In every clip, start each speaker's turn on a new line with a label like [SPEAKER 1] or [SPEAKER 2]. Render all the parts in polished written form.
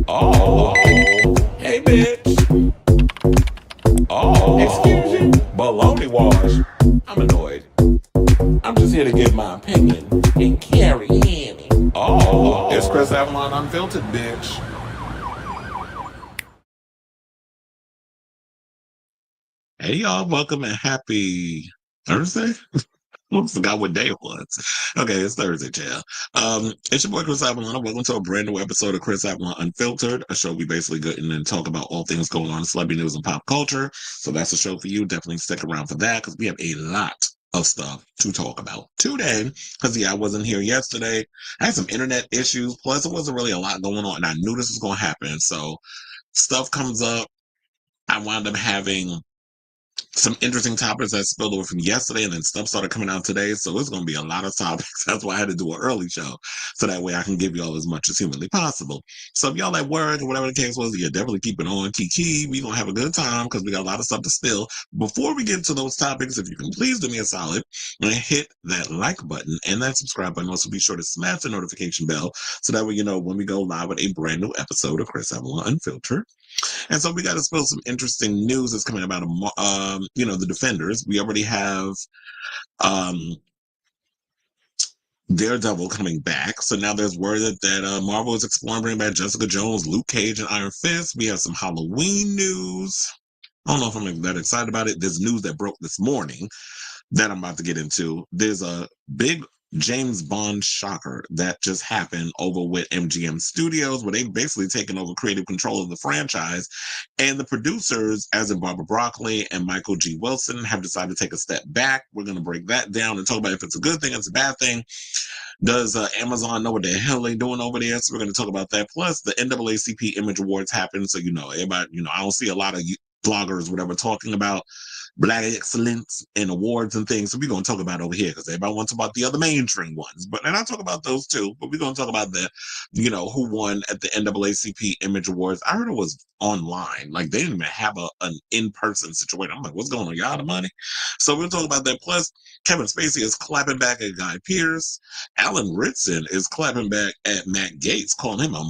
[SPEAKER 1] Oh, hey, bitch. Oh, excuse you. Baloney wash. I'm annoyed. I'm just here to give my opinion and carry in. Oh, it's Chris Avalon Unfiltered, bitch. Hey, y'all. Welcome and happy Thursday. I forgot what day it was. Okay, it's Thursday, child. It's your boy Chris Avalon. Welcome to a brand new episode of Chris Avalon Unfiltered, a show we basically get in and talk about all things going on in celebrity news and pop culture. So that's a show for you. Definitely stick around for that because we have a lot of stuff to talk about today. Because I wasn't here yesterday. I had some internet issues. Plus, it wasn't really a lot going on, and I knew this was going to happen. So stuff comes up. I wound up having some interesting topics that spilled over from yesterday, and then stuff started coming out today. So it's going to be a lot of topics. That's why I had to do an early show, so that way I can give you all as much as humanly possible. So if y'all at work or whatever the case was, yeah, definitely keep it on. Kiki, we going to have a good time because we got a lot of stuff to spill. Before we get to those topics, if you can please do me a solid and hit that like button and that subscribe button. Also be sure to smash the notification bell so that way you know when we go live with a brand new episode of Chris Avalon Unfiltered. And so we got to spill some interesting news that's coming about, the Defenders. We already have Daredevil coming back. So now there's word that Marvel is exploring bringing back Jessica Jones, Luke Cage, and Iron Fist. We have some Halloween news. I don't know if I'm that excited about it. There's news that broke this morning that I'm about to get into. There's a big James Bond shocker that just happened over with MGM Studios, where they've basically taken over creative control of the franchise. And the producers, as in Barbara Broccoli and Michael G. Wilson, have decided to take a step back. We're going to break that down and talk about if it's a good thing, it's a bad thing. Does Amazon know what the hell they're doing over there? So we're going to talk about that. Plus, the NAACP Image Awards happen. So, everybody, I don't see a lot of bloggers, whatever, talking about Black excellence and awards and things. So we're going to talk about it over here because everybody wants to talk about the other mainstream ones. And I talk about those too, but we're going to talk about who won at the NAACP Image Awards. I heard it was online. Like they didn't even have an in-person situation. I'm like, what's going on? Y'all out of money? So we'll talk about that. Plus, Kevin Spacey is clapping back at Guy Pearce. Alan Ritchson is clapping back at Matt Gaetz, calling him a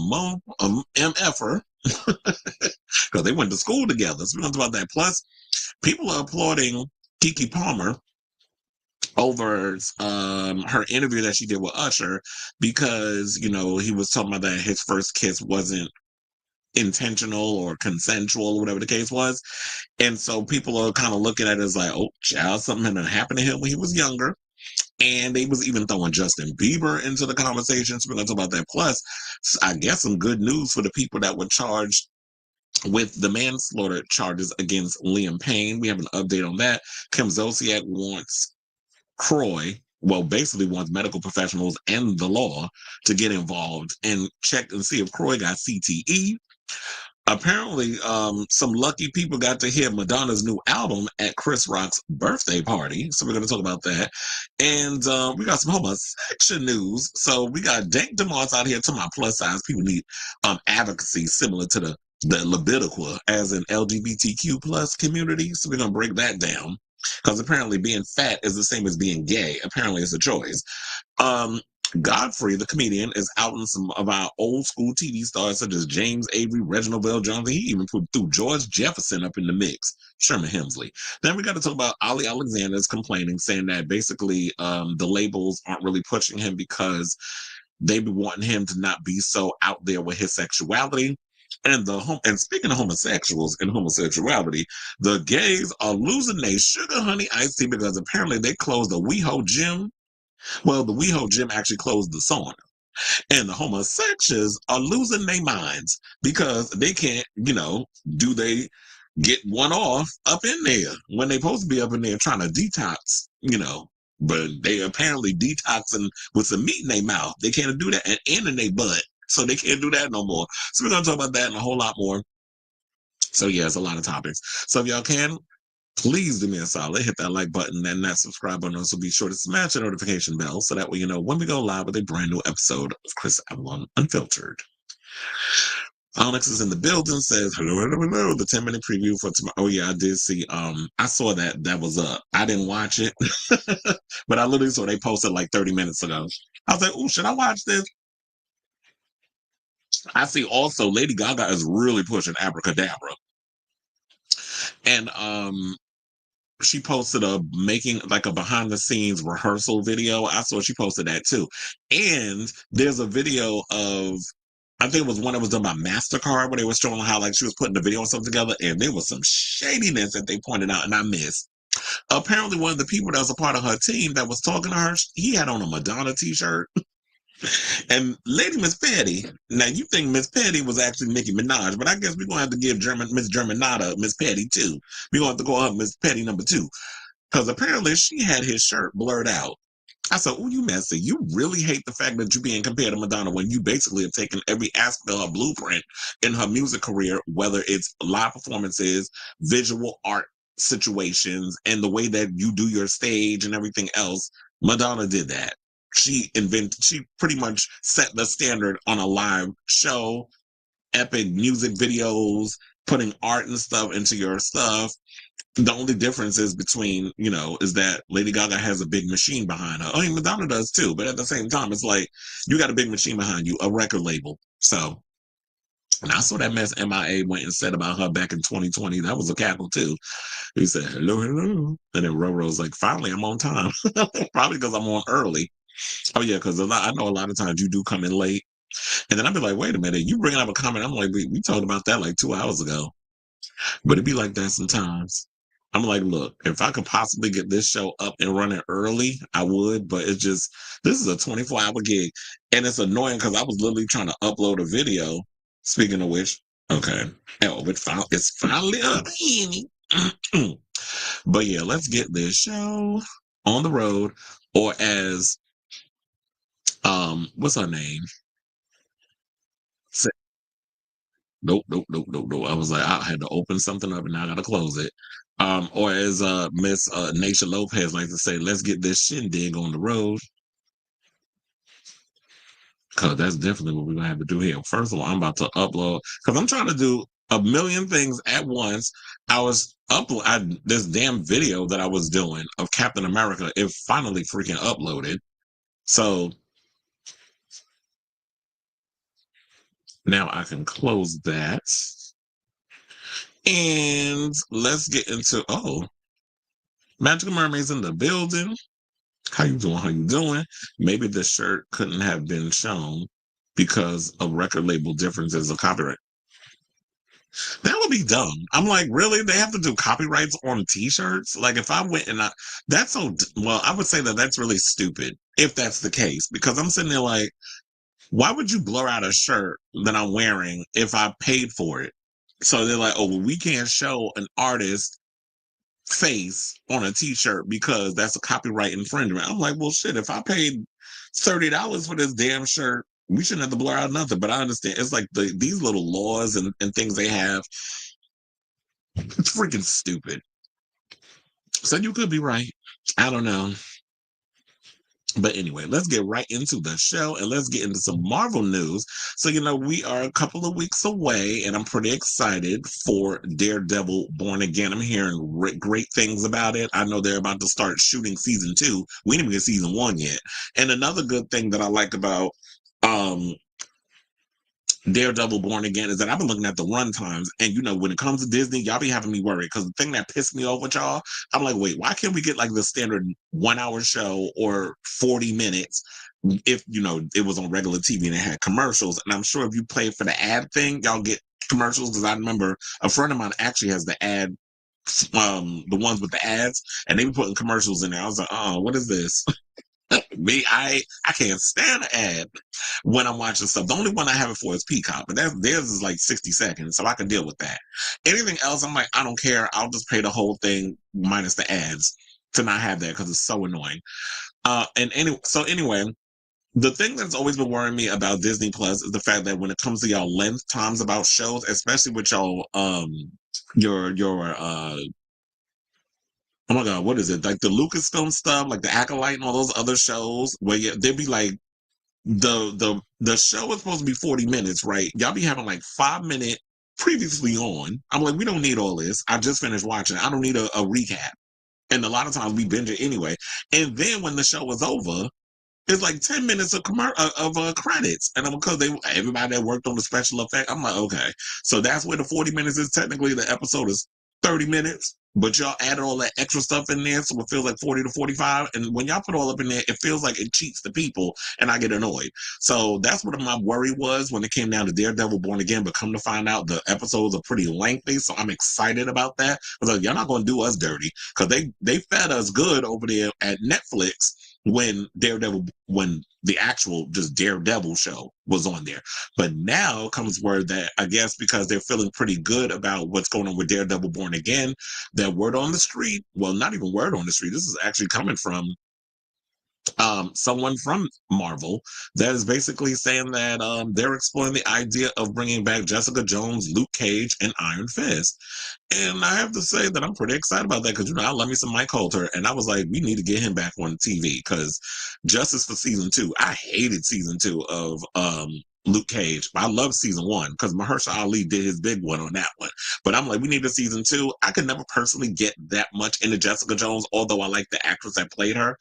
[SPEAKER 1] MFer. Because they went to school together. So we're going to talk about that. Plus, people are applauding Keke Palmer over her interview that she did with Usher because, he was talking about that his first kiss wasn't intentional or consensual or whatever the case was. And so people are kind of looking at it as like, oh, child, something had happened to him when he was younger. And they was even throwing Justin Bieber into the conversation. So we're going to talk about that. Plus, I guess some good news for the people that were charged with the manslaughter charges against Liam Payne. We have an update on that. Kim Zolciak wants Kroy, basically wants medical professionals and the law to get involved and check and see if Kroy got CTE. Apparently, some lucky people got to hear Madonna's new album at Chris Rock's birthday party. So we're going to talk about that. And we got some homosexual news. So we got Dank Demoss out here to my plus size. People need advocacy similar to the Levitical as an LGBTQ plus community. So we're going to break that down. Because apparently being fat is the same as being gay. Apparently it's a choice. Godfrey, the comedian, is outing some of our old school TV stars such as James Avery, Reginald, VelJohnson. He even threw George Jefferson up in the mix. Sherman Hemsley. Then we got to talk about Olly Alexander's complaining, saying that basically the labels aren't really pushing him because they be wanting him to not be so out there with his sexuality. And speaking of homosexuals and homosexuality, the gays are losing their sugar honey iced tea because apparently they closed the WeHo gym. Well, the WeHo gym actually closed the sauna. And the homosexuals are losing their minds because they can't, do they get one off up in there when they're supposed to be up in there trying to detox, but they apparently detoxing with some meat in their mouth. They can't do that and in their butt. So they can't do that no more. So we're going to talk about that and a whole lot more. So yeah, it's a lot of topics. So if y'all can, please do me a solid, hit that like button and that subscribe button. Also be sure to smash the notification bell so that way you know when we go live with a brand new episode of Chris Avalon Unfiltered. Onyx is in the building, says, hello, the 10-minute preview for tomorrow. Oh yeah, I did see, I saw that was up. I didn't watch it, but I literally saw they posted like 30 minutes ago. I was like, oh, should I watch this? I see also Lady Gaga is really pushing Abracadabra. And she posted a making like a behind the scenes rehearsal video. I saw she posted that too. And there's a video of I think it was one that was done by MasterCard where they were showing how like she was putting the video and stuff together, and there was some shadiness that they pointed out and I missed. Apparently one of the people that was a part of her team that was talking to her, he had on a Madonna t-shirt. And Lady Miss Petty, now you think Miss Petty was actually Nicki Minaj, but I guess we're gonna have to give Miss Germanata Miss Petty too. We're gonna have to call her Miss Petty number 2. Because apparently she had his shirt blurred out. I said, oh, you messy. You really hate the fact that you're being compared to Madonna when you basically have taken every aspect of her blueprint in her music career, whether it's live performances, visual art situations, and the way that you do your stage and everything else. Madonna did that. She pretty much set the standard on a live show, epic music videos, putting art and stuff into your stuff. The only difference is between, is that Lady Gaga has a big machine behind her. I mean, Madonna does too, but at the same time, it's like you got a big machine behind you, a record label. So, and I saw that mess MIA went and said about her back in 2020. That was a cackle too. He said, hello, hello. And then Roro's like, finally, I'm on time. Probably because I'm on early. Oh, yeah, because I know a lot of times you do come in late. And then I'd be like, wait a minute, you bringing up a comment. I'm like, we talked about that like 2 hours ago. But it'd be like that sometimes. I'm like, look, if I could possibly get this show up and running early, I would. But it's just, this is a 24-hour gig. And it's annoying because I was literally trying to upload a video. Speaking of which, okay. Oh, it's finally up. But yeah, let's get this show on the road. Or as, what's her name? Nope. I was like, I had to open something up and now I gotta close it. Or as Miss Naisha Lopez likes to say, let's get this shindig on the road. Cause that's definitely what we're gonna have to do here. First of all, I'm about to upload because I'm trying to do a million things at once. I was this damn video that I was doing of Captain America. It finally freaking uploaded. So now I can close that. And let's get into Magical Mermaid's in the building. How you doing? Maybe the shirt couldn't have been shown because of record label differences of copyright. That would be dumb. I'm like, really? They have to do copyrights on t-shirts? Like if I went and that's I would say that that's really stupid if that's the case, because I'm sitting there like, why would you blur out a shirt that I'm wearing if I paid for it? So they're like, oh, well, we can't show an artist face on a t-shirt because that's a copyright infringement. I'm like, well, shit, if I paid $30 for this damn shirt, we shouldn't have to blur out nothing. But I understand it's like these little laws and things they have. It's freaking stupid. So you could be right. I don't know. But anyway, let's get right into the show and let's get into some Marvel news. So, we are a couple of weeks away and I'm pretty excited for Daredevil Born Again. I'm hearing great things about it. I know they're about to start shooting season 2. We didn't even get season 1 yet. And another good thing that I like about Daredevil Born Again is that I've been looking at the run times, and when it comes to Disney, y'all be having me worried because the thing that pissed me off with y'all, I'm like, wait, why can't we get like the standard 1-hour show or 40 minutes if it was on regular TV and it had commercials? And I'm sure if you play for the ad thing, y'all get commercials, because I remember a friend of mine actually has the ad, the ones with the ads, and they were putting commercials in there. I was like, oh, what is this? Me, I can't stand an ad when I'm watching stuff. The only one I have it for is Peacock, but theirs is like 60 seconds, so I can deal with that. Anything else, I'm like, I don't care. I'll just pay the whole thing minus the ads to not have that because it's so annoying. Anyway, the thing that's always been worrying me about Disney Plus is the fact that when it comes to y'all length times about shows, especially with y'all your oh my God, what is it? Like the Lucasfilm stuff, like the Acolyte and all those other shows where they'd be like, the show is supposed to be 40 minutes, right? Y'all be having like 5-minute previously on. I'm like, we don't need all this. I just finished watching. I don't need a recap. And a lot of times we binge it anyway. And then when the show is over, It's like 10 minutes of credits, and I'm because everybody that worked on the special effect. I'm like, okay, so that's where the 40 minutes is. Technically, the episode is 30 minutes, but y'all added all that extra stuff in there, so it feels like 40 to 45. And when y'all put all up in there, it feels like it cheats the people, and I get annoyed. So that's what my worry was when it came down to Daredevil Born Again. But come to find out, the episodes are pretty lengthy, so I'm excited about that. I was like, y'all not gonna do us dirty because they fed us good over there at Netflix when the actual just Daredevil show was on there. But now comes word that I guess because they're feeling pretty good about what's going on with Daredevil Born Again, that word on the street, well, not even word on the street, this is actually coming from someone from Marvel that is basically saying that they're exploring the idea of bringing back Jessica Jones, Luke Cage, and Iron Fist. And I have to say that I'm pretty excited about that because, I love me some Mike Coulter. And I was like, we need to get him back on TV because Justice for season 2, I hated season 2 of Luke Cage. But I love season 1 because Mahershala Ali did his big one on that one. But I'm like, we need a season 2. I could never personally get that much into Jessica Jones, although I like the actress that played her.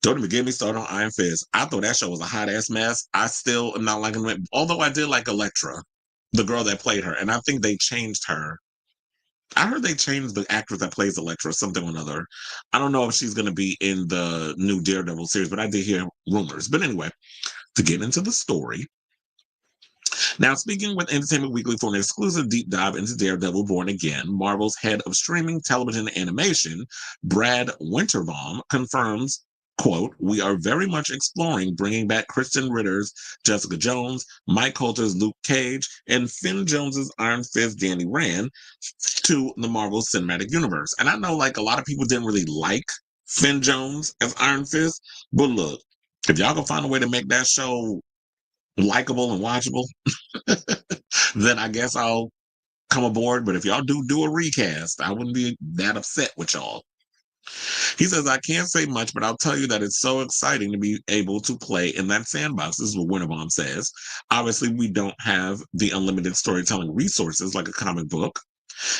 [SPEAKER 1] Don't even get me started on Iron Fist. I thought that show was a hot ass mess. I still am not liking it, although I did like Elektra, the girl that played her, and I think they changed her. I heard they changed the actress that plays Elektra, something or another. I don't know if she's going to be in the new Daredevil series, but I did hear rumors. But anyway, to get into the story. Now, speaking with Entertainment Weekly for an exclusive deep dive into Daredevil Born Again, Marvel's head of streaming television and animation, Brad Winterbaum, confirms, quote, "We are very much exploring bringing back Kristen Ritter's Jessica Jones, Mike Coulter's Luke Cage, and Finn Jones's Iron Fist Danny Rand to the Marvel Cinematic Universe." And I know like a lot of people didn't really like Finn Jones as Iron Fist, but look, if y'all can find a way to make that show likable and watchable, then I guess I'll come aboard. But if y'all do a recast, I wouldn't be that upset with y'all. He says, "I can't say much, but I'll tell you that it's so exciting to be able to play in that sandbox." This is what Winterbaum says. "Obviously, we don't have the unlimited storytelling resources like a comic book.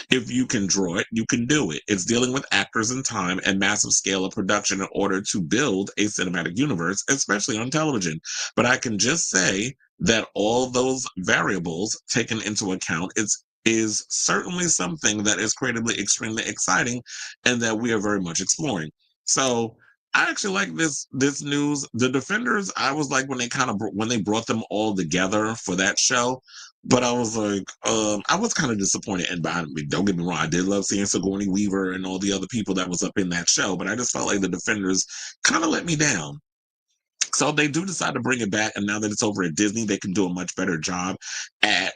[SPEAKER 1] If you can draw it, you can do it. It's dealing with actors and time and massive scale of production in order to build a cinematic universe, especially on television. But I can just say that all those variables taken into account, is certainly something that is creatively extremely exciting and that we are very much exploring." So I actually like this news. The Defenders, I was like when they brought them all together for that show, but I was like, I was kind of disappointed. And don't get me wrong, I did love seeing Sigourney Weaver and all the other people that was up in that show, but I just felt like the Defenders kind of let me down. So they do decide to bring it back, and now that it's over at Disney, they can do a much better job at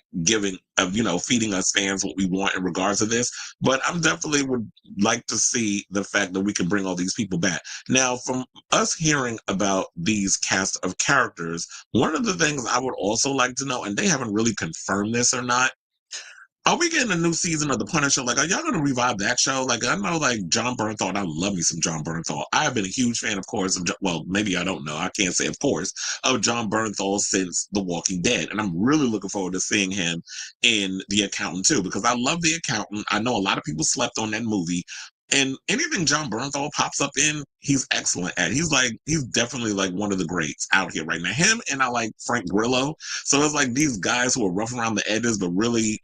[SPEAKER 1] feeding us fans what we want in regards to this. But I'm definitely would like to see the fact that we can bring all these people back. Now, from us hearing about these cast of characters, one of the things I would also like to know, and they haven't really confirmed this or not, are we getting a new season of The Punisher? Like, are y'all going to revive that show? Like, I know, like, John Bernthal, I love me some John Bernthal. I have been a huge fan, of course, well, maybe I don't know. I can't say, of course, of John Bernthal since The Walking Dead. And I'm really looking forward to seeing him in The Accountant, too, because I love The Accountant. I know a lot of people slept on that movie. And anything John Bernthal pops up in, he's excellent at. He's definitely like one of the greats out here right now. Him and I like Frank Grillo. So it's like these guys who are rough around the edges, but really,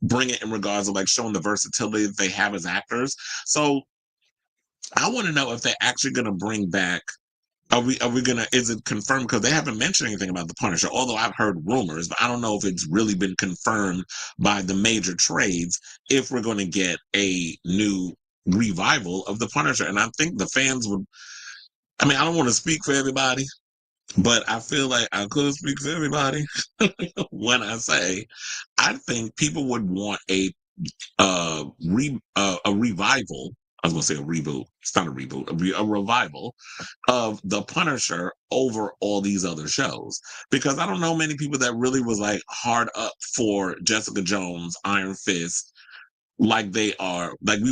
[SPEAKER 1] bring it in regards of like showing the versatility that they have as actors. So I want to know if they're actually going to bring back. Is it confirmed? Because they haven't mentioned anything about the Punisher, although I've heard rumors, but I don't know if it's really been confirmed by the major trades if we're going to get a new revival of the Punisher. And I think the fans would, I don't want to speak for everybody, but I feel like I could speak for everybody when I say I think people would want a revival. I was going to say a reboot. It's not a reboot. A revival of The Punisher over all these other shows. Because I don't know many people that really was like hard up for Jessica Jones, Iron Fist, like we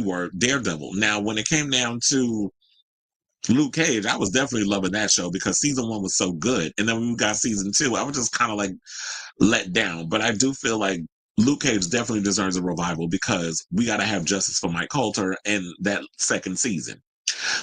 [SPEAKER 1] were Daredevil. Now, when it came down to Luke Cage, I was definitely loving that show because season 1 was so good. And then when we got season 2, I was just kind of like let down. But I do feel like Luke Cage definitely deserves a revival because we got to have justice for Mike Coulter in that second season.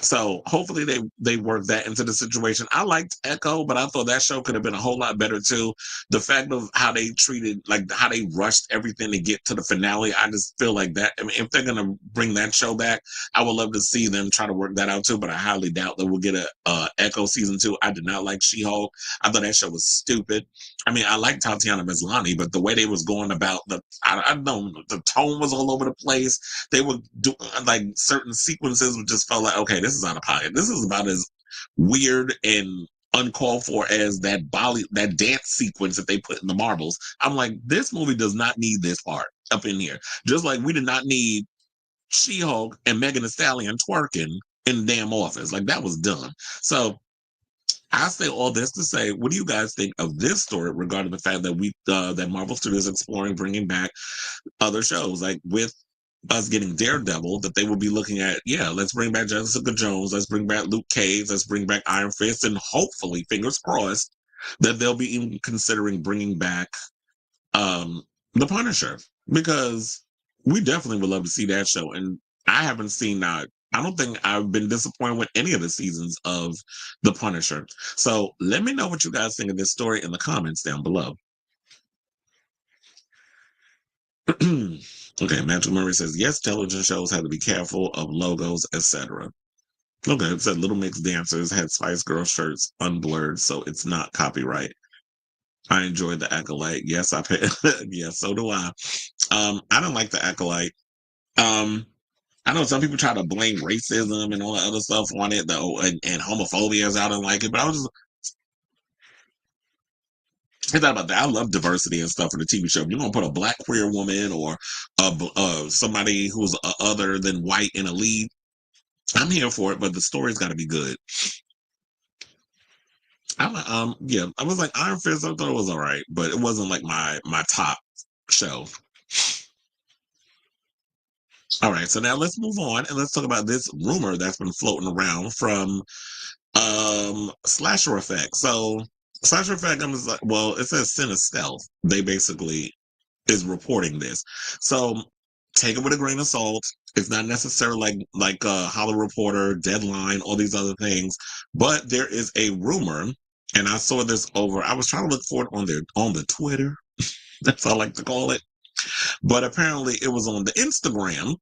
[SPEAKER 1] So hopefully they work that into the situation. I liked Echo, but I thought that show could have been a whole lot better too. The fact of how they treated, like how they rushed everything to get to the finale, I just feel like that. I mean, if they're gonna bring that show back, I would love to see them try to work that out too. But I highly doubt that we'll get a Echo season 2. I did not like She-Hulk. I thought that show was stupid. I mean, I like Tatiana Maslany, but the way they was going about I don't know, the tone was all over the place. They would do like certain sequences would just felt like, okay, this is out of pocket. This is about as weird and uncalled for as that dance sequence that they put in the marbles. I'm like, this movie does not need this part up in here. Just like we did not need She-Hulk and Megan Thee Stallion twerking in the damn office. Like that was dumb. So I say all this to say, what do you guys think of this story regarding the fact that that Marvel Studios exploring bringing back other shows, like with us getting Daredevil, that they will be looking at, yeah, let's bring back Jessica Jones, let's bring back Luke Cage, let's bring back Iron Fist, and hopefully, fingers crossed, that they'll be even considering bringing back The Punisher, because we definitely would love to see that show. And I haven't seen that. I don't think I've been disappointed with any of the seasons of The Punisher. So let me know what you guys think of this story in the comments down below. Okay, Matthew Murray says, yes, television shows have to be careful of logos, etc. Okay, it said Little Mix Dancers had Spice Girl shirts unblurred, so it's not copyright. I enjoyed the Acolyte. Yes, I paid. Yes, so do I. I don't like the Acolyte. I know some people try to blame racism and all that other stuff on it, though, and homophobia is out and like it, but I was just I thought about that. I love diversity and stuff in the TV show. If you're gonna put a black queer woman or somebody who's other than white in a lead, I'm here for it. But the story's got to be good. Yeah, I was like Iron Fist. I thought it was all right, but it wasn't like my top show. All right, so now let's move on and let's talk about this rumor that's been floating around from Slasher Effect. So Slasher Effect, I'm just like, well, it says Sin of Stealth. They basically is reporting this. So take it with a grain of salt. It's not necessarily like Hollow Reporter, Deadline, all these other things, but there is a rumor, and I saw this over. I was trying to look for it on the Twitter. That's what I like to call it. But apparently it was on the Instagram.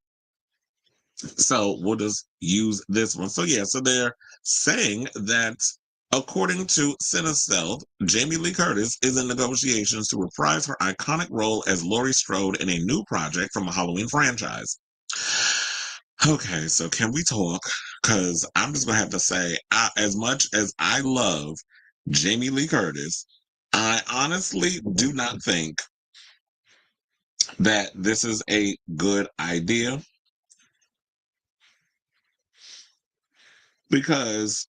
[SPEAKER 1] So we'll just use this one. So yeah, so they're saying that according to Stealth, Jamie Lee Curtis is in negotiations to reprise her iconic role as Laurie Strode in a new project from a Halloween franchise. Okay, so can we talk? Because I'm just gonna have to say, as much as I love Jamie Lee Curtis, I honestly do not think that this is a good idea. Because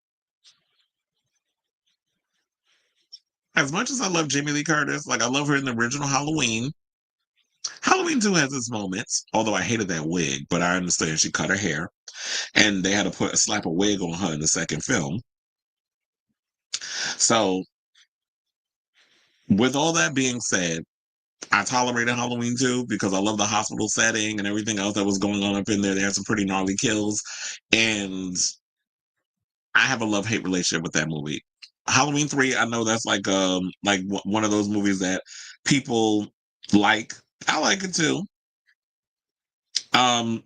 [SPEAKER 1] as much as I love Jamie Lee Curtis, like I love her in the original Halloween. Halloween 2 has its moments, although I hated that wig, but I understand she cut her hair and they had to slap a wig on her in the second film. So with all that being said, I tolerated Halloween 2 because I love the hospital setting and everything else that was going on up in there. They had some pretty gnarly kills. And I have a love-hate relationship with that movie. Halloween 3, I know that's like one of those movies that people like. I like it too. Um,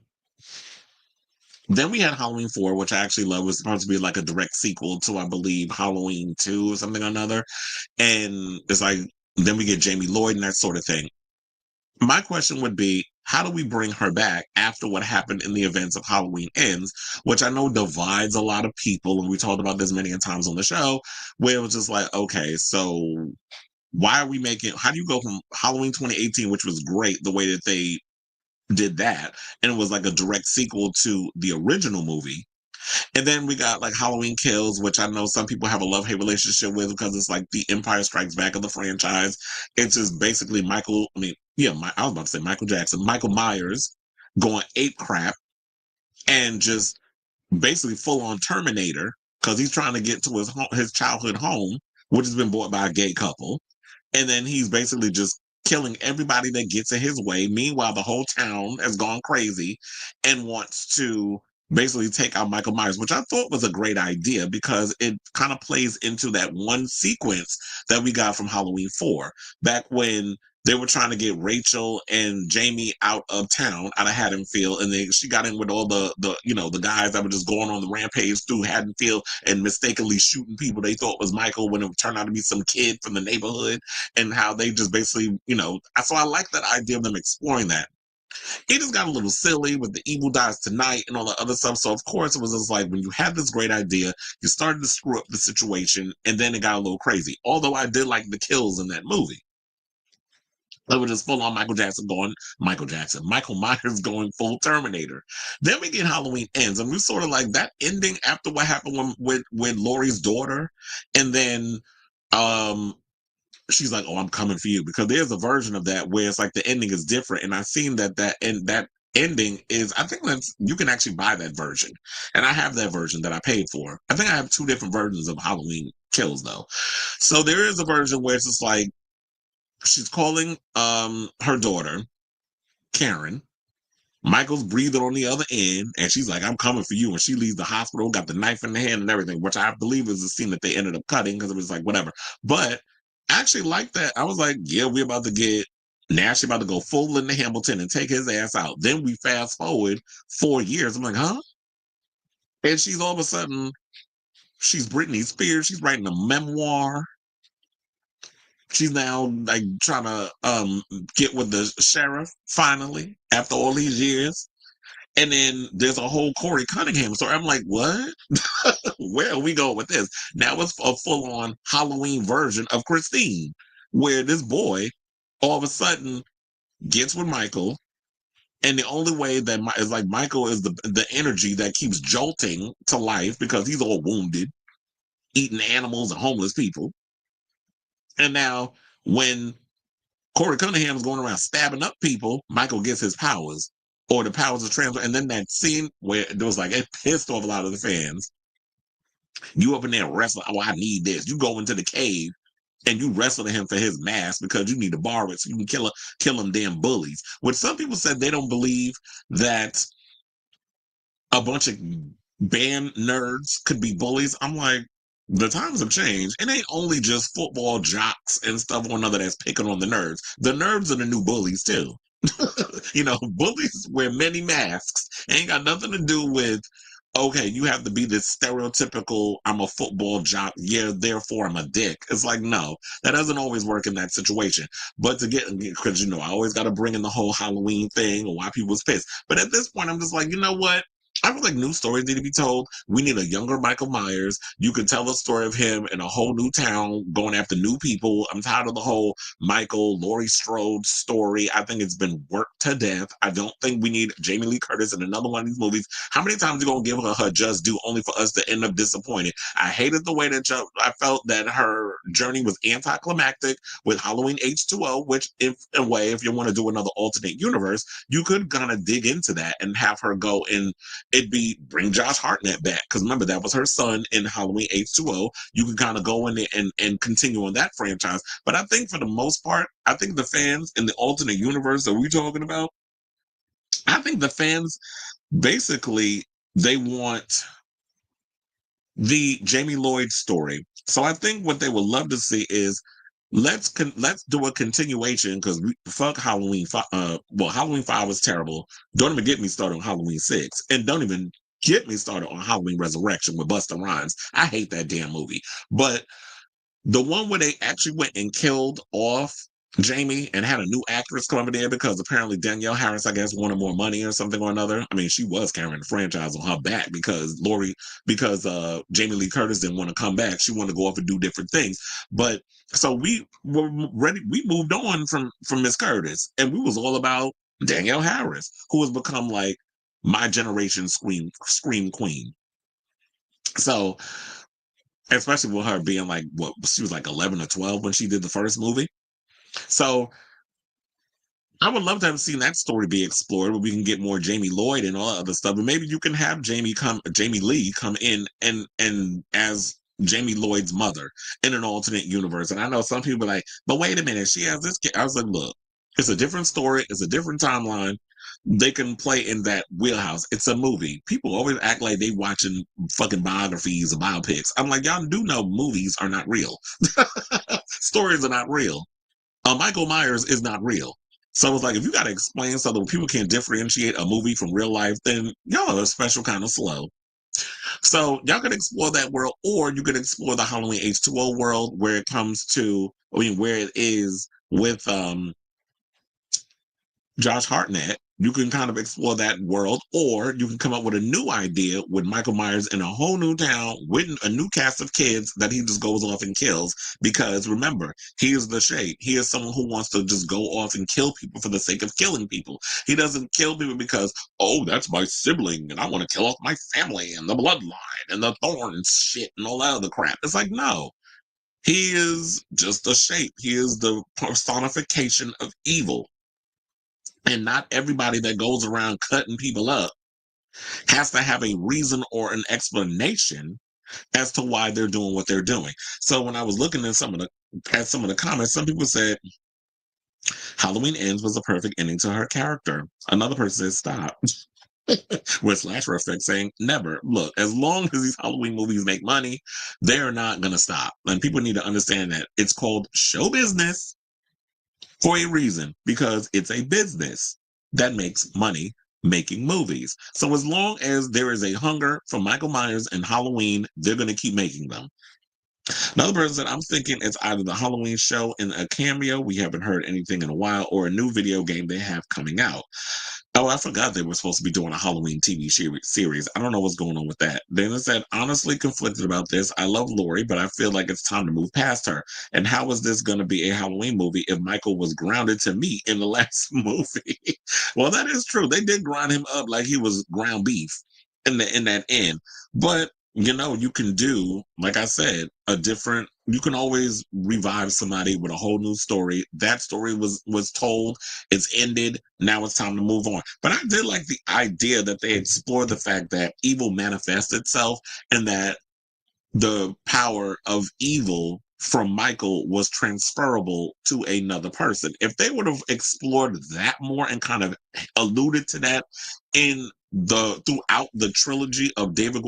[SPEAKER 1] then we had Halloween 4, which I actually love. It was supposed to be like a direct sequel to, I believe, Halloween 2 or something or another. And it's like, then we get Jamie Lloyd and that sort of thing. My question would be, how do we bring her back after what happened in the events of Halloween Ends, which I know divides a lot of people, and we talked about this many times on the show, where it was just like, okay, so why are we making, how do you go from Halloween 2018, which was great, the way that they did that, and it was like a direct sequel to the original movie, and then we got like Halloween Kills, which I know some people have a love-hate relationship with because it's like the Empire Strikes Back of the franchise. It's just basically I was about to say Michael Jackson, Michael Myers going ape crap and just basically full-on Terminator because he's trying to get to his childhood home, which has been bought by a gay couple. And then he's basically just killing everybody that gets in his way. Meanwhile, the whole town has gone crazy and wants to basically take out Michael Myers, which I thought was a great idea because it kind of plays into that one sequence that we got from Halloween 4, back when they were trying to get Rachel and Jamie out of town, out of Haddonfield, and she got in with all the guys that were just going on the rampage through Haddonfield and mistakenly shooting people they thought was Michael when it turned out to be some kid from the neighborhood, and how they just basically, so I like that idea of them exploring that. It just got a little silly with the Evil Dies Tonight and all the other stuff. So of course it was just like, when you had this great idea, you started to screw up the situation, and then it got a little crazy. Although I did like the kills in that movie. It was just full on Michael Myers going full Terminator. Then we get Halloween Ends, and we sort of like that ending after what happened with Laurie's daughter, and then she's like, "Oh, I'm coming for you," because there's a version of that where it's like the ending is different, and I've seen that ending is, I think that you can actually buy that version, and I have that version that I paid for. I think I have 2 different versions of Halloween Kills though. So there is a version where it's just like she's calling her daughter Karen. Michael's breathing on the other end, and she's like, "I'm coming for you." And she leaves the hospital, got the knife in the hand and everything, which I believe is the scene that they ended up cutting because it was like, whatever. But I actually like that. I was like, yeah, we're about to get, now she's about to go full into Hamilton and take his ass out. Then we fast forward 4 years. I'm like, huh? And she's all of a sudden, she's Britney Spears. She's writing a memoir. She's now like trying to get with the sheriff finally after all these years. And then there's a whole Corey Cunningham story. I'm like, what? Where are we going with this? Now it's a full-on Halloween version of Christine, where this boy all of a sudden gets with Michael, and the only way that is like Michael is the energy that keeps jolting to life because he's all wounded, eating animals and homeless people. And now when Corey Cunningham is going around stabbing up people, Michael gets his powers, or the powers of transfer. And then that scene where there was like, it pissed off a lot of the fans. You up in there wrestling, "Oh, I need this." You go into the cave and you wrestle him for his mask because you need to borrow it so you can kill them damn bullies. Which some people said they don't believe that a bunch of band nerds could be bullies. I'm like, the times have changed. It ain't only just football jocks and stuff or another that's picking on the nerds. The nerds are the new bullies too. Bullies wear many masks. It ain't got nothing to do with, okay, you have to be this stereotypical, I'm a football jock, yeah, therefore I'm a dick. It's like, no, that doesn't always work in that situation. But because, I always got to bring in the whole Halloween thing or why people was pissed. But at this point, I'm just like, you know what? I feel like new stories need to be told. We need a younger Michael Myers. You could tell a story of him in a whole new town, going after new people. I'm tired of the whole Michael, Laurie Strode story. I think it's been worked to death. I don't think we need Jamie Lee Curtis in another one of these movies. How many times are you going to give her just due only for us to end up disappointed? I hated the way that I felt that her journey was anticlimactic with Halloween H2O, which, in a way, if you want to do another alternate universe, you could kind of dig into that and have her go in. It'd be bring Josh Hartnett back, because remember that was her son in Halloween H2O. You can kind of go in there and continue on that franchise. But I think for the most part, I think the fans in the alternate universe that we're talking about, I think the fans basically, they want the Jamie Lloyd story. So I think what they would love to see is, let's do a continuation, because fuck Halloween 5. Halloween 5 was terrible. Don't even get me started on Halloween 6, and don't even get me started on Halloween Resurrection with Busta Rhymes. I hate that damn movie. But the one where they actually went and killed off Jamie and had a new actress come over there because apparently Danielle Harris, I guess, wanted more money or something or another. I mean, she was carrying the franchise on her back because Jamie Lee Curtis didn't want to come back. She wanted to go off and do different things. But so we were ready. We moved on from Miss Curtis, and we was all about Danielle Harris, who has become like my generation scream queen. So, especially with her being like, she was like 11 or 12 when she did the first movie. So I would love to have seen that story be explored, where we can get more Jamie Lloyd and all that other stuff. But maybe you can have Jamie Lee come in and as Jamie Lloyd's mother in an alternate universe. And I know some people are like, but wait a minute, she has this kid. I was like, look, it's a different story, it's a different timeline. they can play in that wheelhouse. It's a movie. People always act like they watching fucking biographies or biopics. I'm like, y'all do know movies are not real. Stories are not real. Michael Myers is not real. So it's like, if you got to explain something where people can't differentiate a movie from real life, then y'all are a special kind of slow. So y'all can explore that world, or you can explore the Halloween H2O world where it comes to, I mean, where it is with Josh Hartnett. You can kind of explore that world, or you can come up with a new idea with Michael Myers in a whole new town with a new cast of kids that he just goes off and kills. Because remember, he is the shade. He is someone who wants to just go off and kill people for the sake of killing people. He doesn't kill people because, oh, that's my sibling and I want to kill off my family and the bloodline and the thorns shit and all that other crap. It's like, no. He is just a shape. He is the personification of evil. And not everybody that goes around cutting people up has to have a reason or an explanation as to why they're doing what they're doing. So when I was looking at some of the comments, some people said Halloween Ends was a perfect ending to her character. Another person said stop. With Slasher Effect saying never. Look, as long as these Halloween movies make money, they're not gonna stop. And people need to understand that it's called show business for a reason, because it's a business that makes money making movies. So as long as there is a hunger for Michael Myers and Halloween, they're going to keep making them. Another person said, I'm thinking it's either the Halloween show in a cameo, we haven't heard anything in a while, or a new video game they have coming out. Oh, I forgot they were supposed to be doing a Halloween TV series. I don't know what's going on with that. Then it said, honestly conflicted about this. I love Laurie, but I feel like it's time to move past her. And how is this going to be a Halloween movie if Michael was grounded to me in the last movie? Well, that is true. They did grind him up like he was ground beef in that end. But you can do, like I said, you can always revive somebody with a whole new story. That story was told, it's ended, now it's time to move on. But I did like the idea that they explored the fact that evil manifests itself, and that the power of evil from Michael was transferable to another person. If they would have explored that more and kind of alluded to that throughout the trilogy of David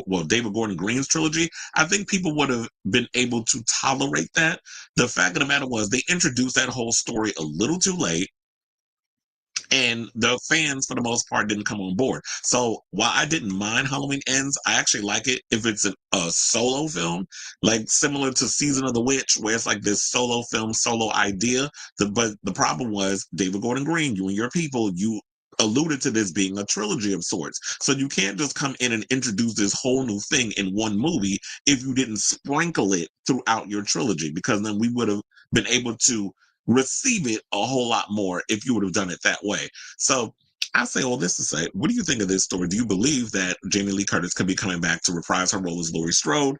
[SPEAKER 1] Gordon Green's trilogy, I think people would have been able to tolerate that. The fact of the matter was they introduced that whole story a little too late, and the fans, for the most part, didn't come on board. So while I didn't mind Halloween Ends, I actually like it if it's a solo film, like similar to Season of the Witch, where it's like this solo film, solo idea. But the problem was, David Gordon Green, you and your people, you alluded to this being a trilogy of sorts. So you can't just come in and introduce this whole new thing in one movie if you didn't sprinkle it throughout your trilogy, because then we would have been able to receive it a whole lot more if you would have done it that way. So I say all this to say, what do you think of this story? Do you believe that Jamie Lee Curtis could be coming back to reprise her role as Laurie Strode?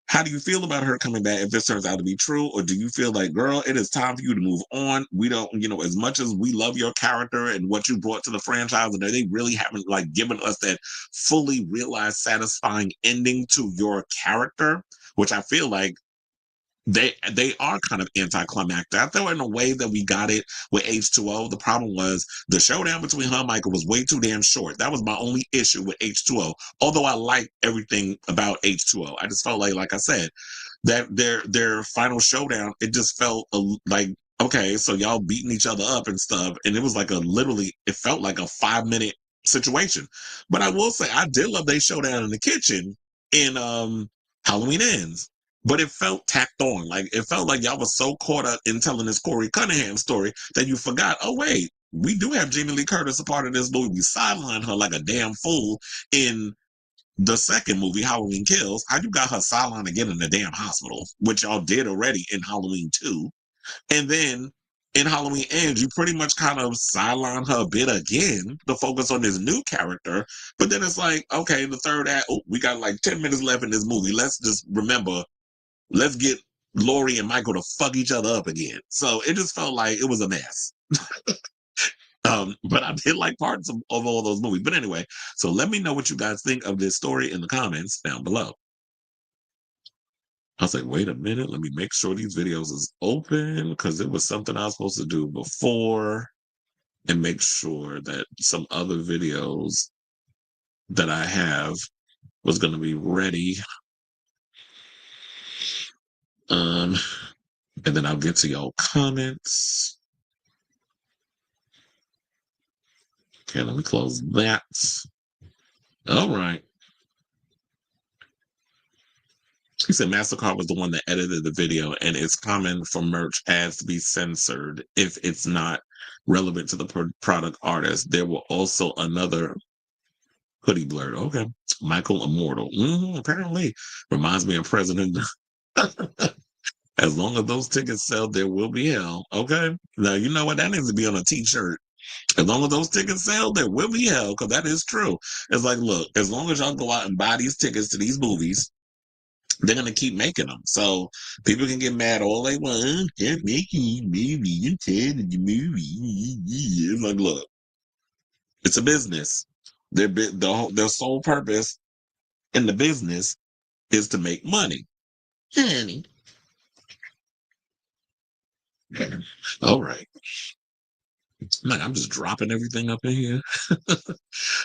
[SPEAKER 1] How do you feel about her coming back if this turns out to be true? Or do you feel like, girl, it is time for you to move on? We don't, as much as we love your character and what you brought to the franchise, and they really haven't given us that fully realized, satisfying ending to your character, which I feel like they are kind of anticlimactic. I thought in a way that we got it with H2O. The problem was the showdown between her and Michael was way too damn short. That was my only issue with H2O. Although I liked everything about H2O, I just felt like I said, that their final showdown, it just felt like, okay, so y'all beating each other up and stuff, and it was like it felt like a 5-minute situation. But I will say, I did love they showdown in the kitchen in Halloween Ends. But it felt tacked on. Like, it felt like y'all was so caught up in telling this Corey Cunningham story that you forgot, oh, wait, we do have Jamie Lee Curtis a part of this movie. We sidelined her like a damn fool in the second movie, Halloween Kills. How you got her sidelined again in the damn hospital, which y'all did already in Halloween 2. And then in Halloween Ends, you pretty much kind of sideline her a bit again to focus on this new character. But then it's like, okay, the third act, we got like 10 minutes left in this movie. Let's just remember, let's get Laurie and Michael to fuck each other up again. So it just felt like it was a mess. But I did like parts of all those movies. But anyway, so let me know what you guys think of this story in the comments down below. I was like, wait a minute, let me make sure these videos is open, because it was something I was supposed to do before. and make sure that some other videos that I have was going to be ready. And then I'll get to y'all comments. Okay, let me close that. All right. He said MasterCard was the one that edited the video, and it's common for merch ads to be censored if it's not relevant to the product artist. There were also another hoodie blurred. Okay. Michael Immortal. Apparently. Reminds me of President. As long as those tickets sell, there will be hell. Okay. Now, you know what? That needs to be on a t-shirt. As long as those tickets sell, there will be hell, because that is true. It's like, look, as long as y'all go out and buy these tickets to these movies, they're going to keep making them. So people can get mad all they want. They're making movie instead of the movie. It's like, look, it's a business. Their sole purpose in the business is to make money. Honey. All right. Man, I'm just dropping everything up in here.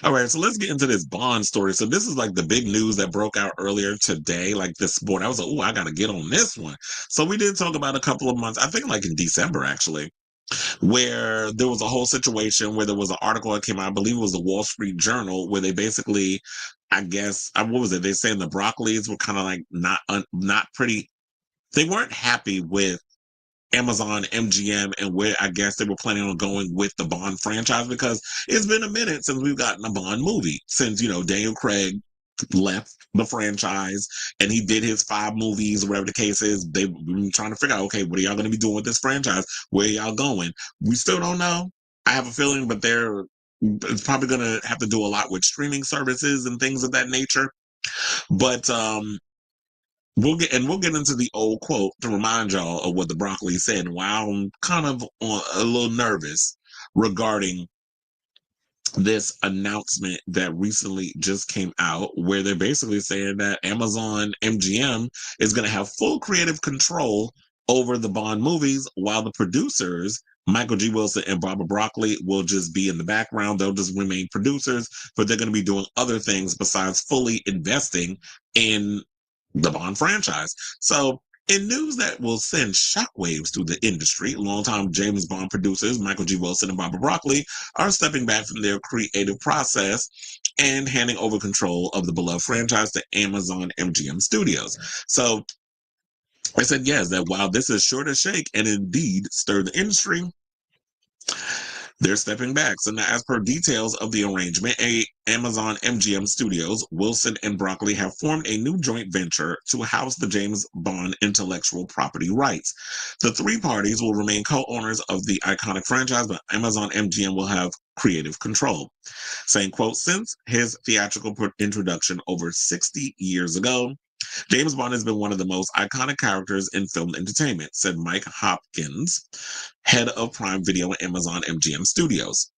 [SPEAKER 1] All right, so let's get into this Bond story. So this is like the big news that broke out earlier today, like this morning. I was like, oh, I got to get on this one. So we did talk about a couple of months, I think like in December, actually, where there was a whole situation where there was an article that came out, I believe it was the Wall Street Journal, where they basically, I guess, what was it? They saying the Broccolis were kind of like not pretty, they weren't happy with Amazon, MGM, and where I guess they were planning on going with the Bond franchise, because it's been a minute since we've gotten a Bond movie, since, Daniel Craig left the franchise and he did his 5 movies or whatever the case is. They've been trying to figure out, okay, what are y'all going to be doing with this franchise? Where are y'all going? We still don't know. I have a feeling, but it's probably going to have to do a lot with streaming services and things of that nature. But we'll get into the old quote to remind y'all of what the Broccoli said, and why I'm kind of a little nervous regarding this announcement that recently just came out, where they're basically saying that Amazon MGM is going to have full creative control over the Bond movies, while the producers, Michael G. Wilson and Barbara Broccoli, will just be in the background. They'll just remain producers, but they're going to be doing other things besides fully investing in the Bond franchise. So, in news that will send shockwaves through the industry, longtime James Bond producers Michael G. Wilson and Barbara Broccoli are stepping back from their creative process and handing over control of the beloved franchise to Amazon MGM Studios. So, I said yes, that while this is sure to shake and indeed stir the industry, they're stepping back. So now, as per details of the arrangement, Amazon MGM Studios, Wilson and Broccoli have formed a new joint venture to house the James Bond intellectual property rights. The 3 parties will remain co-owners of the iconic franchise, but Amazon MGM will have creative control. Saying, quote, since his theatrical introduction over 60 years ago, James Bond has been one of the most iconic characters in film entertainment, said Mike Hopkins, head of Prime Video at Amazon MGM Studios.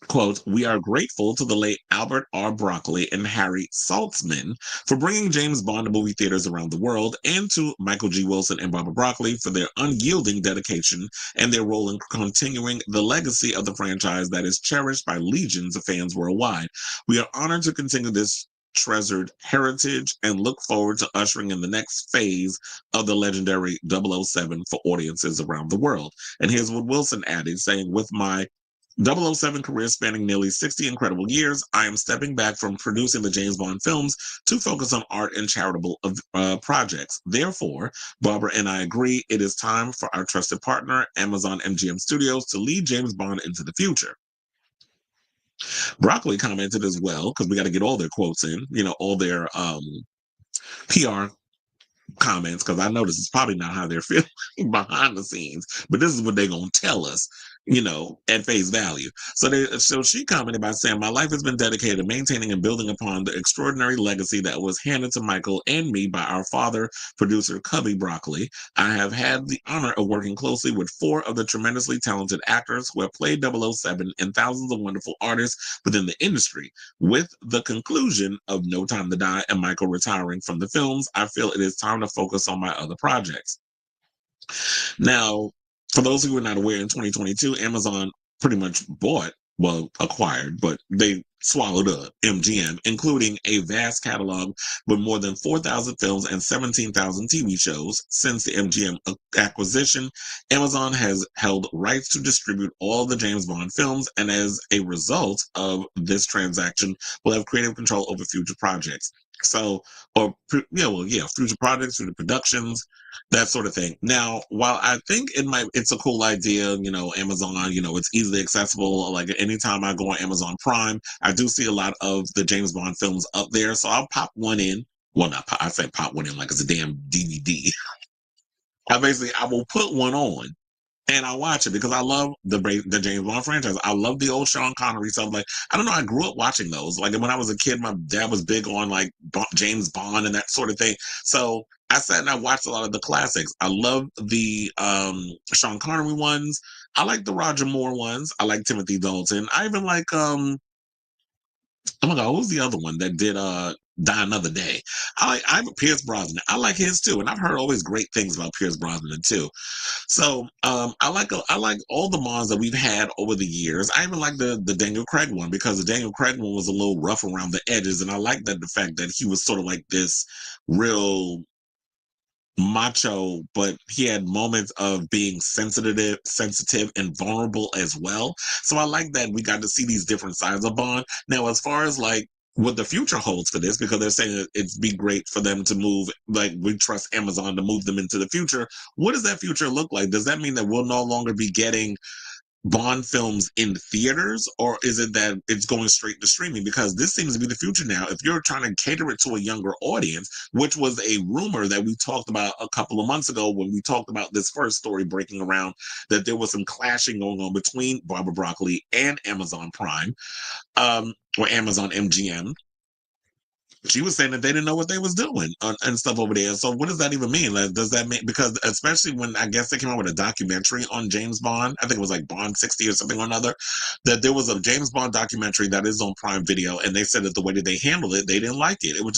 [SPEAKER 1] Quote, we are grateful to the late Albert R. Broccoli and Harry Saltzman for bringing James Bond to movie theaters around the world, and to Michael G. Wilson and Barbara Broccoli for their unyielding dedication and their role in continuing the legacy of the franchise that is cherished by legions of fans worldwide. We are honored to continue this treasured heritage and look forward to ushering in the next phase of the legendary 007 for audiences around the world. And here's what Wilson added, saying, with my 007 career spanning nearly 60 incredible years, I am stepping back from producing the James Bond films to focus on art and charitable projects. Therefore, Barbara and I agree it is time for our trusted partner, Amazon MGM Studios, to lead James Bond into the future. Broccoli commented as well, because we got to get all their quotes in, all their PR comments, because I know this is probably not how they're feeling behind the scenes, but this is what they're going to tell us, at face value. So she commented by saying, my life has been dedicated to maintaining and building upon the extraordinary legacy that was handed to Michael and me by our father, producer Cubby Broccoli. I have had the honor of working closely with 4 of the tremendously talented actors who have played 007 and thousands of wonderful artists within the industry. With the conclusion of No Time to Die and Michael retiring from the films, I feel it is time to focus on my other projects. Now, for those who are not aware, in 2022, Amazon pretty much acquired, but they swallowed up MGM, including a vast catalog with more than 4,000 films and 17,000 TV shows. Since the MGM acquisition, Amazon has held rights to distribute all the James Bond films, and as a result of this transaction, will have creative control over future projects. So, future projects, future productions, that sort of thing. Now, while I think it's a cool idea, Amazon, it's easily accessible. Like anytime I go on Amazon Prime, I do see a lot of the James Bond films up there. So I'll pop one in. Well, not pop, I say pop one in like it's a damn DVD. I will put one on and I watch it because I love the James Bond franchise. I love the old Sean Connery stuff. Like, I don't know, I grew up watching those. Like, when I was a kid, my dad was big on like James Bond and that sort of thing. So I sat and I watched a lot of the classics. I love the Sean Connery ones. I like the Roger Moore ones. I like Timothy Dalton. I even like oh my god, who's the other one that did Die Another Day? I have Pierce Brosnan. I like his too, and I've heard always great things about Pierce Brosnan too. So I like all the Bonds that we've had over the years. I even like the Daniel Craig one because the Daniel Craig one was a little rough around the edges, and I like the fact that he was sort of like this real macho, but he had moments of being sensitive and vulnerable as well. So I like that we got to see these different sides of Bond. Now, as far as like what the future holds for this, because they're saying that it'd be great for them to move, like we trust Amazon to move them into the future. What does that future look like? Does that mean that we'll no longer be getting Bond films in theaters, or is it that it's going straight to streaming? Because this seems to be the future now. If you're trying to cater it to a younger audience, which was a rumor that we talked about a couple of months ago when we talked about this first story breaking around, that there was some clashing going on between Barbara Broccoli and Amazon Prime, or Amazon MGM. She was saying that they didn't know what they was doing and stuff over there. So what does that even mean? Like, does that mean, because especially when I guess they came out with a documentary on James Bond, I think it was like Bond 60 or something or another, that there was a James Bond documentary that is on Prime Video, and they said that the way that they handled it, they didn't like it. It was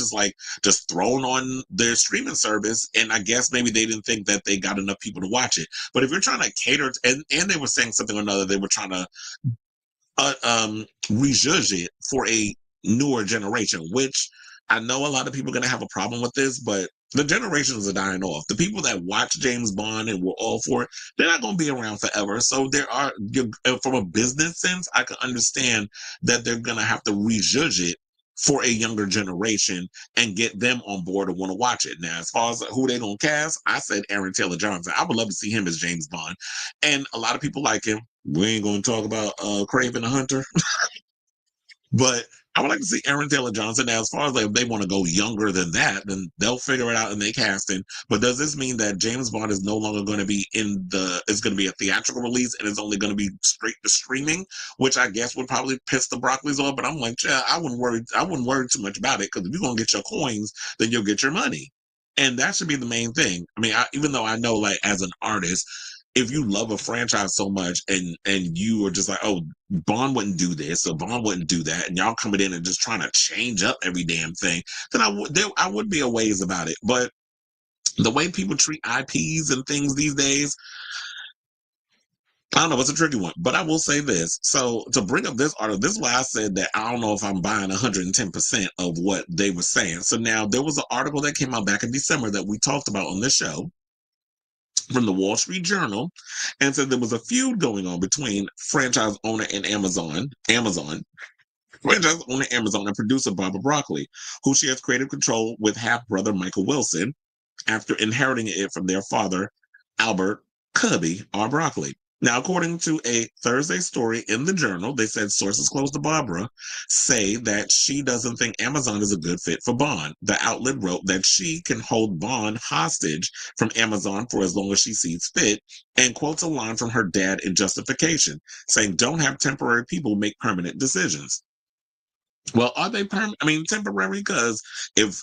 [SPEAKER 1] just thrown on their streaming service, and I guess maybe they didn't think that they got enough people to watch it. But if you're trying to cater, and they were saying something or another, they were trying to rejudge it for a newer generation, which I know a lot of people are going to have a problem with this, but the generations are dying off. The people that watch James Bond and were all for it, they're not going to be around forever. So from a business sense, I can understand that they're going to have to rejudge it for a younger generation and get them on board and want to watch it. Now, as far as who they're going to cast, I said Aaron Taylor Johnson. I would love to see him as James Bond. And a lot of people like him. We ain't going to talk about Craven the Hunter. But I would like to see Aaron Taylor Johnson. Now, as far as if they want to go younger than that, then they'll figure it out in their casting. But does this mean that James Bond is no longer going to be it's going to be a theatrical release and it's only going to be straight to streaming, which I guess would probably piss the Broccolis off. But I'm like, yeah, I wouldn't worry too much about it, because if you're going to get your coins, then you'll get your money. And that should be the main thing. I mean, even though I know, like, as an artist, if you love a franchise so much and you are just like, oh, Bond wouldn't do this or Bond wouldn't do that, and y'all coming in and just trying to change up every damn thing, then I would be a ways about it. But the way people treat IPs and things these days, I don't know, it's a tricky one. But I will say this. So to bring up this article, this is why I said that I don't know if I'm buying 110% of what they were saying. So now there was an article that came out back in December that we talked about on this show, from the Wall Street Journal, and said there was a feud going on between franchise owner and Amazon, franchise owner Amazon, and producer Barbara Broccoli, who she has creative control with half-brother Michael Wilson after inheriting it from their father, Albert Cubby R. Broccoli. Now, according to a Thursday story in the Journal, they said sources close to Barbara say that she doesn't think Amazon is a good fit for Bond. The outlet wrote that she can hold Bond hostage from Amazon for as long as she sees fit, and quotes a line from her dad in justification, saying, "Don't have temporary people make permanent decisions." Well, are they permanent? I mean, temporary, because if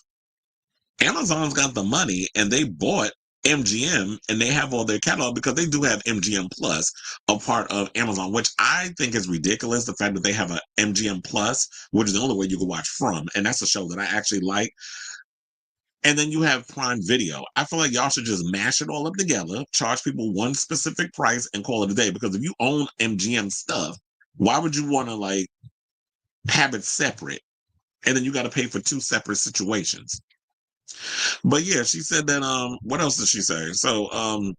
[SPEAKER 1] Amazon's got the money and they bought MGM and they have all their catalog, because they do have MGM Plus, a part of Amazon, which I think is ridiculous. The fact that they have a MGM Plus, which is the only way you can watch From, and that's a show that I actually like. And then you have Prime Video. I feel like y'all should just mash it all up together, charge people one specific price, and call it a day. Because if you own MGM stuff, why would you want to like have it separate? And then you got to pay for two separate situations. But yeah, she said that. What else did she say? So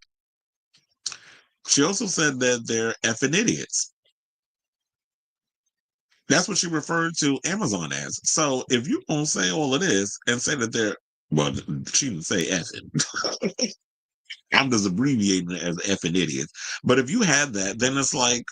[SPEAKER 1] she also said that they're effing idiots. That's what she referred to Amazon as. So if you don't say all of this and say that they're, well, she didn't say effing. I'm just abbreviating it as effing idiots. But if you had that, then it's like,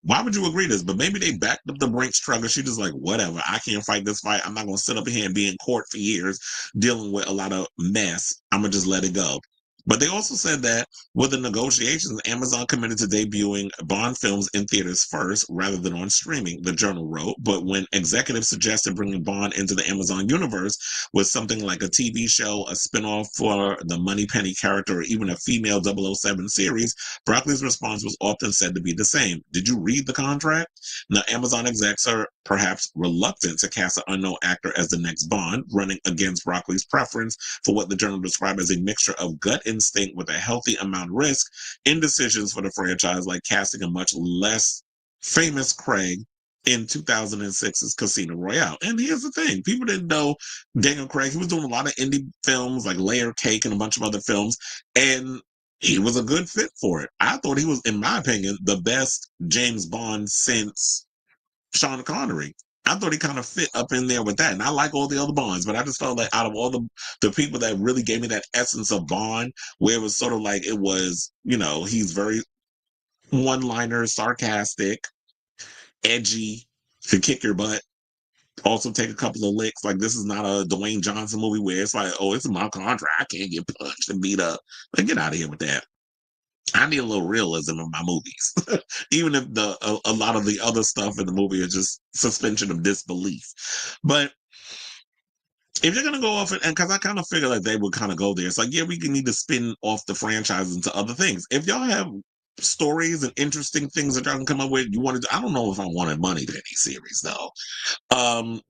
[SPEAKER 1] why would you agree to this? But maybe they backed up the Brinks truck and she just like, whatever, I can't fight this fight. I'm not going to sit up here and be in court for years dealing with a lot of mess. I'm going to just let it go. But they also said that with the negotiations, Amazon committed to debuting Bond films in theaters first rather than on streaming, the Journal wrote. But when executives suggested bringing Bond into the Amazon universe with something like a TV show, a spinoff for the Moneypenny character, or even a female 007 series, Broccoli's response was often said to be the same. Did you read the contract? Now, Amazon execs are perhaps reluctant to cast an unknown actor as the next Bond, running against Broccoli's preference for what the Journal described as a mixture of gut instinct with a healthy amount of risk, indecisions for the franchise, like casting a much less famous Craig in 2006's Casino Royale. And here's the thing, people didn't know Daniel Craig. He was doing a lot of indie films like Layer Cake and a bunch of other films, and he was a good fit for it. I thought he was, in my opinion, the best James Bond since Sean Connery. I thought he kind of fit up in there with that. And I like all the other Bonds, but I just felt like out of all the people that really gave me that essence of Bond, where it was sort of like it was, you know, he's very one-liner, sarcastic, edgy, can kick your butt, also take a couple of licks. Like, this is not a Dwayne Johnson movie where it's like, oh, it's my contract, I can't get punched and beat up. Like, get out of here with that. I need a little realism in my movies, even if a lot of the other stuff in the movie is just suspension of disbelief. But if you're gonna go off and because I kind of figure like they would kind of go there, it's like, yeah, we can need to spin off the franchise into other things. If y'all have stories and interesting things that y'all can come up with, you want to. I don't know if I wanted money to any series though,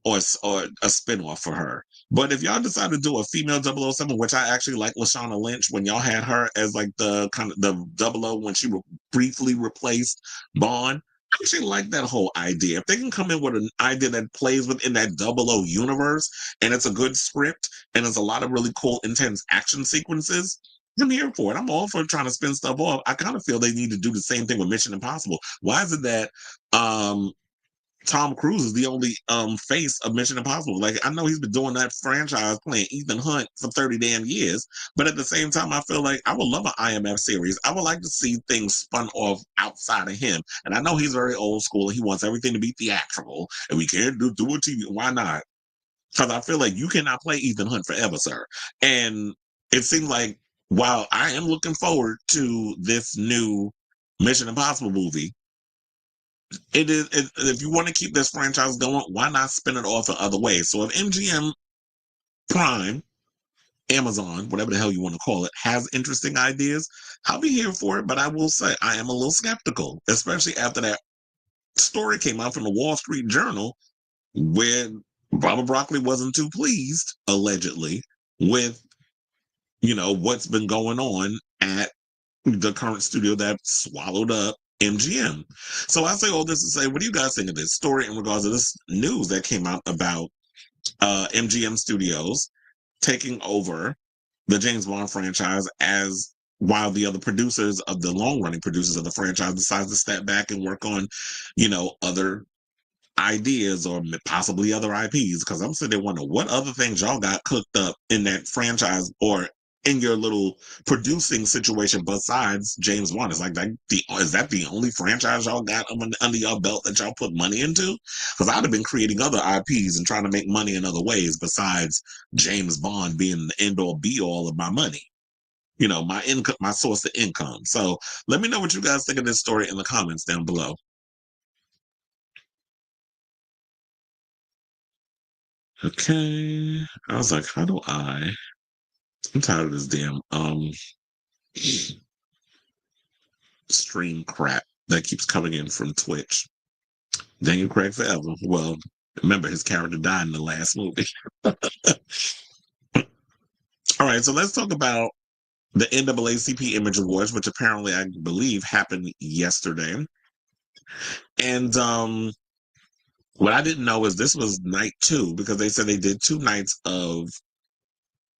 [SPEAKER 1] or a spinoff for her. But if y'all decide to do a female 007, which I actually like Lashana Lynch when y'all had her as like the kind of the 00 when she briefly replaced Bond. I actually like that whole idea. If they can come in with an idea that plays within that 00 universe and it's a good script and there's a lot of really cool, intense action sequences, I'm here for it. I'm all for trying to spin stuff off. I kind of feel they need to do the same thing with Mission Impossible. Why is it that Tom Cruise is the only face of Mission Impossible? Like, I know he's been doing that franchise playing Ethan Hunt for 30 damn years, but at the same time, I feel like I would love an IMF series. I would like to see things spun off outside of him. And I know he's very old school and he wants everything to be theatrical, and we can't do a TV. Why not? Because I feel like you cannot play Ethan Hunt forever, sir. And it seems like while I am looking forward to this new Mission Impossible movie, if you want to keep this franchise going, why not spin it off in other ways? So if MGM Prime, Amazon, whatever the hell you want to call it, has interesting ideas, I'll be here for it. But I will say I am a little skeptical, especially after that story came out from the Wall Street Journal where Barbara Broccoli wasn't too pleased, allegedly, with what's been going on at the current studio that swallowed up MGM. So I say all this to say, what do you guys think of this story in regards to this news that came out about MGM Studios taking over the James Bond franchise as while the other producers of the long-running producers of the franchise decides to step back and work on, other ideas or possibly other IPs? Because I'm sitting there wondering what other things y'all got cooked up in that franchise or in your little producing situation besides James Bond. Is like that is that the only franchise y'all got under y'all belt that y'all put money into? Because I'd have been creating other IPs and trying to make money in other ways besides James Bond being the end all be all of my money. My income, my source of income. So let me know what you guys think of this story in the comments down below. Okay. I was like, how do I'm tired of this damn stream crap that keeps coming in from Twitch. Daniel Craig forever. Well, remember his character died in the last movie. All right, so let's talk about the NAACP Image Awards, which apparently I believe happened yesterday. And what I didn't know is this was night 2, because they said they did 2 nights of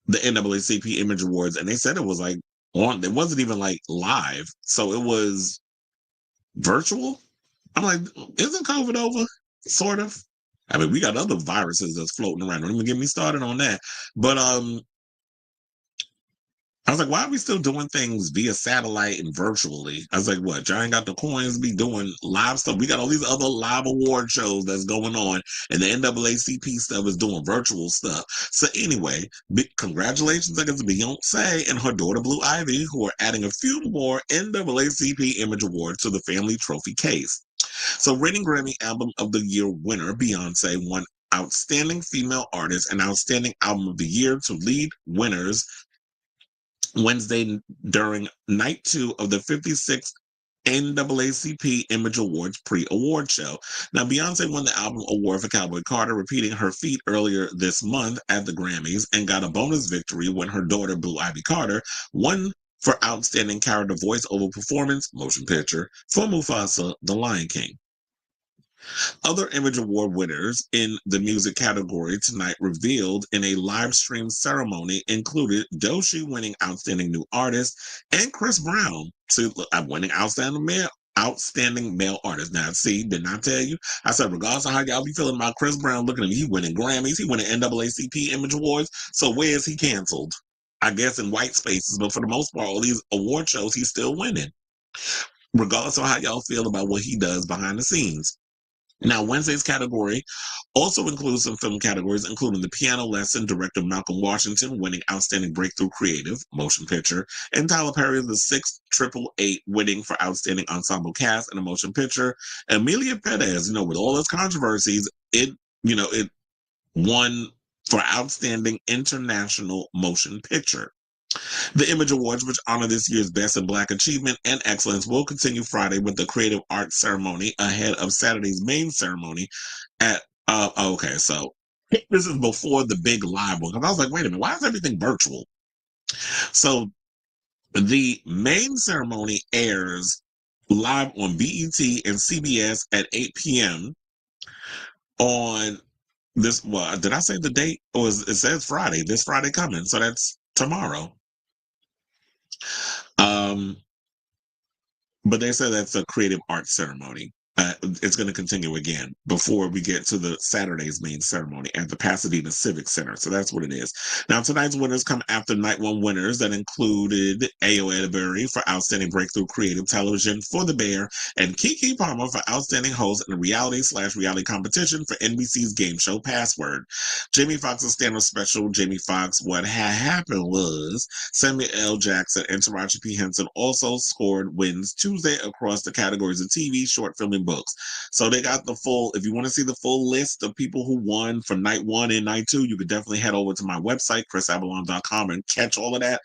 [SPEAKER 1] the NAACP Image Awards, and they said it was like on. It wasn't even like live, so it was virtual. I'm like, isn't COVID over? Sort of. I mean, we got other viruses that's floating around. Don't even get me started on that. But I was like, why are we still doing things via satellite and virtually? I was like, what? Y'all ain't got the coins to be doing live stuff. We got all these other live award shows that's going on, and the NAACP stuff is doing virtual stuff. So anyway, big congratulations, I guess, to Beyoncé and her daughter Blue Ivy, who are adding a few more NAACP Image Awards to the family trophy case. So reigning Grammy Album of the Year winner Beyoncé won Outstanding Female Artist and Outstanding Album of the Year to lead winners Wednesday during night 2 of the 56th NAACP Image Awards pre-award show. Now, Beyonce won the album award for Cowboy Carter, repeating her feat earlier this month at the Grammys, and got a bonus victory when her daughter, Blue Ivy Carter, won for Outstanding Character Voice-Over Performance, Motion Picture, for Mufasa, The Lion King. Other Image Award winners in the music category tonight revealed in a live stream ceremony included Doechii winning Outstanding New Artist and Chris Brown winning Outstanding Male Artist. Now, see, didn't I tell you? I said, regardless of how y'all be feeling about Chris Brown, look at him. He winning Grammys. He winning NAACP Image Awards. So where is he canceled? I guess in white spaces. But for the most part, all these award shows, he's still winning. Regardless of how y'all feel about what he does behind the scenes. Now, Wednesday's category also includes some film categories, including The Piano Lesson, director Malcolm Washington winning Outstanding Breakthrough Creative, Motion Picture, and Tyler Perry, The Sixth 888 winning for Outstanding Ensemble Cast in a Motion Picture. Amelia Perez, with all its controversies, it won for Outstanding International Motion Picture. The Image Awards, which honor this year's Best in Black Achievement and Excellence, will continue Friday with the Creative Arts Ceremony ahead of Saturday's main ceremony at, okay, so this is before the big live one. Because I was like, wait a minute, why is everything virtual? So the main ceremony airs live on BET and CBS at 8 p.m. on this, well, did I say the date? Or it says Friday, this Friday coming. So that's tomorrow. But they said that's a creative arts ceremony. It's going to continue again before we get to the Saturday's main ceremony at the Pasadena Civic Center. So that's what it is. Now, tonight's winners come after night 1 winners that included Ayo Edebiri for Outstanding Breakthrough Creative Television for The Bear and Keke Palmer for Outstanding Host in a reality competition for NBC's game show Password. Jamie Foxx's stand-up special, Jamie Foxx, What Happened Was, Samuel L. Jackson and Taraji P. Henson also scored wins Tuesday across the categories of TV, short film, and books. So they got the full, if you want to see the full list of people who won for night 1 and night 2, you could definitely head over to my website, chrisabalon.com, and catch all of that.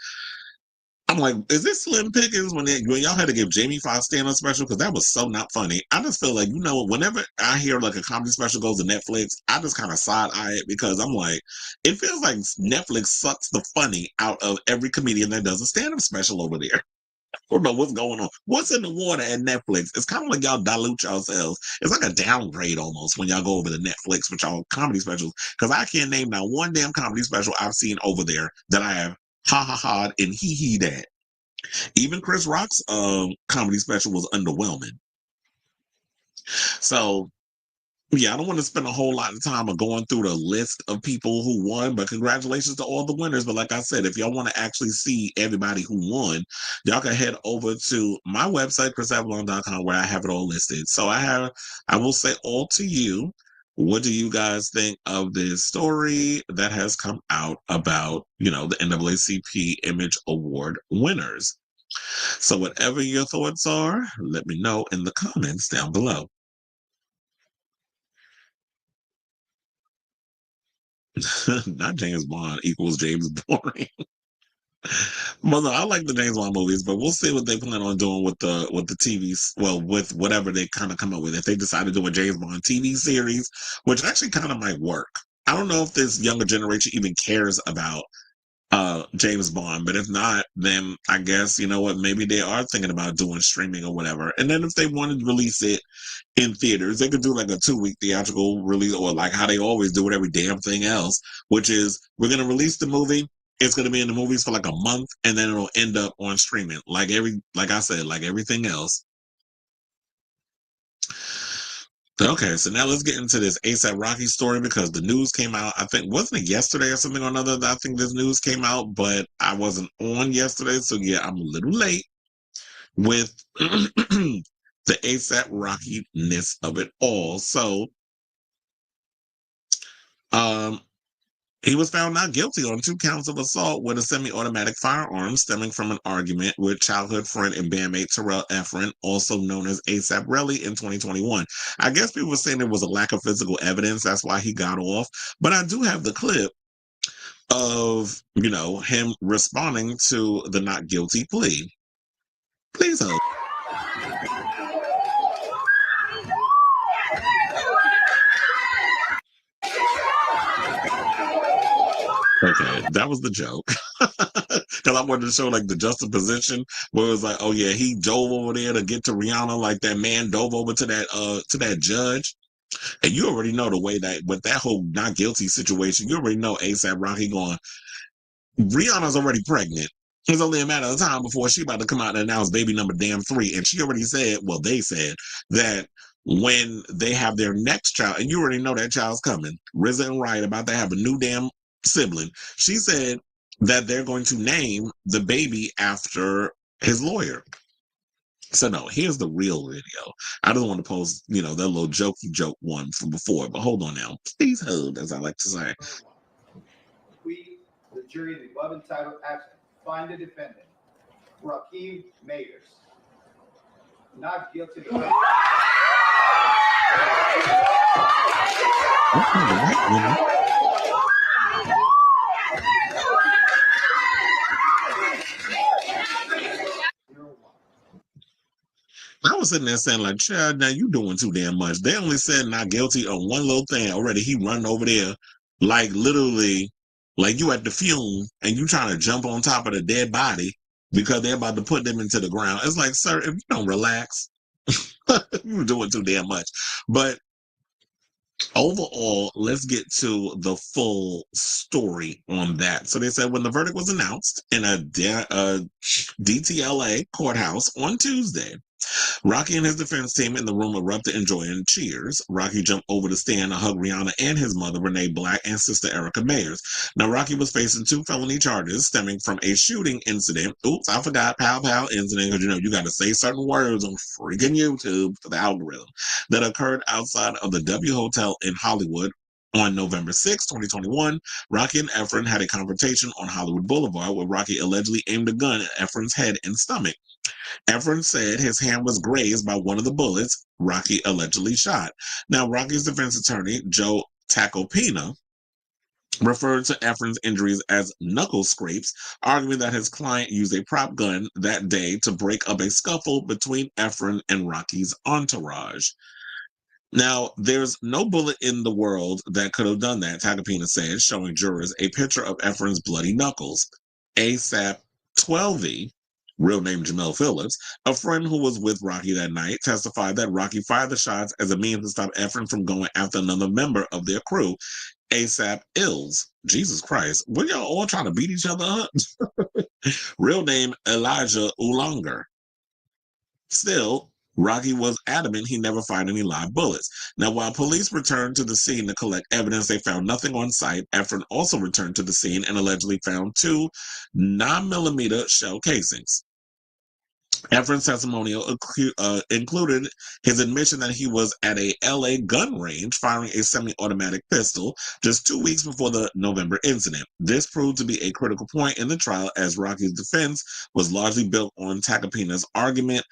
[SPEAKER 1] I'm like, is this Slim Pickens when y'all had to give Jamie Foxx stand-up special? Because that was so not funny. I just feel like, whenever I hear like a comedy special goes to Netflix, I just kind of side-eye it because I'm like, it feels like Netflix sucks the funny out of every comedian that does a stand-up special over there. I don't know what's going on. What's in the water at Netflix? It's kind of like y'all dilute yourselves. It's like a downgrade almost when y'all go over to Netflix with y'all comedy specials. Because I can't name not one damn comedy special I've seen over there that I have ha and he that. Even Chris Rock's comedy special was underwhelming. So yeah, I don't want to spend a whole lot of time going through the list of people who won, but congratulations to all the winners. But like I said, if y'all want to actually see everybody who won, y'all can head over to my website, chrisavalon.com, where I have it all listed. So I will say all to you, what do you guys think of this story that has come out about, the NAACP Image Award winners? So whatever your thoughts are, let me know in the comments down below. Not James Bond equals James Boring. Well, no, I like the James Bond movies, but we'll see what they plan on doing with the TVs. Well, with whatever they kind of come up with. If they decide to do a James Bond TV series, which actually kind of might work. I don't know if this younger generation even cares about James Bond. But if not, then I guess, you know what, maybe they are thinking about doing streaming or whatever. And then if they wanted to release it in theaters, they could do like a 2-week theatrical release, or like how they always do with every damn thing else, which is we're going to release the movie. It's going to be in the movies for like a month, and then it'll end up on streaming. Like I said, like everything else. Okay, so now let's get into this ASAP Rocky story, because the news came out, I think, wasn't it yesterday or something or another that I think this news came out, but I wasn't on yesterday, so yeah, I'm a little late with the ASAP Rocky-ness of it all. So, um, he was found not guilty on 2 counts of assault with a semi-automatic firearm stemming from an argument with childhood friend and bandmate Terrell Efron, also known as ASAP Relly, in 2021. I guess people were saying there was a lack of physical evidence. That's why he got off. But I do have the clip of, him responding to the not guilty plea. Please hold. Okay, that was the joke. Because I wanted to show like the juxtaposition where it was like, oh yeah, he dove over there to get to Rihanna, like that man dove over to that judge. And you already know the way that with that whole not guilty situation, you already know ASAP Rocky going, Rihanna's already pregnant. It's only a matter of time before she about to come out and announce baby number damn 3. And she already said, well, they said that when they have their next child, and you already know that child's coming, RZA and Riot about to have a new damn sibling. She said that they're going to name the baby after his lawyer. So no, here's the real video. I don't want to post, that little jokey joke one from before, but hold on now. Please hold, as I like to say.
[SPEAKER 2] We, the jury, the above entitled action, find the defendant, Rakeem Mayers, not guilty of
[SPEAKER 1] I was sitting there saying, like, child, now you doing too damn much. They only said not guilty on one little thing. Already he running over there, like literally, like you at the funeral and you trying to jump on top of the dead body because they're about to put them into the ground. It's like, sir, if you don't relax, you're doing too damn much. But overall, let's get to the full story on that. So they said when the verdict was announced in a DTLA courthouse on Tuesday, Rocky and his defense team in the room erupted in joy and cheers. Rocky jumped over the stand to hug Rihanna and his mother, Renee Black, and sister Erica Mayers. Now, Rocky was facing 2 felony charges stemming from a shooting incident. Oops, I forgot, pow pow incident, because you got to say certain words on freaking YouTube for the algorithm, that occurred outside of the W Hotel in Hollywood. On November 6, 2021, Rocky and Efron had a confrontation on Hollywood Boulevard where Rocky allegedly aimed a gun at Efron's head and stomach. Efron said his hand was grazed by one of the bullets Rocky allegedly shot. Now, Rocky's defense attorney, Joe Tacopina, referred to Efron's injuries as knuckle scrapes, arguing that his client used a prop gun that day to break up a scuffle between Efron and Rocky's entourage. Now, there's no bullet in the world that could have done that, Tacopina said, showing jurors a picture of Efron's bloody knuckles. ASAP 12E, real name Jamel Phillips, a friend who was with Rocky that night, testified that Rocky fired the shots as a means to stop Efron from going after another member of their crew, ASAP Ills. Jesus Christ, were y'all all trying to beat each other up? Real name Elijah Ulonger. Still, Rocky was adamant he never fired any live bullets. Now, while police returned to the scene to collect evidence, they found nothing on site. Efron also returned to the scene and allegedly found 2 9mm shell casings. Efron's testimonial included his admission that he was at a LA gun range firing a semi-automatic pistol just 2 weeks before the November incident. This proved to be a critical point in the trial, as Rocky's defense was largely built on Tacopina's argument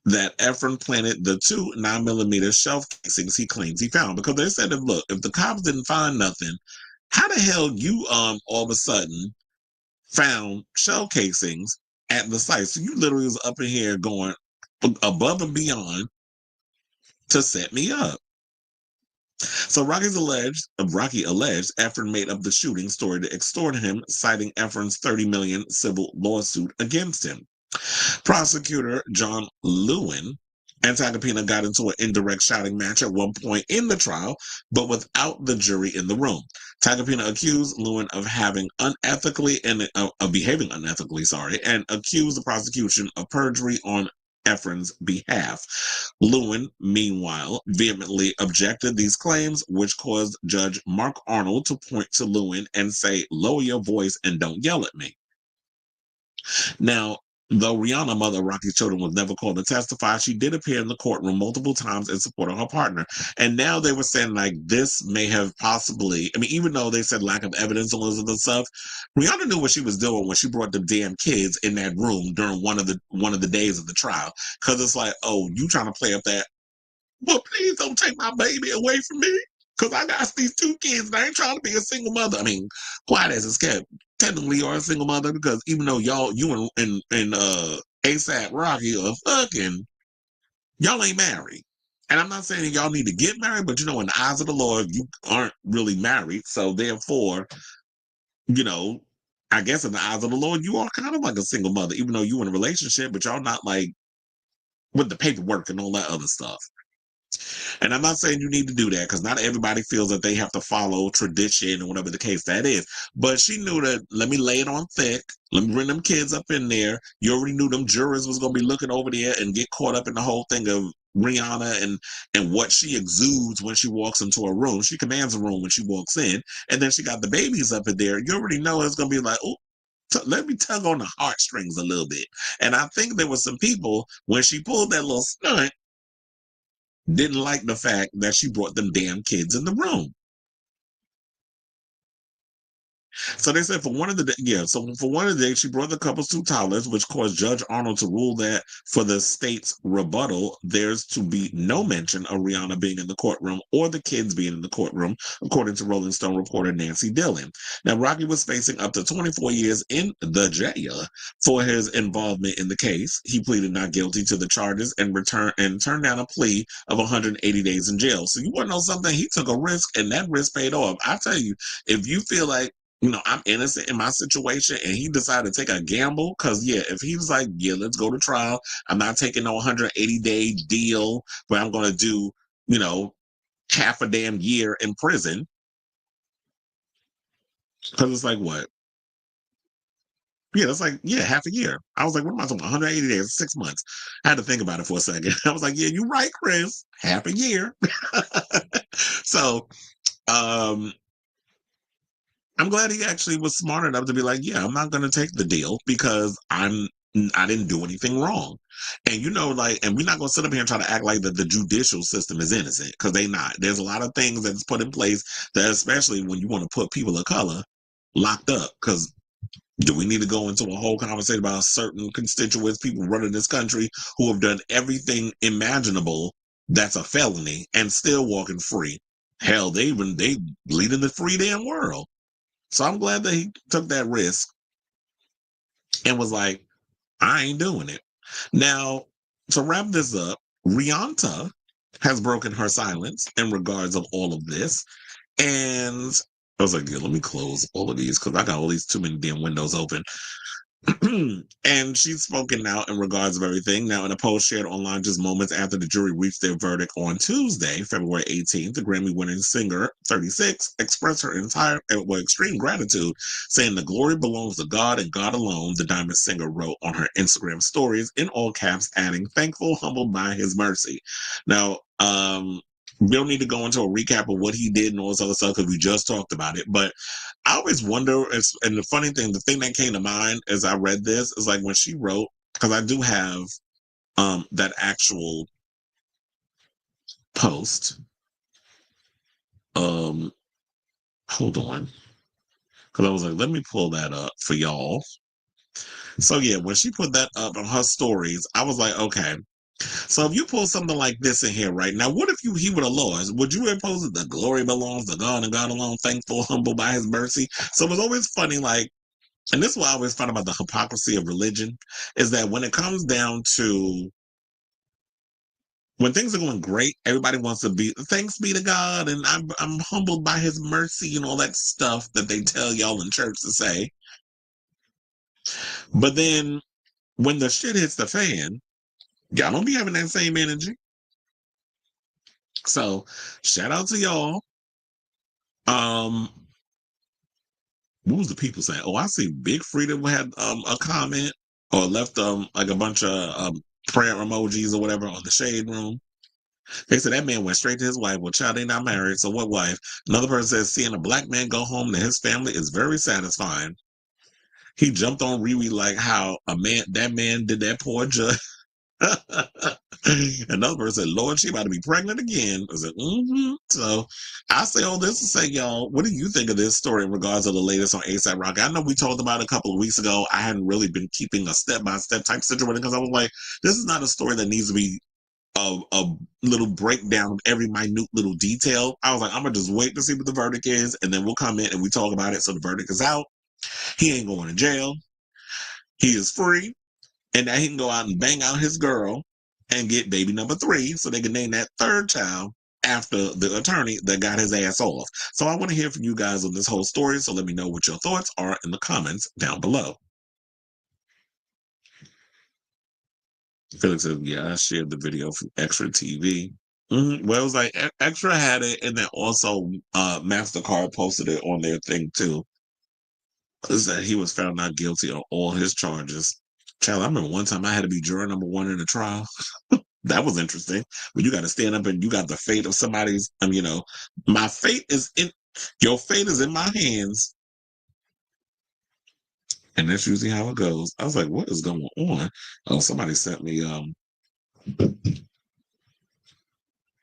[SPEAKER 1] that Efron planted the 2 9mm shell casings he claims he found. Because they said, look, if the cops didn't find nothing, how the hell you all of a sudden found shell casings at the site? So you literally was up in here going above and beyond to set me up. So Rocky alleged Efron made up the shooting story to extort him, citing Efron's $30 million civil lawsuit against him. Prosecutor John Lewin and Tagopina got into an indirect shouting match at one point in the trial, but without the jury in the room. Tagopina accused Lewin of behaving unethically, and accused the prosecution of perjury on Efron's behalf. Lewin, meanwhile, vehemently objected these claims, which caused Judge Mark Arnold to point to Lewin and say, "Lower your voice and don't yell at me." Now, though Rihanna, mother of Rocky's children, was never called to testify, she did appear in the courtroom multiple times in support of her partner. And now they were saying, like, this may have possibly, I mean, even though they said lack of evidence on this other stuff, Rihanna knew what she was doing when she brought the damn kids in that room during one of the days of the trial. Because it's like, oh, you trying to play up that, well, please don't take my baby away from me. Because I got these two kids and I ain't trying to be a single mother. I mean, quiet as it's kept. Technically, you're a single mother because even though you and ASAP Rocky are fucking, y'all ain't married. And I'm not saying that y'all need to get married, but in the eyes of the Lord, you aren't really married. So therefore, you know, I guess in the eyes of the Lord, you are kind of like a single mother, even though you in a relationship, but y'all not like with the paperwork and all that other stuff. And I'm not saying you need to do that because not everybody feels that they have to follow tradition or whatever the case that is. But she knew that, let me lay it on thick. Let me bring them kids up in there. You already knew them jurors was going to be looking over there and get caught up in the whole thing of Rihanna and what she exudes when she walks into a room. She commands a room when she walks in. And then she got the babies up in there. You already know it's going to be like, oh, let me tug on the heartstrings a little bit. And I think there were some people, when she pulled that little stunt, didn't like the fact that she brought them damn kids in the room. So they said for one of the days, she brought the couple's two toddlers, which caused Judge Arnold to rule that for the state's rebuttal, there's to be no mention of Rihanna being in the courtroom or the kids being in the courtroom, according to Rolling Stone reporter Nancy Dillon. Now, Rocky was facing up to 24 years in the jail for his involvement in the case. He pleaded not guilty to the charges and turned down a plea of 180 days in jail. So you want to know something? He took a risk, and that risk paid off. I tell you, if you feel like I'm innocent in my situation, and he decided to take a gamble. Because, if he was like, let's go to trial, I'm not taking no 180-day deal where I'm going to do, half a damn year in prison. Because it's like, what? Yeah, it's like, half a year. I was like, what am I talking about? 180 days, 6 months. I had to think about it for a second. I was like, yeah, you're right, Chris. Half a year. So, I'm glad he actually was smart enough to be like, I'm not going to take the deal because I didn't do anything wrong. And and we're not going to sit up here and try to act like that the judicial system is innocent, because they not. There's a lot of things that's put in place that, especially when you want to put people of color locked up, because do we need to go into a whole conversation about certain constituents, people running this country who have done everything imaginable that's a felony and still walking free? Hell, they lead in the free damn world. So I'm glad that he took that risk and was like, I ain't doing it. Now, to wrap this up, Rihanna has broken her silence in regards of all of this. And I was like, let me close all of these because I got all these too many damn windows open. And she's spoken now in regards of everything. Now, in a post shared online just moments after the jury reached their verdict on Tuesday, February 18th, the Grammy-winning singer, 36, expressed her extreme gratitude, saying the glory belongs to God and God alone, the Diamond singer wrote on her Instagram stories, in all caps, adding, thankful, humbled by his mercy. Now, we don't need to go into a recap of what he did and all this other stuff because we just talked about it. But I always wonder, and the funny thing, the thing that came to mind as I read this is like when she wrote, because I do have that actual post. Hold on. Because I was like, let me pull that up for y'all. So when she put that up on her stories, I was like, okay. So if you pull something like this in here right now, what if he would have lost? Would you impose that the glory belongs to God and God alone, thankful, humble by his mercy? So it was always funny, like, and this is what I always find about the hypocrisy of religion, is that when it comes down to when things are going great, everybody wants to be thanks be to God, and I'm humbled by His mercy and all that stuff that they tell y'all in church to say. But then when the shit hits the fan, y'all don't be having that same energy. So shout out to y'all. What was the people saying? Oh, I see Big Freedom had a comment or left like a bunch of prayer emojis or whatever on the shade room. They said that man went straight to his wife. Well, child, they not married, so what wife? Another person says seeing a black man go home to his family is very satisfying. He jumped on Riri like how that man did that poor judge. Another person said, Lord, she about to be pregnant again. I said, So I say all this to say, y'all, what do you think of this story in regards to the latest on ASAP Rocky? I know we talked about it a couple of weeks ago. I hadn't really been keeping a step-by-step type situation because I was like, this is not a story that needs to be a little breakdown of every minute little detail. I was like, I'm gonna just wait to see what the verdict is, and then we'll come in and we talk about it. So the verdict is out. He ain't going to jail. He is free, and now he can go out and bang out his girl and get baby number 3, so they can name that third child after the attorney that got his ass off. So I want to hear from you guys on this whole story. So let me know what your thoughts are in the comments down below. Felix says, yeah, I shared the video from Extra TV. Well, it was like Extra had it, and then also MasterCard posted it on their thing too. Is that he was found not guilty on all his charges. Child, I remember one time I had to be juror number 1 in a trial. That was interesting. But you got to stand up and you got the fate of somebody's. My fate is in your fate is in my hands. And that's usually how it goes. I was like, what is going on? Oh, somebody sent me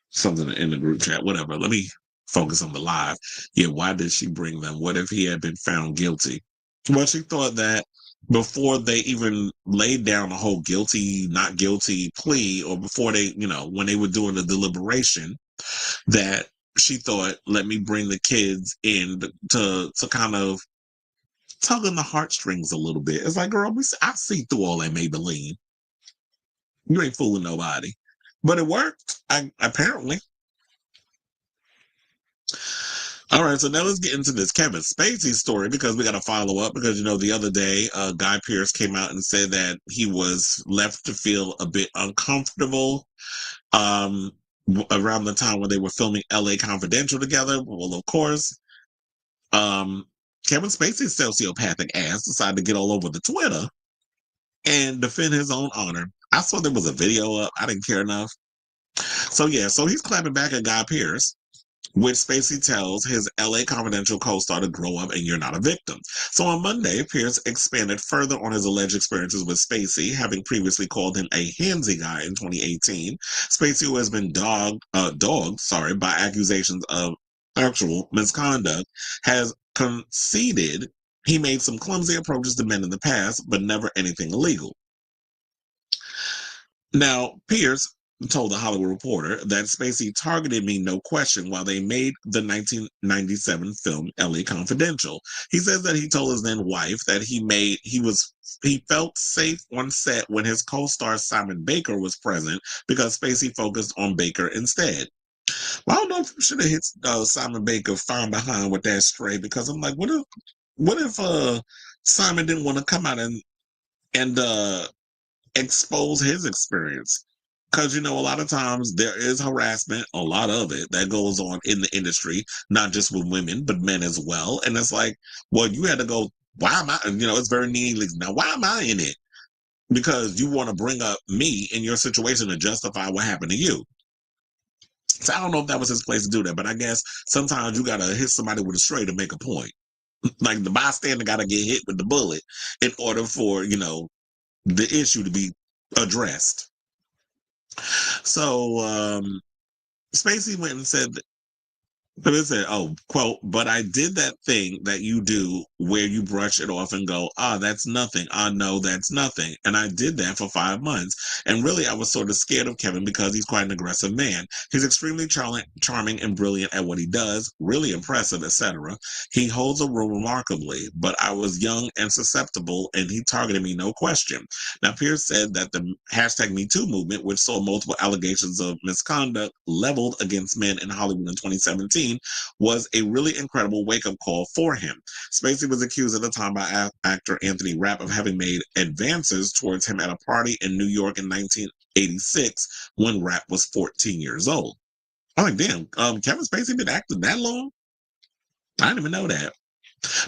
[SPEAKER 1] something in the group chat. Whatever. Let me focus on the live. Yeah, why did she bring them? What if he had been found guilty? Well, she thought that before they even laid down a whole guilty, not guilty plea, or before they, when they were doing the deliberation, that she thought, let me bring the kids in to kind of tug on the heartstrings a little bit. It's like, girl, I see through all that Maybelline. You ain't fooling nobody. But it worked, apparently. All right, so now let's get into this Kevin Spacey story because we got to follow up because, the other day, Guy Pearce came out and said that he was left to feel a bit uncomfortable around the time when they were filming LA Confidential together. Well, of course, Kevin Spacey's sociopathic ass decided to get all over the Twitter and defend his own honor. I saw there was a video up. I didn't care enough. So he's clapping back at Guy Pearce, which Spacey tells his LA Confidential co-star to grow up and you're not a victim. So on Monday, Pearce expanded further on his alleged experiences with Spacey, having previously called him a handsy guy in 2018. Spacey, who has been dogged by accusations of actual misconduct, has conceded he made some clumsy approaches to men in the past, but never anything illegal. Now, Pearce told the Hollywood Reporter that Spacey targeted me, no question, while they made the 1997 film LA Confidential. He says that he told his then wife that he felt safe on set when his co-star Simon Baker was present because Spacey focused on Baker instead. Well, I don't know if you should have hit Simon Baker fine behind with that stray, because I'm like, what if Simon didn't want to come out and expose his experience? Because, a lot of times there is harassment, a lot of it that goes on in the industry, not just with women, but men as well. And it's like, well, you had to go, why am I, it's very needly. Now, why am I in it? Because you want to bring up me in your situation to justify what happened to you. So I don't know if that was his place to do that, but I guess sometimes you got to hit somebody with a stray to make a point. Like the bystander got to get hit with the bullet in order for, the issue to be addressed. So Spacey went and said But it said, oh, quote, but I did that thing that you do where you brush it off and go, that's nothing. No, that's nothing. And I did that for 5 months. And really, I was sort of scared of Kevin because he's quite an aggressive man. He's extremely charming and brilliant at what he does, really impressive, etc. He holds a room remarkably, but I was young and susceptible, and he targeted me, no question. Now, Pearce said that the hashtag #MeToo movement, which saw multiple allegations of misconduct leveled against men in Hollywood in 2017, was a really incredible wake-up call for him. Spacey was accused at the time by actor Anthony Rapp of having made advances towards him at a party in New York in 1986 when Rapp was 14 years old. I'm like, damn, Kevin Spacey been acting that long? I didn't even know that.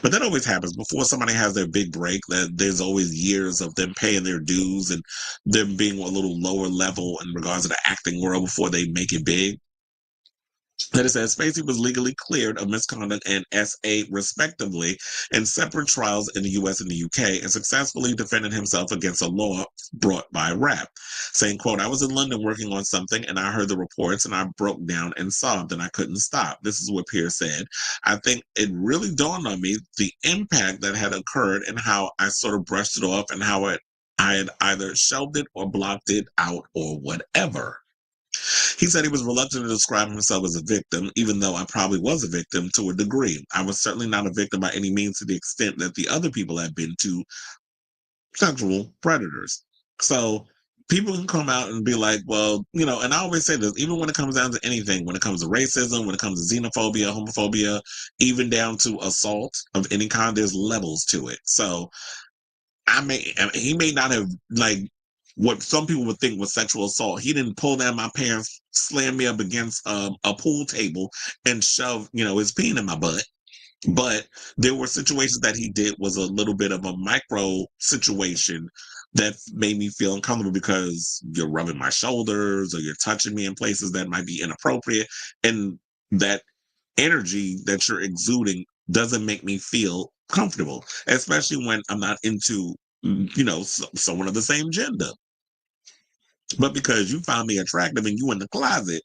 [SPEAKER 1] But that always happens before somebody has their big break, that there's always years of them paying their dues and them being a little lower level in regards to the acting world before they make it big. That it says Spacey was legally cleared of misconduct and SA respectively in separate trials in the US and the UK and successfully defended himself against a law brought by Rapp, saying, quote, I was in London working on something and I heard the reports and I broke down and sobbed and I couldn't stop. This is what Pearce said. I think it really dawned on me the impact that had occurred and how I sort of brushed it off and how I had either shelved it or blocked it out or whatever. He said he was reluctant to describe himself as a victim, even though I probably was a victim to a degree. I was certainly not a victim by any means to the extent that the other people have been to sexual predators. So people can come out and be like, well, and I always say this, even when it comes down to anything, when it comes to racism, when it comes to xenophobia, homophobia, even down to assault of any kind, there's levels to it. So he may not have what some people would think was sexual assault. He didn't pull down my pants, slam me up against a pool table, and shove, his peen in my butt. But there were situations that he did was a little bit of a micro situation that made me feel uncomfortable because you're rubbing my shoulders or you're touching me in places that might be inappropriate. And that energy that you're exuding doesn't make me feel comfortable, especially when I'm not into, someone of the same gender. But because you found me attractive and you in the closet,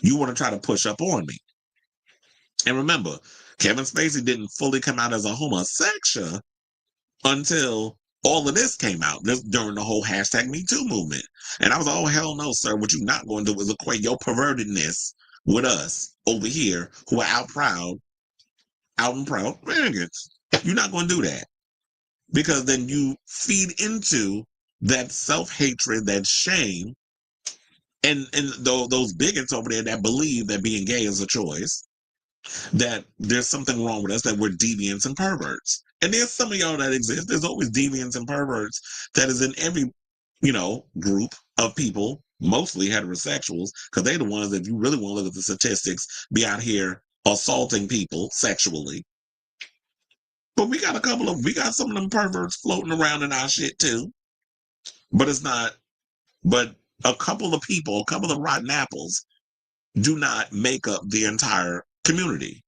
[SPEAKER 1] you want to try to push up on me. And remember, Kevin Spacey didn't fully come out as a homosexual until all of this came out during the whole hashtag #MeToo movement. And I was like, oh, hell no, sir. What you're not going to do is equate your pervertedness with us over here who are out and proud. You're not going to do that. Because then you feed into that self-hatred, that shame, and those bigots over there that believe that being gay is a choice, that there's something wrong with us, that we're deviants and perverts. And there's some of y'all that exist. There's always deviants and perverts that is in every, group of people, mostly heterosexuals, because they're the ones that, if you really want to look at the statistics, be out here assaulting people sexually. But we got some of them perverts floating around in our shit too. But a couple of rotten apples do not make up the entire community.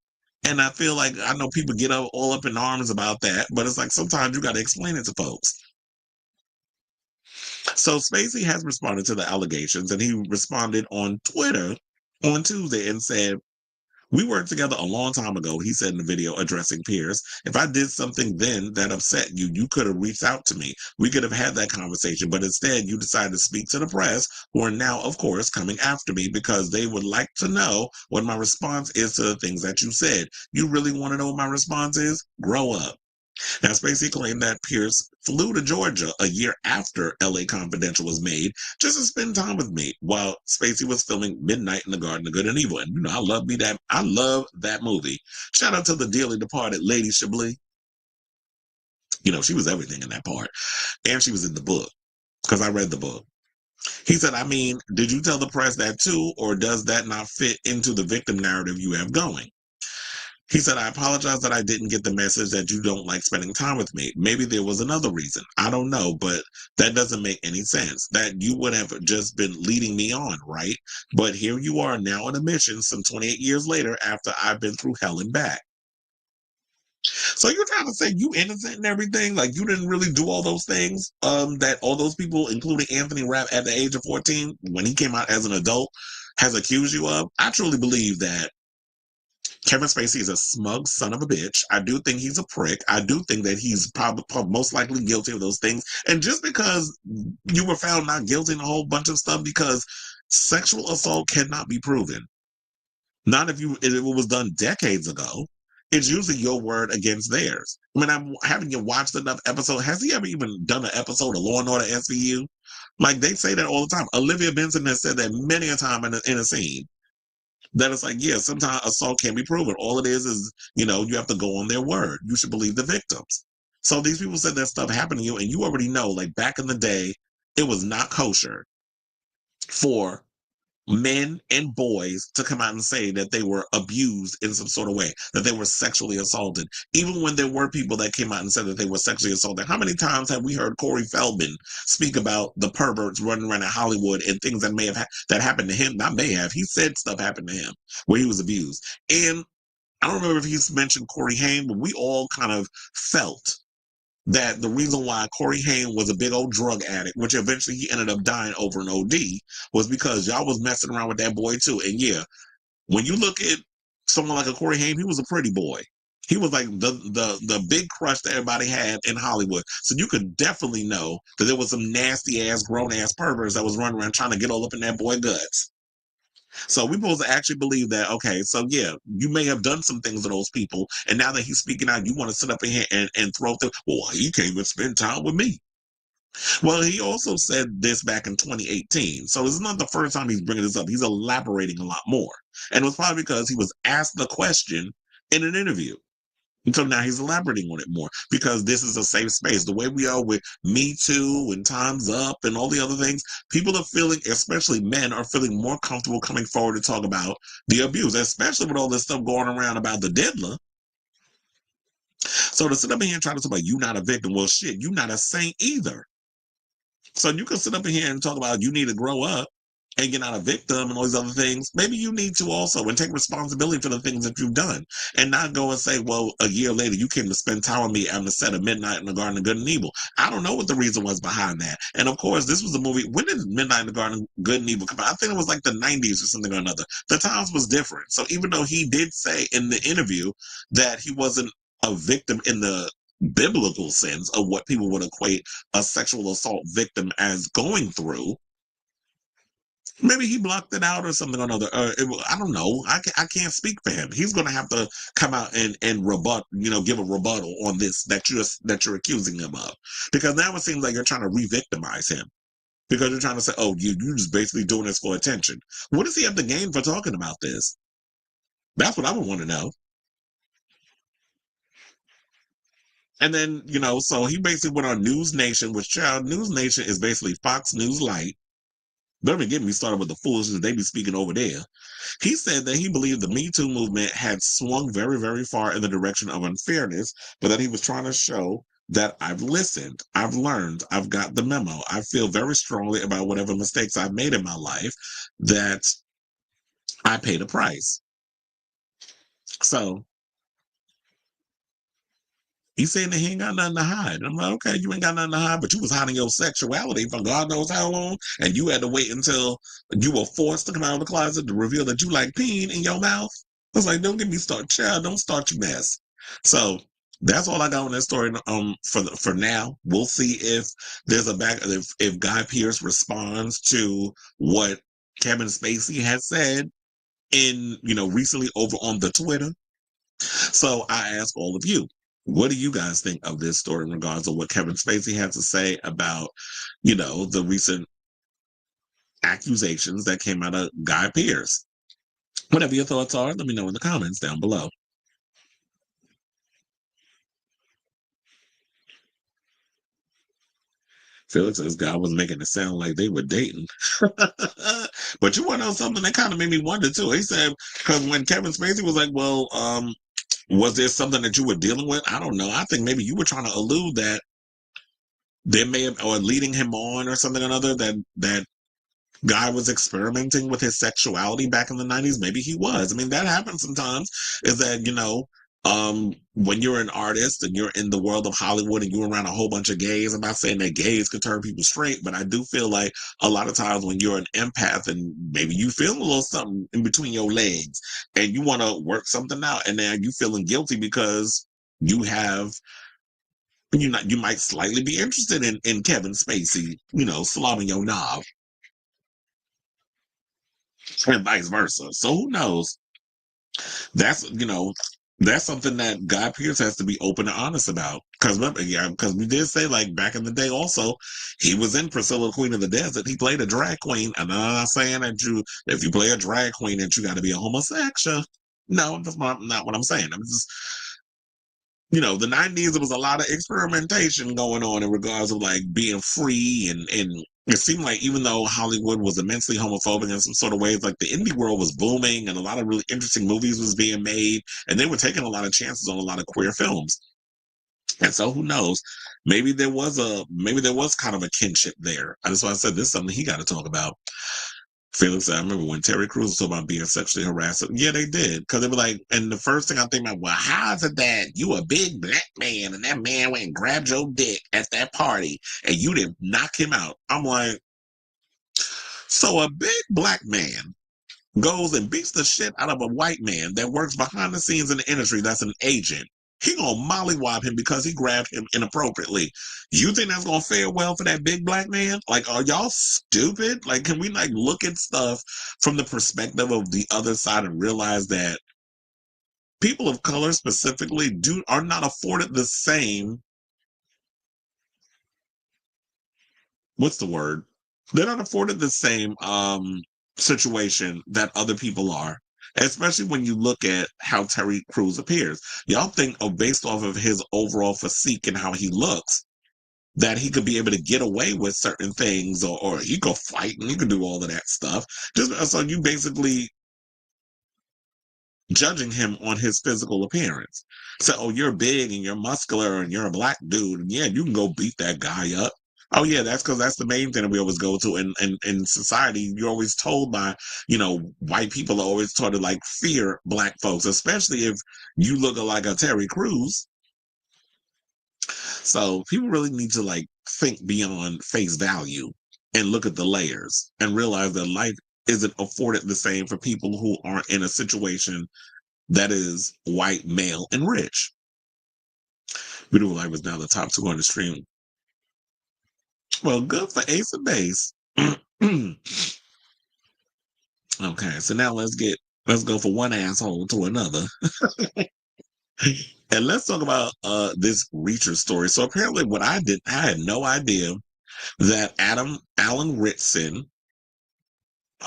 [SPEAKER 1] And I feel like I know people get all up in arms about that, but it's like sometimes you got to explain it to folks. So Spacey has responded to the allegations, and he responded on Twitter on Tuesday and said, we worked together a long time ago, he said in the video addressing Pearce. If I did something then that upset you, you could have reached out to me. We could have had that conversation, but instead you decided to speak to the press, who are now, of course, coming after me because they would like to know what my response is to the things that you said. You really want to know what my response is? Grow up. Now, Spacey claimed that Pearce flew to Georgia a year after LA Confidential was made just to spend time with me while Spacey was filming Midnight in the Garden of Good and Evil. And I love that movie. Shout out to the dearly departed Lady Chablis. She was everything in that part. And she was in the book because I read the book. He said, did you tell the press that too, or does that not fit into the victim narrative you have going? He said, I apologize that I didn't get the message that you don't like spending time with me. Maybe there was another reason. I don't know, but that doesn't make any sense. That you would have just been leading me on, right? But here you are now on a mission some 28 years later after I've been through hell and back. So you're trying to say you innocent and everything? Like you didn't really do all those things that all those people, including Anthony Rapp at the age of 14, when he came out as an adult, has accused you of? I truly believe that Kevin Spacey is a smug son of a bitch. I do think he's a prick. I do think that he's probably most likely guilty of those things. And just because you were found not guilty in a whole bunch of stuff, because sexual assault cannot be proven. Not if it was done decades ago. It's usually your word against theirs. I mean, I'm having you watched enough episodes. Has he ever even done an episode of Law and Order SVU? Like, they say that all the time. Olivia Benson has said that many a time in a scene. That it's like, yeah, sometimes assault can't be proven. All it is, you have to go on their word. You should believe the victims. So these people said that stuff happened to you, and you already know, like back in the day, it was not kosher for men and boys to come out and say that they were abused in some sort of way, that they were sexually assaulted. Even when there were people that came out and said that they were sexually assaulted. How many times have we heard Corey Feldman speak about the perverts running around in Hollywood and things that may have that happened to him? Not may have. He said stuff happened to him where he was abused. And I don't remember if he's mentioned Corey Haim, but we all kind of felt that the reason why Corey Haim was a big old drug addict, which eventually he ended up dying over an OD, was because y'all was messing around with that boy too. And yeah, when you look at someone like a Corey Haim, he was a pretty boy. He was like the big crush that everybody had in Hollywood. So you could definitely know that there was some nasty ass, grown ass perverts that was running around trying to get all up in that boy guts. So we're supposed to actually believe that, okay, so yeah, you may have done some things to those people, and now that he's speaking out, you want to sit up in here and throw things, well, he can't even spend time with me. Well, he also said this back in 2018. So this is not the first time he's bringing this up. He's elaborating a lot more. And it was probably because he was asked the question in an interview. And so now he's elaborating on it more because this is a safe space. The way we are with Me Too and Time's Up and all the other things, people are feeling, especially men, are feeling more comfortable coming forward to talk about the abuse, especially with all this stuff going around about the diddler. So to sit up in here and try to talk about you not a victim, well, shit, you not a saint either. So you can sit up in here and talk about you need to grow up and you're not a victim and all these other things. Maybe you need to also and take responsibility for the things that you've done and not go and say, well, a year later you came to spend time with me on the set of Midnight in the Garden of Good and Evil. I don't know what the reason was behind that. And of course, this was a movie. When did Midnight in the Garden of Good and Evil come out? I think it was like the 90s or something or another. The times was different. So even though he did say in the interview that he wasn't a victim in the biblical sense of what people would equate a sexual assault victim as going through, maybe he blocked it out or something or another. I don't know. I can't speak for him. He's going to have to come out and rebut, give a rebuttal on this that you're accusing him of, because now it seems like you're trying to re-victimize him because you're trying to say, oh, you're just basically doing this for attention. What does he have to gain for talking about this? That's what I would want to know. And then, so he basically went on News Nation, which News Nation is basically Fox News Light. Don't even get me started with the foolishness they be speaking over there. He said that he believed the Me Too movement had swung very, very far in the direction of unfairness, but that he was trying to show that I've listened, I've learned, I've got the memo. I feel very strongly about whatever mistakes I've made in my life, that I paid a price. So he's saying that he ain't got nothing to hide. And I'm like, okay, you ain't got nothing to hide, but you was hiding your sexuality for God knows how long, and you had to wait until you were forced to come out of the closet to reveal that you like Payne in your mouth. I was like, don't get me started, child. Don't start your mess. So that's all I got on that story. For now, we'll see if there's if Guy Pearce responds to what Kevin Spacey has said in recently over on the Twitter. So I ask all of you, what do you guys think of this story in regards to what Kevin Spacey had to say about, the recent accusations that came out of Guy Pearce? Whatever your thoughts are, let me know in the comments down below. Felix says God was making it sound like they were dating. But you want to know something that kind of made me wonder too? He said, because when Kevin Spacey was like, well, was there something that you were dealing with? I don't know. I think maybe you were trying to allude that they may have, or leading him on or something or another, that Guy was experimenting with his sexuality back in the 90s. Maybe he was. I mean, that happens sometimes, is that, when you're an artist and you're in the world of Hollywood and you're around a whole bunch of gays, I'm not saying that gays could turn people straight, but I do feel like a lot of times when you're an empath and maybe you feel a little something in between your legs and you want to work something out, and then you feeling guilty because you have you might slightly be interested in Kevin Spacey, slobbing your knob, and vice versa. So who knows? That's that's something that Guy Pearce has to be open and honest about. Because we did say, like, back in the day also, he was in Priscilla, Queen of the Desert. He played a drag queen. And I'm not saying that if you play a drag queen, that you got to be a homosexual. No, that's not what I'm saying. I'm just, the 90s, there was a lot of experimentation going on in regards of like being free, and it seemed like even though Hollywood was immensely homophobic in some sort of ways, like the indie world was booming and a lot of really interesting movies was being made, and they were taking a lot of chances on a lot of queer films. And so who knows? Maybe there was kind of a kinship there. That's why I said this is something he got to talk about. Felix said, I remember when Terry Crews was talking about being sexually harassed. Yeah, they did. Because they were like, and the first thing I think about, well, how is it that you a big black man and that man went and grabbed your dick at that party and you didn't knock him out? I'm like, so a big black man goes and beats the shit out of a white man that works behind the scenes in the industry that's an agent. He gonna mollywop him because he grabbed him inappropriately. You think that's gonna fare well for that big black man? Like, are y'all stupid? Like, can we like look at stuff from the perspective of the other side and realize that people of color specifically are not afforded the same, what's the word? They're not afforded the same situation that other people are. Especially when you look at how Terry Crews appears. Y'all think based off of his overall physique and how he looks, that he could be able to get away with certain things, or he could fight and he could do all of that stuff. Just so you basically judging him on his physical appearance. So, oh, you're big and you're muscular and you're a black dude, and yeah, you can go beat that guy up. Oh yeah, that's because that's the main thing that we always go to. And in society, you're always told by, white people are always taught to like fear black folks, especially if you look like a Terry Crews. So people really need to like think beyond face value and look at the layers and realize that life isn't afforded the same for people who are in a situation that is white, male, and rich. Beautiful Life is now the top 200 stream. Well, good for Ace of Base. Okay, so now let's go from one asshole to another. And let's talk about this Reacher story. So apparently what I had no idea that Alan Ritchson,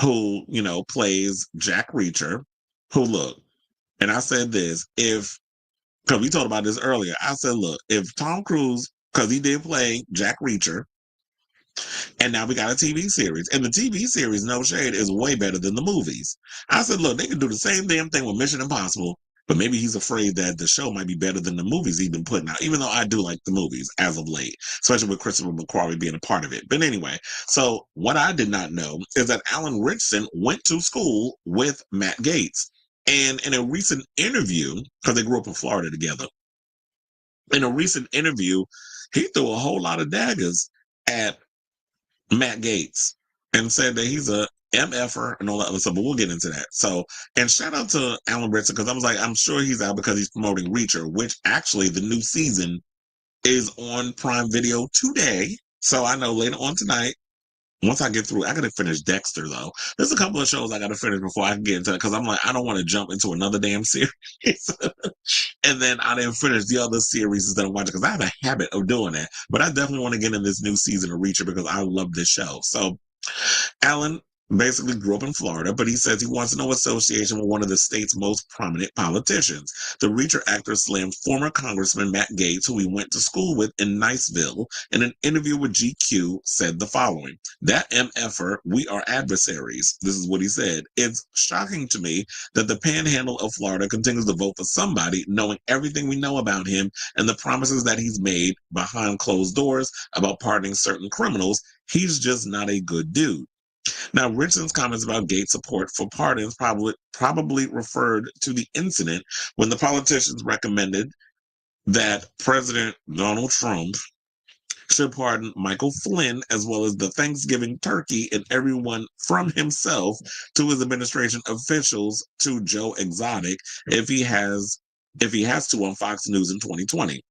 [SPEAKER 1] who, plays Jack Reacher, who look, and I said this, because we talked about this earlier, I said, look, if Tom Cruise, because he did play Jack Reacher, and now we got a TV series. And the TV series, no shade, is way better than the movies. I said, look, they can do the same damn thing with Mission Impossible, but maybe he's afraid that the show might be better than the movies he's been putting out, even though I do like the movies as of late, especially with Christopher McQuarrie being a part of it. But anyway, so what I did not know is that Alan Ritchson went to school with Matt Gaetz. And in a recent interview, because they grew up in Florida together, in a recent interview, he threw a whole lot of daggers at Matt Gaetz and said that he's a MFer and all that other stuff, but we'll get into that. So, and shout out to Alan Ritchson, because I was like, I'm sure he's out because he's promoting Reacher, which actually the new season is on Prime Video today. So I know later on tonight, once I get through, I got to finish Dexter, though. There's a couple of shows I got to finish before I can get into it, because I'm like, I don't want to jump into another damn series. And then I didn't finish the other series that I'm watching, because I have a habit of doing that. But I definitely want to get in this new season of Reacher because I love this show. So Alan basically grew up in Florida, but he says he wants no association with one of the state's most prominent politicians. The Reacher actor slammed former Congressman Matt Gaetz, who he went to school with in Niceville, in an interview with GQ, said the following: "That MFer, we are adversaries." This is what he said. "It's shocking to me that the panhandle of Florida continues to vote for somebody, knowing everything we know about him and the promises that he's made behind closed doors about pardoning certain criminals. He's just not a good dude." Now, Ritchson's comments about Gaetz' support for pardons probably referred to the incident when the politicians recommended that President Donald Trump should pardon Michael Flynn as well as the Thanksgiving turkey and everyone from himself to his administration officials to Joe Exotic if he has to on Fox News in 2020.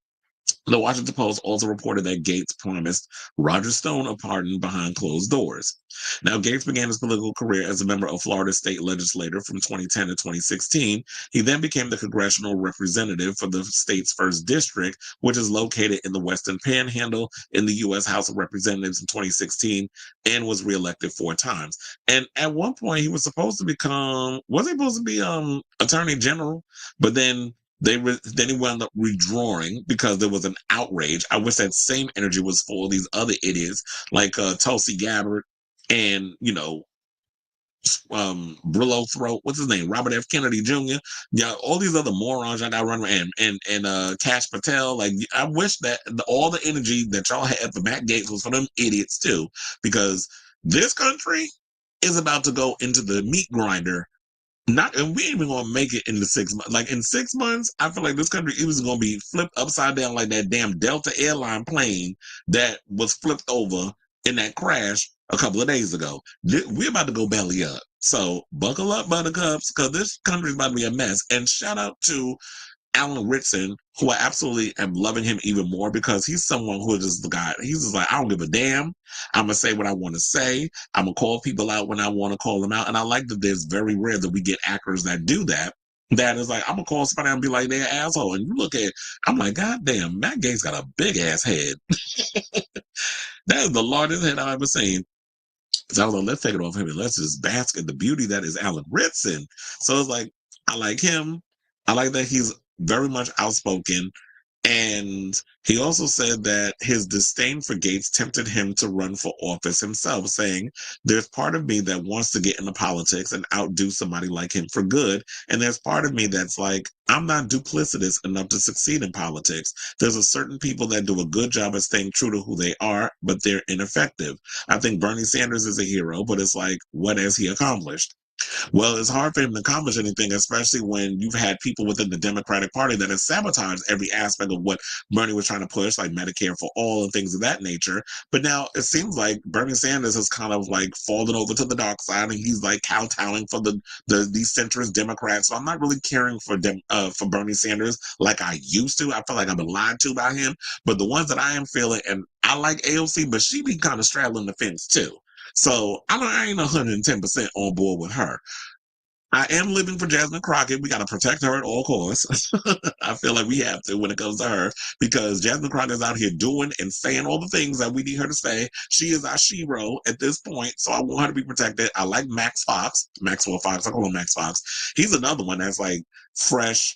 [SPEAKER 1] The Washington Post also reported that Gaetz promised Roger Stone a pardon behind closed doors. Now, Gaetz began his political career as a member of Florida state legislature from 2010 to 2016. He then became the congressional representative for the state's first district, which is located in the Western Panhandle in the U.S. House of Representatives in 2016, and was reelected 4 times. And at one point, he was supposed to become, was he supposed to be attorney general? But then then he wound up redrawing because there was an outrage. I wish that same energy was for these other idiots like Tulsi Gabbard and Brillo Throat. What's his name? Robert F. Kennedy Jr. Yeah, all these other morons I got running and Cash Patel. Like I wish that all the energy that y'all had for Matt Gaetz was for them idiots too, because this country is about to go into the meat grinder. And we ain't even gonna make it in the 6 months. Like in 6 months, I feel like this country is gonna be flipped upside down like that damn Delta airline plane that was flipped over in that crash a couple of days ago. We're about to go belly up. So buckle up, buttercups, because this country is about to be a mess. And shout out to Alan Ritchson, who I absolutely am loving him even more because he's someone who is just the guy. He's just like, I don't give a damn. I'm going to say what I want to say. I'm going to call people out when I want to call them out. And I like that there's very rare that we get actors that do that. That is like, I'm going to call somebody and be like, they're an asshole. And you look at, I'm like, God damn, Matt Gaetz got a big ass head. That is the largest head I've ever seen. So I was like, let's take it off him and let's just bask in the beauty that is Alan Ritchson. So it's like, I like him. I like that he's very much outspoken. And he also said that his disdain for Gaetz tempted him to run for office himself, saying, there's part of me that wants to get into politics and outdo somebody like him for good. And there's part of me that's like, I'm not duplicitous enough to succeed in politics. There's a certain people that do a good job at staying true to who they are, but they're ineffective. I think Bernie Sanders is a hero, but it's like, what has he accomplished? Well, it's hard for him to accomplish anything, especially when you've had people within the Democratic Party that have sabotaged every aspect of what Bernie was trying to push, like Medicare for all and things of that nature. But now it seems like Bernie Sanders has kind of like fallen over to the dark side, and he's like kowtowing for these centrist Democrats. So I'm not really caring for Bernie Sanders like I used to. I feel like I've been lied to by him. But the ones that I am feeling, and I like AOC, but she be kind of straddling the fence too. So I ain't 110% on board with her. I am living for Jasmine Crockett. We got to protect her at all costs. I feel like we have to when it comes to her because Jasmine Crockett is out here doing and saying all the things that we need her to say. She is our shero at this point, so I want her to be protected. I like Maxwell Fox. I call him Max Fox. He's another one that's like fresh,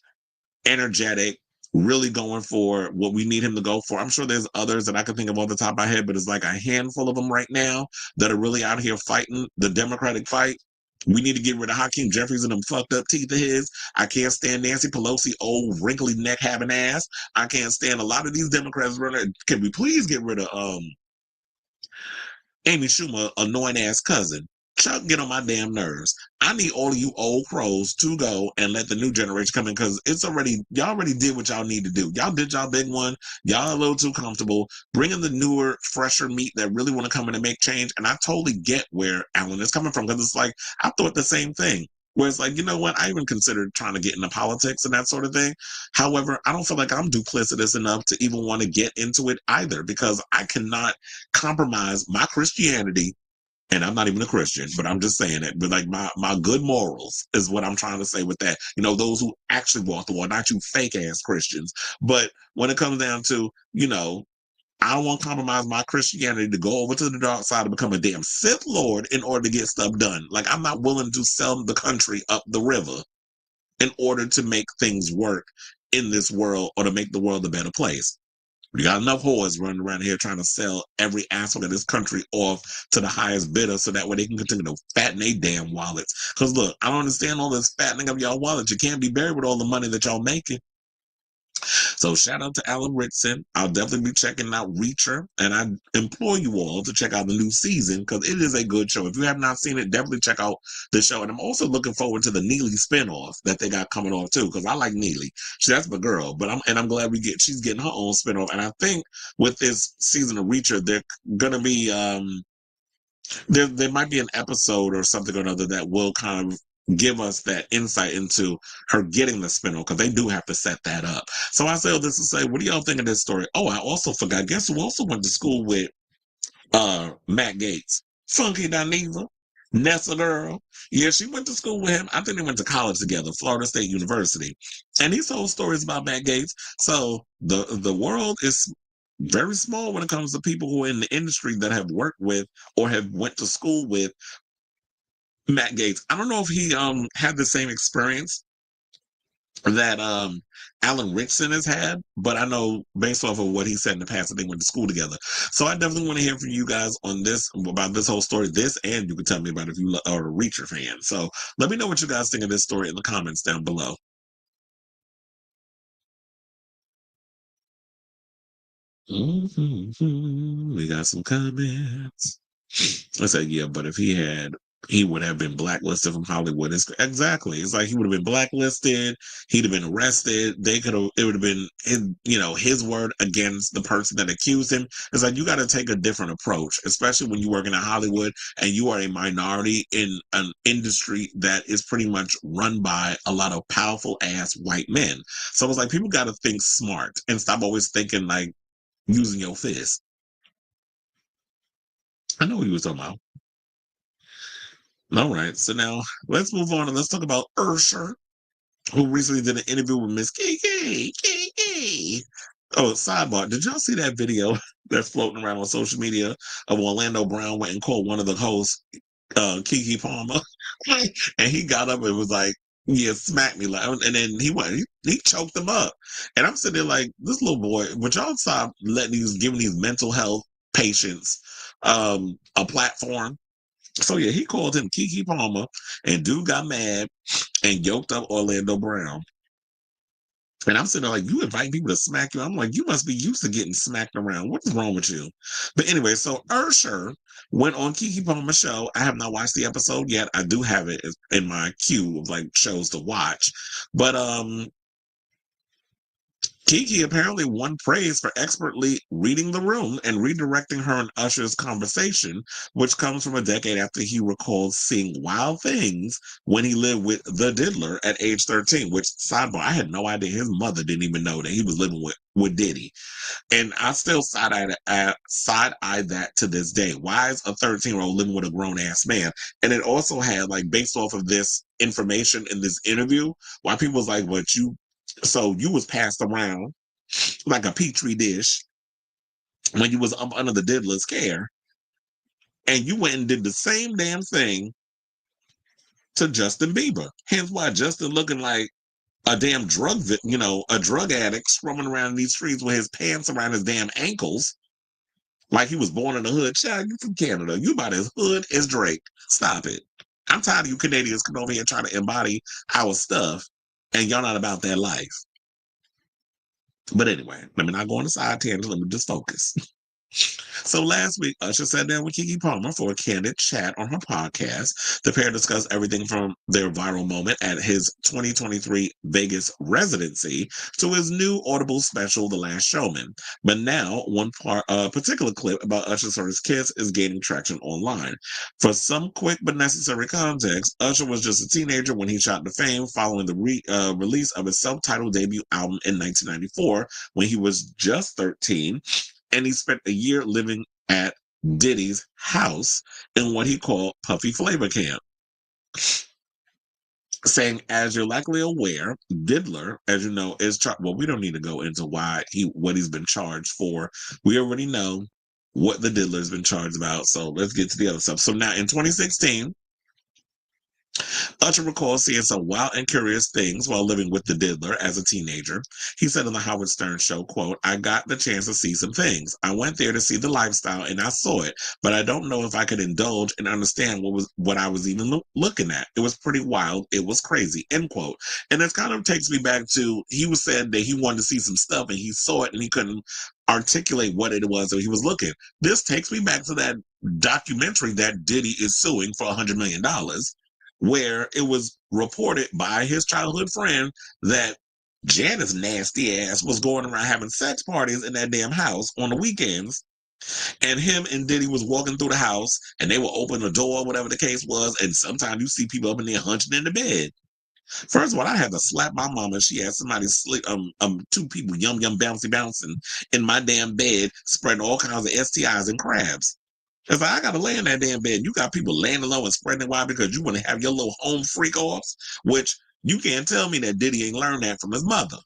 [SPEAKER 1] energetic, really going for what we need him to go for. I'm sure there's others that I can think of off the top of my head, but it's like a handful of them right now that are really out here fighting the Democratic fight. We need to get rid of Hakeem Jeffries and them fucked up teeth of his. I can't stand Nancy Pelosi, old wrinkly neck having ass. I can't stand a lot of these Democrats running. Can we please get rid of Amy Schumer, annoying ass cousin? Chuck, get on my damn nerves. I need all of you old crows to go and let the new generation come in because y'all already did what y'all need to do. Y'all did y'all big one. Y'all a little too comfortable. Bring in the newer, fresher meat that really want to come in and make change. And I totally get where Alan is coming from because it's like, I thought the same thing. Where it's like, you know what? I even considered trying to get into politics and that sort of thing. However, I don't feel like I'm duplicitous enough to even want to get into it either because I cannot compromise my Christianity. And I'm not even a Christian, but I'm just saying it. But like my good morals is what I'm trying to say with that. You know, those who actually walk the walk, not you fake ass Christians. But when it comes down to, I don't want to compromise my Christianity to go over to the dark side and become a damn Sith Lord in order to get stuff done. Like I'm not willing to sell the country up the river in order to make things work in this world or to make the world a better place. We got enough whores running around here trying to sell every aspect of this country off to the highest bidder so that way they can continue to fatten their damn wallets. Because look, I don't understand all this fattening of y'all wallets. You can't be buried with all the money that y'all making. So shout out to Alan Ritchson. I'll definitely be checking out Reacher, and I implore you all to check out the new season because it is a good show. If you have not seen it, definitely check out the show. And I'm also looking forward to the Neely spinoff that they got coming off too, because I like Neely. That's my girl. But I'm glad she's getting her own spinoff. And I think with this season of Reacher, they're gonna be there might be an episode or something or another that will kind of give us that insight into her getting the spinoff because they do have to set that up. So I say all this to say, what do y'all think of this story? Oh, I also forgot. Guess who also went to school with Matt Gaetz? Funky Dineva. Nessa girl. Yeah, she went to school with him. I think they went to college together, Florida State University. And he told stories about Matt Gaetz. So the world is very small when it comes to people who are in the industry that have worked with or have went to school with Matt Gaetz. I don't know if he had the same experience that Alan Ritchson has had, but I know based off of what he said in the past that they went to school together. So I definitely want to hear from you guys on this, about this whole story, this, and you can tell me about if you are a Reacher fan. So let me know what you guys think of this story in the comments down below. We got some comments. I said, yeah, but if he would have been blacklisted from Hollywood. Exactly. It's like he would have been blacklisted. He'd have been arrested. It would have been his word against the person that accused him. It's like, you got to take a different approach, especially when you work in Hollywood and you are a minority in an industry that is pretty much run by a lot of powerful ass white men. So it's like, people got to think smart and stop always thinking like using your fist. I know what you was talking about. All right, so now let's move on and let's talk about Usher, who recently did an interview with Miss KK. Oh, sidebar, did y'all see that video that's floating around on social media of Orlando Brown went and called one of the hosts, Keke Palmer, and he got up and was like, yeah, smack me, like, and then he choked him up, and I'm sitting there like, this little boy, would y'all stop giving these mental health patients a platform? So yeah, he called him Keke Palmer, and dude got mad and yoked up Orlando Brown. And I'm sitting there like, you invite people to smack you? I'm like, you must be used to getting smacked around. What is wrong with you? But anyway, so Usher went on Keke Palmer's show. I have not watched the episode yet. I do have it in my queue of like shows to watch. But Keke apparently won praise for expertly reading the room and redirecting her and Usher's conversation, which comes from a decade after he recalls seeing wild things when he lived with the Diddler at age 13, which, sidebar, I had no idea. His mother didn't even know that he was living with Diddy. And I still side-eye that to this day. Why is a 13-year-old living with a grown-ass man? And it also had, like, based off of this information in this interview, why people was like, so you was passed around like a petri dish when you was up under the Diddler's care, and you went and did the same damn thing to Justin Bieber. Hence why Justin looking like a damn a drug addict roaming around these streets with his pants around his damn ankles, like he was born in the hood. Child, you from Canada. You about as hood as Drake. Stop it. I'm tired of you Canadians coming over here trying to embody our stuff, and y'all not about that life. But anyway, let me not go on a side tangent. Let me just focus. So last week, Usher sat down with Keke Palmer for a candid chat on her podcast. The pair discussed everything from their viral moment at his 2023 Vegas residency to his new Audible special, The Last Showman. But now, particular clip about Usher's first kiss is gaining traction online. For some quick but necessary context, Usher was just a teenager when he shot to fame following the release of his self-titled debut album in 1994, when he was just 13. And he spent a year living at Diddy's house in what he called Puffy Flavor Camp. Saying, as you're likely aware, Diddler, as you know, is well, we don't need to go into what he's been charged for. We already know what the Diddler's been charged about. So let's get to the other stuff. So now in 2016, Usher recalls seeing some wild and curious things while living with the diddler as a teenager. He said on the Howard Stern show, quote, I got the chance to see some things. I went there to see the lifestyle and I saw it, but I don't know if I could indulge and understand what I was even looking at. It was pretty wild. It was crazy, end quote. And this kind of takes me back to, he was saying that he wanted to see some stuff and he saw it and he couldn't articulate what it was that he was looking. This takes me back to that documentary that Diddy is suing for $100 million, where it was reported by his childhood friend that Janet's nasty ass was going around having sex parties in that damn house on the weekends. And him and Diddy was walking through the house and they would open the door, whatever the case was. And sometimes you see people up in there hunching in the bed. First of all, I had to slap my mama. She had somebody sleep, two people, yum, bouncing in my damn bed, spreading all kinds of STIs and crabs. It's like, I got to lay in that damn bed. You got people laying low and spreading it wide because you want to have your little home freak offs, which you can't tell me that Diddy ain't learned that from his mother.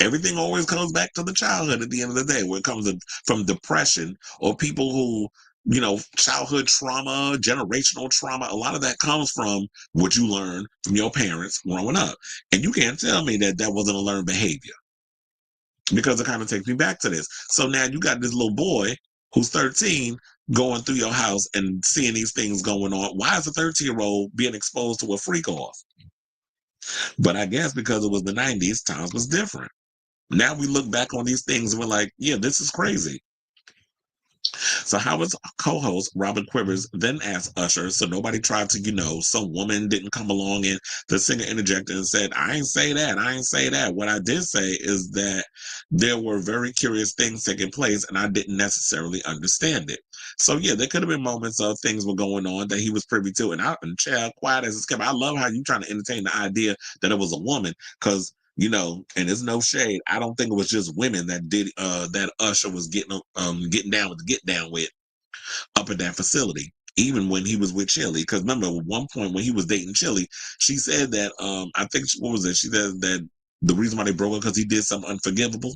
[SPEAKER 1] Everything always comes back to the childhood at the end of the day, when it comes from depression or people who, childhood trauma, generational trauma. A lot of that comes from what you learn from your parents growing up. And you can't tell me that that wasn't a learned behavior, because it kind of takes me back to this. So now you got this little boy who's 13 going through your house and seeing these things going on. Why is a 13-year-old being exposed to a freak off? But I guess because it was the 90s, times was different. Now we look back on these things and we're like, yeah, this is crazy. So Howard's co-host, Robin Quivers, then asked Usher, so nobody tried to, some woman didn't come along and the singer interjected and said, I ain't say that. What I did say is that there were very curious things taking place and I didn't necessarily understand it. So yeah, there could have been moments of things were going on that he was privy to. And child, quiet as it's kept. I love how you trying to entertain the idea that it was a woman, because and there's no shade. I don't think it was just women that did that Usher was getting down with the get down with up at that facility, even when he was with Chili. Because remember, at one point when he was dating Chili, she said that I think, what was it? She said that the reason why they broke up because he did something unforgivable.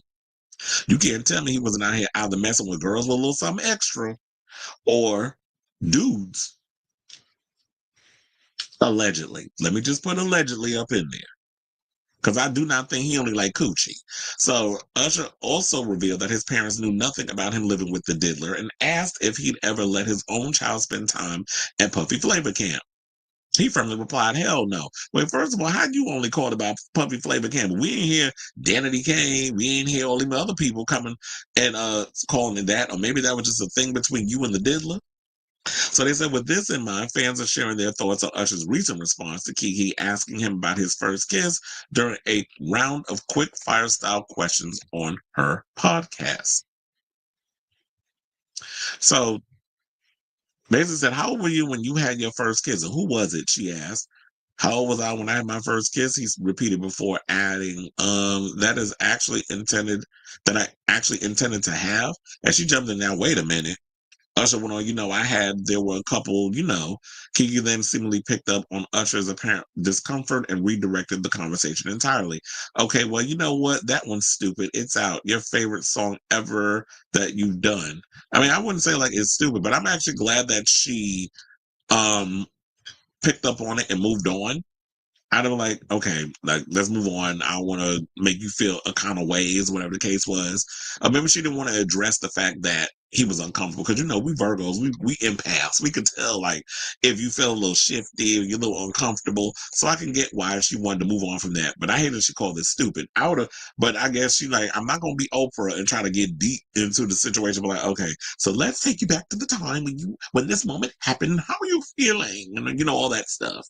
[SPEAKER 1] You can't tell me he wasn't out here either messing with girls with a little something extra or dudes. Allegedly. Let me just put allegedly up in there, because I do not think he only liked coochie. So Usher also revealed that his parents knew nothing about him living with the diddler and asked if he'd ever let his own child spend time at Puffy Flavor Camp. He firmly replied, hell no. Well, first of all, how you only called about Puffy Flavor Camp? We ain't hear Danity Kane. We ain't hear all these other people coming and calling it that. Or maybe that was just a thing between you and the diddler. So they said, with this in mind, fans are sharing their thoughts on Usher's recent response to Kiki asking him about his first kiss during a round of quick fire style questions on her podcast. So basically said, how old were you when you had your first kiss? And who was it? She asked. How old was I when I had my first kiss? He repeated before adding, that I actually intended to have. And she jumped in now, wait a minute. Usher went on, there were a couple, Kiki then seemingly picked up on Usher's apparent discomfort and redirected the conversation entirely. Okay, well, you know what? That one's stupid. It's out. Your favorite song ever that you've done. I mean, I wouldn't say like it's stupid, but I'm actually glad that she picked up on it and moved on. I'd have like, okay, like, let's move on. I don't want to make you feel a kind of ways, whatever the case was. Maybe she didn't want to address the fact that he was uncomfortable, because, we Virgos, we empaths. We could tell, like, if you feel a little shifty, or you're a little uncomfortable. So I can get why she wanted to move on from that. But I hate that she called this stupid. But I guess she like, I'm not going to be Oprah and try to get deep into the situation. But like, okay, so let's take you back to the time when this moment happened. How are you feeling? And, all that stuff.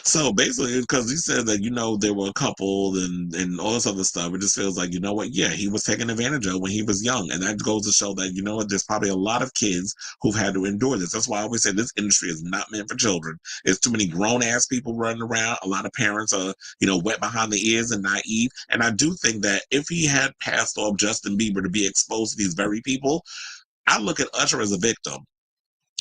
[SPEAKER 1] So basically, because he said that, there were a couple and all this other stuff, it just feels like, yeah, he was taken advantage of when he was young. And that goes to show that, there's probably a lot of kids who've had to endure this. That's why I always say this industry is not meant for children. There's too many grown-ass people running around. A lot of parents are, wet behind the ears and naive. And I do think that if he had passed off Justin Bieber to be exposed to these very people, I look at Usher as a victim.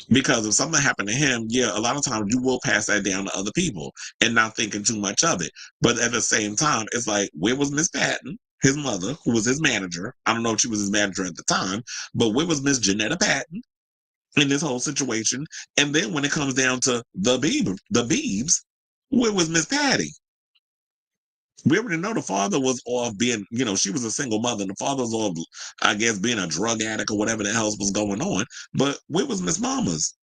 [SPEAKER 1] Because if something happened to him, yeah, a lot of times you will pass that down to other people and not thinking too much of it. But at the same time, it's like, where was Miss Patton, his mother, who was his manager? I don't know if she was his manager at the time, but where was Miss Janetta Patton? in this whole situation. And then when it comes down to the Beebs, where was Miss Patty? We already know the father was off being, she was a single mother, and the father was off, I guess, being a drug addict or whatever the hell was going on. But where was Miss Mama's?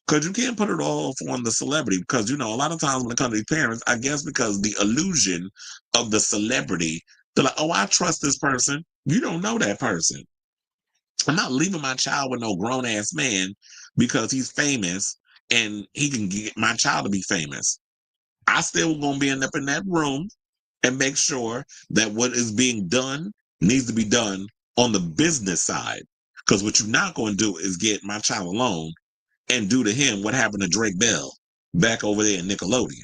[SPEAKER 1] Because you can't put it all on the celebrity. Because, a lot of times when it comes to these parents, I guess because the illusion of the celebrity, they're like, oh, I trust this person. You don't know that person. I'm not leaving my child with no grown ass man because he's famous and he can get my child to be famous. I still gonna be up in that room and make sure that what is being done needs to be done on the business side. Because what you're not going to do is get my child alone and do to him what happened to Drake Bell back over there in Nickelodeon.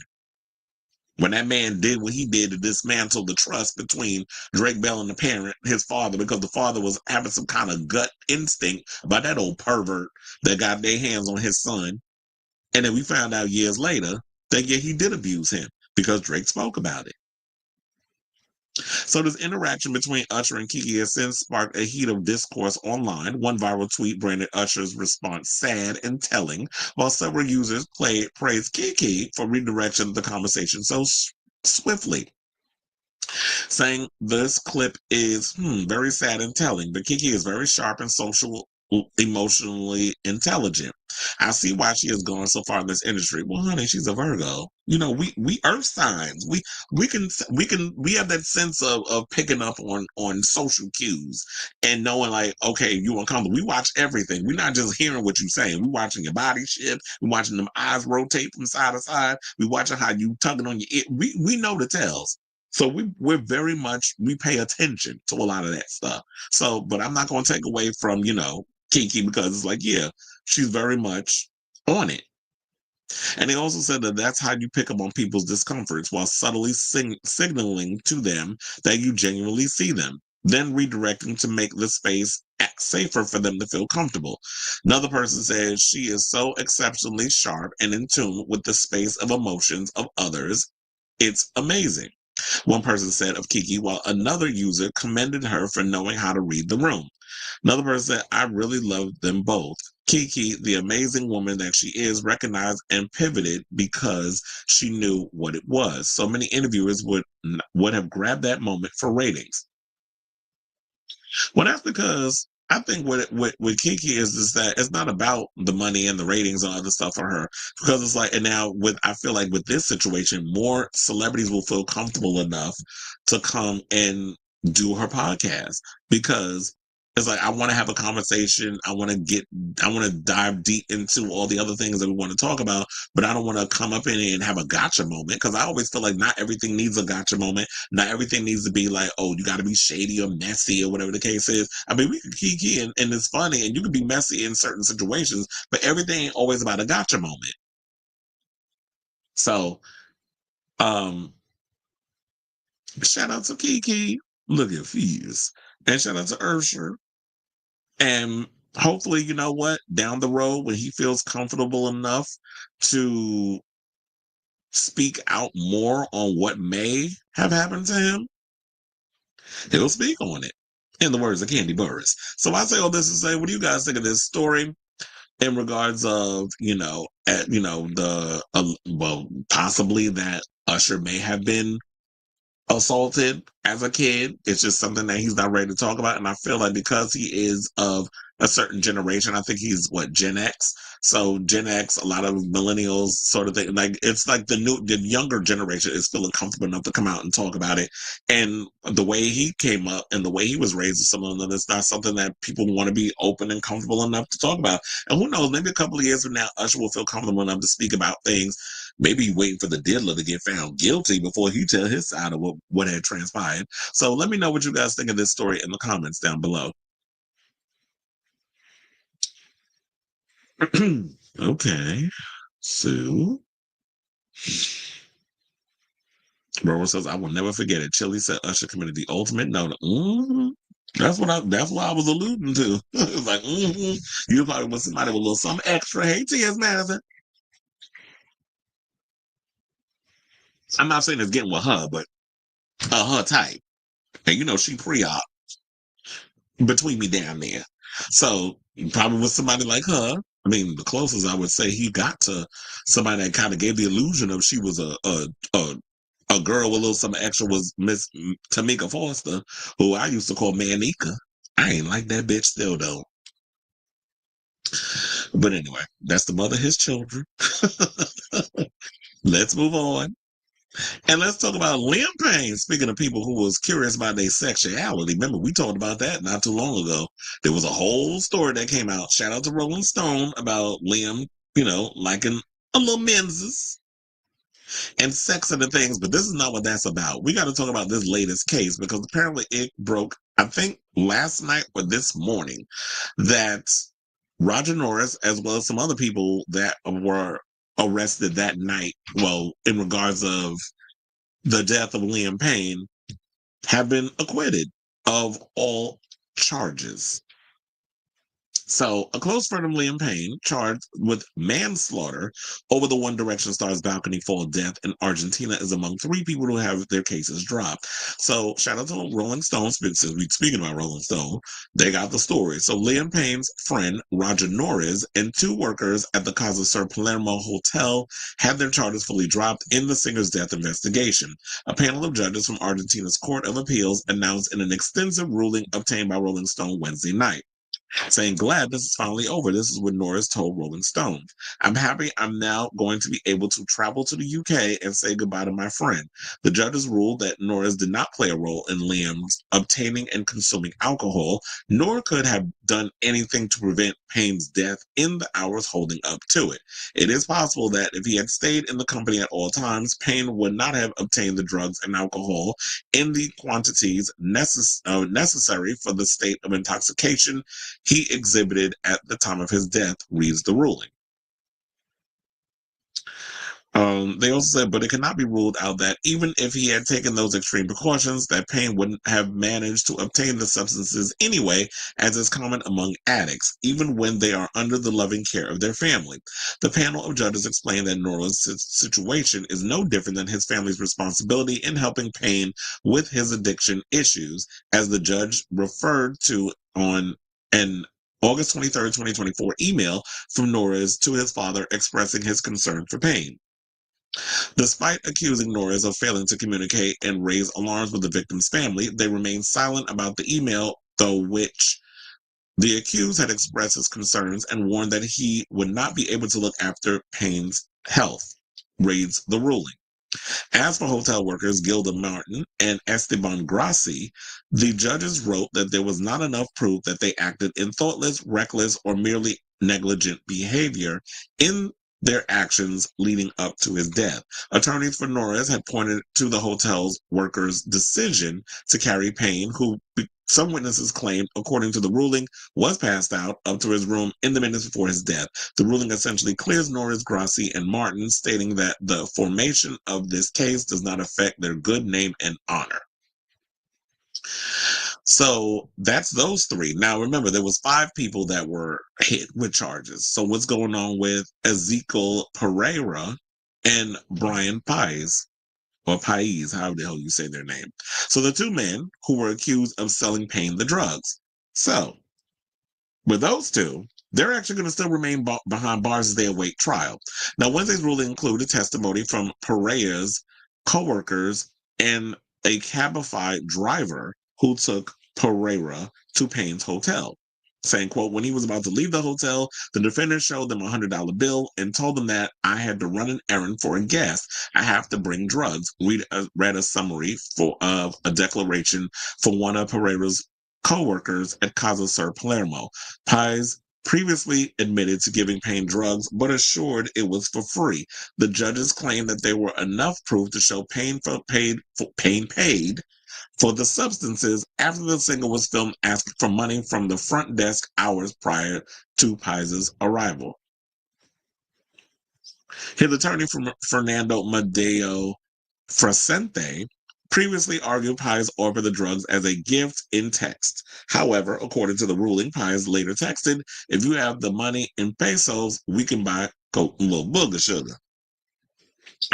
[SPEAKER 1] When that man did what he did to dismantle the trust between Drake Bell and the parent, his father, because the father was having some kind of gut instinct about that old pervert that got their hands on his son. And then we found out years later that, yeah, he did abuse him because Drake spoke about it. So this interaction between Usher and Kiki has since sparked a heat of discourse online. One viral tweet branded Usher's response sad and telling, while several users praised Kiki for redirecting the conversation so swiftly, saying this clip is very sad and telling, but Kiki is very sharp and emotionally intelligent. I see why she has gone so far in this industry. Well, honey, she's a Virgo. We earth signs. We have that sense of picking up on social cues and knowing, like, okay, you uncomfortable. We watch everything. We're not just hearing what you're saying. We're watching your body shift. We're watching them eyes rotate from side to side. We're watching how you tugging on your ear. We know the tells. So we're very much, we pay attention to a lot of that stuff. So, but I'm not going to take away from, Kiki, because it's like, yeah, she's very much on it. And they also said that that's how you pick up on people's discomforts while subtly signaling to them that you genuinely see them, then redirecting to make the space act safer for them to feel comfortable. Another person says she is so exceptionally sharp and in tune with the space of emotions of others. It's amazing. One person said of Kiki, while another user commended her for knowing how to read the room. Another person said, I really loved them both. Kiki, the amazing woman that she is, recognized and pivoted because she knew what it was. So many interviewers would have grabbed that moment for ratings. Well, that's because I think what Kiki is that it's not about the money and the ratings and other stuff for her, because it's like, and now I feel like with this situation, more celebrities will feel comfortable enough to come and do her podcast, because it's like, I want to have a conversation. I want to dive deep into all the other things that we want to talk about, but I don't want to come up in here and have a gotcha moment, because I always feel like not everything needs a gotcha moment. Not everything needs to be like, oh, you got to be shady or messy or whatever the case is. I mean, we can kiki and it's funny, and you can be messy in certain situations, but everything ain't always about a gotcha moment. So, shout out to Kiki. Look at Fuse. And shout out to Usher. And hopefully, you know what, down the road, when he feels comfortable enough to speak out more on what may have happened to him, he'll speak on it, in the words of Candy Burris. So I say all this to say, what do you guys think of this story in regards of, possibly that Usher may have been assaulted as a kid? It's just something that he's not ready to talk about. And I feel like because he is of a certain generation, I think he's Gen X. So Gen X, a lot of millennials sort of thing, like, it's like the younger generation is feeling comfortable enough to come out and talk about it. And the way he came up and the way he was raised is something that's not something that people want to be open and comfortable enough to talk about. And who knows, maybe a couple of years from now, Usher will feel comfortable enough to speak about things. Maybe waiting for the diddler to get found guilty before he tell his side of what had transpired. So let me know what you guys think of this story in the comments down below. Okay. So, Bro says, I will never forget it. Chili said Usher committed the ultimate no. That's what I was alluding to. It was like, you probably want somebody with a little something extra. Hey, T.S. Madison. I'm not saying it's getting with her, but her type. And she pre-op between me down there. So Probably with somebody like her. I mean, the closest I would say he got to somebody that kind of gave the illusion of she was a girl with a little something extra was Miss Tamika Foster, who I used to call Manika. I ain't like that bitch still though. But anyway, that's the mother of his children. Let's move on. And let's talk about Liam Payne. Speaking of people who was curious about their sexuality, remember we talked about that not too long ago. There was a whole story that came out. Shout out to Rolling Stone about Liam, liking a little menses and sex and the things. But this is not what that's about. We got to talk about this latest case because apparently it broke, I think, last night or this morning, that Roger Norris, as well as some other people that were arrested that night, well, in regards of the death of Liam Payne, have been acquitted of all charges. So, a close friend of Liam Payne, charged with manslaughter over the One Direction star's balcony fall death in Argentina, is among three people who have their cases dropped. So, shout out to Rolling Stone. Speaking about Rolling Stone, they got the story. So, Liam Payne's friend, Roger Norris, and two workers at the Casa Sur Palermo Hotel had their charges fully dropped in the singer's death investigation. A panel of judges from Argentina's Court of Appeals announced in an extensive ruling obtained by Rolling Stone Wednesday night, saying, "Glad this is finally over." This is what Norris told Rolling Stone. "I'm happy I'm now going to be able to travel to the UK and say goodbye to my friend." The judges ruled that Norris did not play a role in Liam's obtaining and consuming alcohol, nor could have done anything to prevent Payne's death in the hours holding up to it. It is possible that if he had stayed in the company at all times, Payne would not have obtained the drugs and alcohol in the quantities necessary for the state of intoxication he exhibited at the time of his death, reads the ruling. They also said, but it cannot be ruled out that even if he had taken those extreme precautions, that Payne wouldn't have managed to obtain the substances anyway, as is common among addicts, even when they are under the loving care of their family. The panel of judges explained that Norris' situation is no different than his family's responsibility in helping Payne with his addiction issues, as the judge referred to on an August 23rd, 2024 email from Norris to his father expressing his concern for Payne. Despite accusing Norris of failing to communicate and raise alarms with the victim's family, they remained silent about the email, though which the accused had expressed his concerns and warned that he would not be able to look after Payne's health, reads the ruling. As for hotel workers Gilda Martin and Esteban Grassi, the judges wrote that there was not enough proof that they acted in thoughtless, reckless, or merely negligent behavior in their actions leading up to his death. Attorneys for Norris had pointed to the hotel's workers' decision to carry Payne, who some witnesses claimed, according to the ruling, was passed out up to his room in the minutes before his death. The ruling essentially clears Norris, Grassi, and Martin, stating that the formation of this case does not affect their good name and honor. So that's those three. Now remember, there was 5 people that were hit with charges. So what's going on with Ezekiel Pereira and Brian Pais, or Pais, however the hell you say their name. So the 2 men who were accused of selling Payne the drugs. So with those 2, they're actually going to still remain behind bars as they await trial. Now, Wednesday's ruling included testimony from Pereira's co-workers and a Cabify driver who took Pereira to Payne's hotel, saying, quote, "When he was about to leave the hotel, the defendant showed them a $100 bill and told them that I had to run an errand for a guest. I have to bring drugs." Read a summary of a declaration for one of Pereira's co-workers at Casa Sur Palermo. Pais previously admitted to giving Payne drugs, but assured it was for free. The judges claimed that there were enough proof to show Payne paid for the substances after the singer was filmed asking for money from the front desk hours prior to Pais' arrival. His attorney, Fernando Madeo Frasente, previously argued Pais offered the drugs as a gift in text. However, according to the ruling, Pais later texted, "If you have the money in pesos, we can buy a little booger sugar."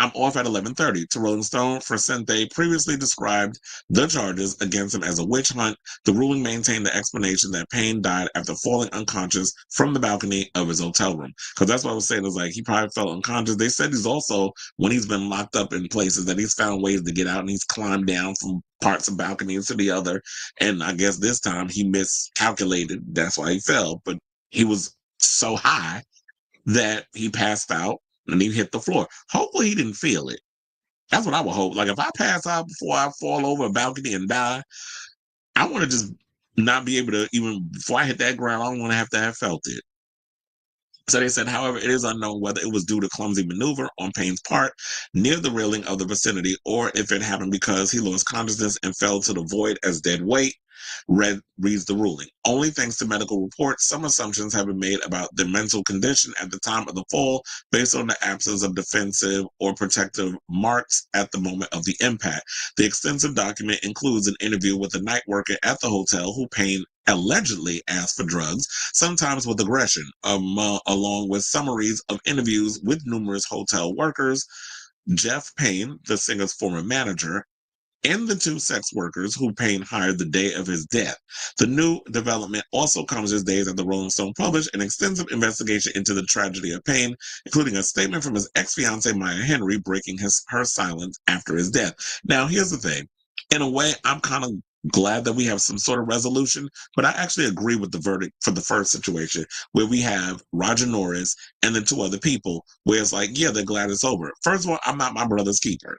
[SPEAKER 1] I'm off at 11:30. To Rolling Stone, Frasente previously described the charges against him as a witch hunt. The ruling maintained the explanation that Payne died after falling unconscious from the balcony of his hotel room. Because that's what I was saying, is like he probably fell unconscious. They said he's also, when he's been locked up in places, that he's found ways to get out, and he's climbed down from parts of balconies to the other. And I guess this time he miscalculated. That's why he fell. But he was so high that he passed out and he hit the floor. Hopefully he didn't feel it. That's what I would hope. Like, if I pass out before I fall over a balcony and die, I want to just not be able to, even before I hit that ground, I don't want to have felt it. So they said, however, it is unknown whether it was due to clumsy maneuver on Payne's part near the railing of the vicinity, or if it happened because he lost consciousness and fell to the void as dead weight. Reads the ruling. Only thanks to medical reports, some assumptions have been made about the mental condition at the time of the fall, based on the absence of defensive or protective marks at the moment of the impact. The extensive document includes an interview with a night worker at the hotel who Payne allegedly asked for drugs, sometimes with aggression, along with summaries of interviews with numerous hotel workers. Jeff Payne, the singer's former manager, and the two sex workers who Payne hired the day of his death. The new development also comes as days after Rolling Stone published an extensive investigation into the tragedy of Payne, including a statement from his ex-fiancée Maya Henry breaking her silence after his death. Now, here's the thing. In a way, I'm kind of glad that we have some sort of resolution, but I actually agree with the verdict for the first situation, where we have Roger Norris and the two other people, where it's like, yeah, they're glad it's over. First of all, I'm not my brother's keeper.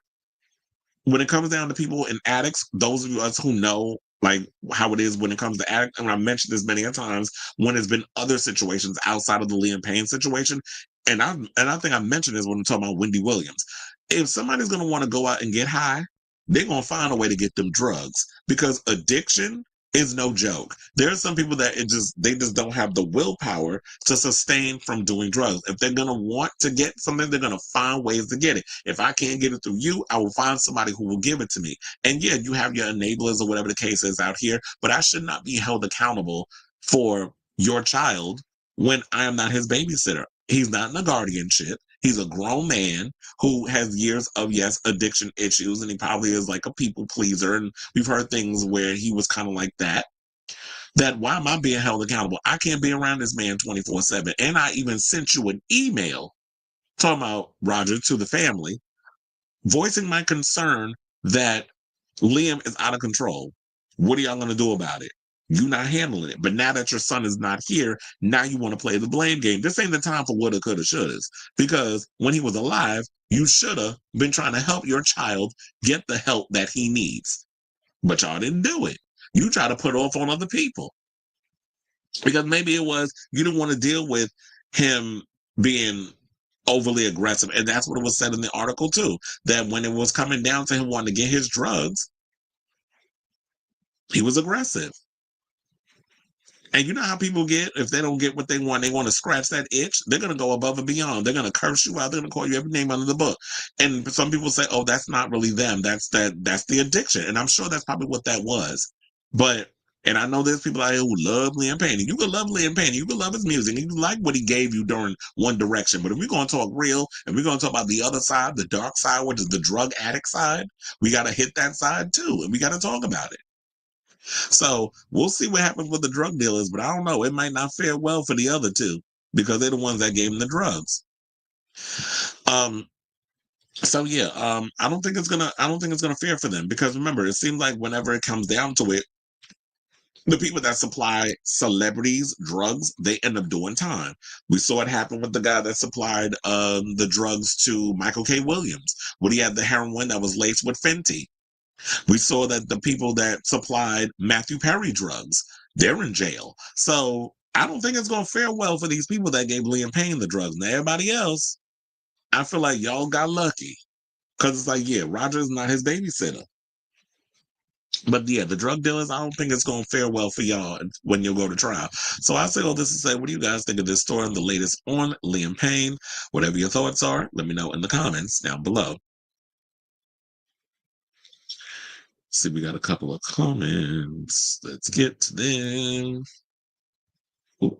[SPEAKER 1] When it comes down to people in addicts, those of us who know like how it is when it comes to addict, and I mentioned this many a times, when there's been other situations outside of the Liam Payne situation, and I think I mentioned this when I'm talking about Wendy Williams. If somebody's gonna want to go out and get high, they're gonna find a way to get them drugs, because addiction is no joke. There are some people that they just don't have the willpower to sustain from doing drugs. If they're gonna want to get something, they're gonna find ways to get it. If I can't get it through you, I will find somebody who will give it to me. And yeah, you have your enablers or whatever the case is out here, but I should not be held accountable for your child when I am not his babysitter. He's not in a guardianship. He's a grown man who has years of, yes, addiction issues, and he probably is like a people pleaser. And we've heard things where he was kind of like that. That why am I being held accountable? I can't be around this man 24/7. And I even sent you an email talking about Roger to the family, voicing my concern that Liam is out of control. What are y'all going to do about it? You're not handling it. But now that your son is not here, now you want to play the blame game. This ain't the time for woulda, coulda, shouldas. Because when he was alive, you should have been trying to help your child get the help that he needs. But y'all didn't do it. You try to put it off on other people. Because maybe it was you didn't want to deal with him being overly aggressive. And that's what it was said in the article too. That when it was coming down to him wanting to get his drugs, he was aggressive. And you know how people get, if they don't get what they want to scratch that itch, they're going to go above and beyond. They're going to curse you out. They're going to call you every name under the book. And some people say, oh, that's not really them. That's the addiction. And I'm sure that's probably what that was. But, and I know there's people out here who love Liam Payne. You can love Liam Payne. You can love his music. And you like what he gave you during One Direction. But if we're going to talk real, and we're going to talk about the other side, the dark side, which is the drug addict side, we got to hit that side too. And we got to talk about it. So we'll see what happens with the drug dealers, but I don't know. It might not fare well for the other two, because they're the ones that gave him the drugs. So yeah, I don't think it's gonna fare for them, because remember, it seems like whenever it comes down to it, the people that supply celebrities drugs, they end up doing time. We saw it happen with the guy that supplied the drugs to Michael K. Williams, when he had the heroin that was laced with Fenty. We saw that the people that supplied Matthew Perry drugs, they're in jail. So I don't think it's going to fare well for these people that gave Liam Payne the drugs. Now, everybody else, I feel like y'all got lucky, because it's like, yeah, Roger's not his babysitter. But yeah, the drug dealers, I don't think it's going to fare well for y'all when you go to trial. So I say all this to say, what do you guys think of this story and the latest on Liam Payne? Whatever your thoughts are, let me know in the comments down below. See, we got a couple of comments. Let's get to them. Ooh.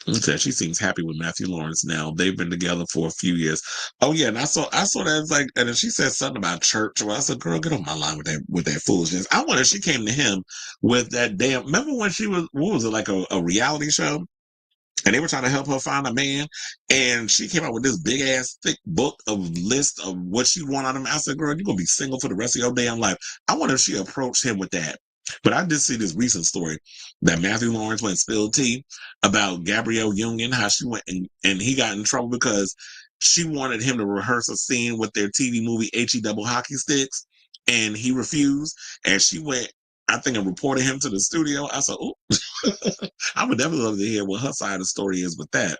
[SPEAKER 1] He said she seems happy with Matthew Lawrence now. They've been together for a few years. Oh yeah, and I saw that it's like, and then she said something about church. Well, I said, girl, get off my line with that foolishness. I wonder if she came to him with that damn. Remember when she was, what was it, like a reality show? And they were trying to help her find a man, and she came out with this big ass thick book of list of what she want out of him. I said, girl, you're gonna be single for the rest of your damn life. I wonder if she approached him with that. But I did see this recent story that Matthew Lawrence went spilled tea about Gabrielle Union, how she went and he got in trouble because she wanted him to rehearse a scene with their TV movie HE double hockey sticks, and he refused. And she went, I think, and reported him to the studio. I said, oh, I would definitely love to hear what her side of the story is with that.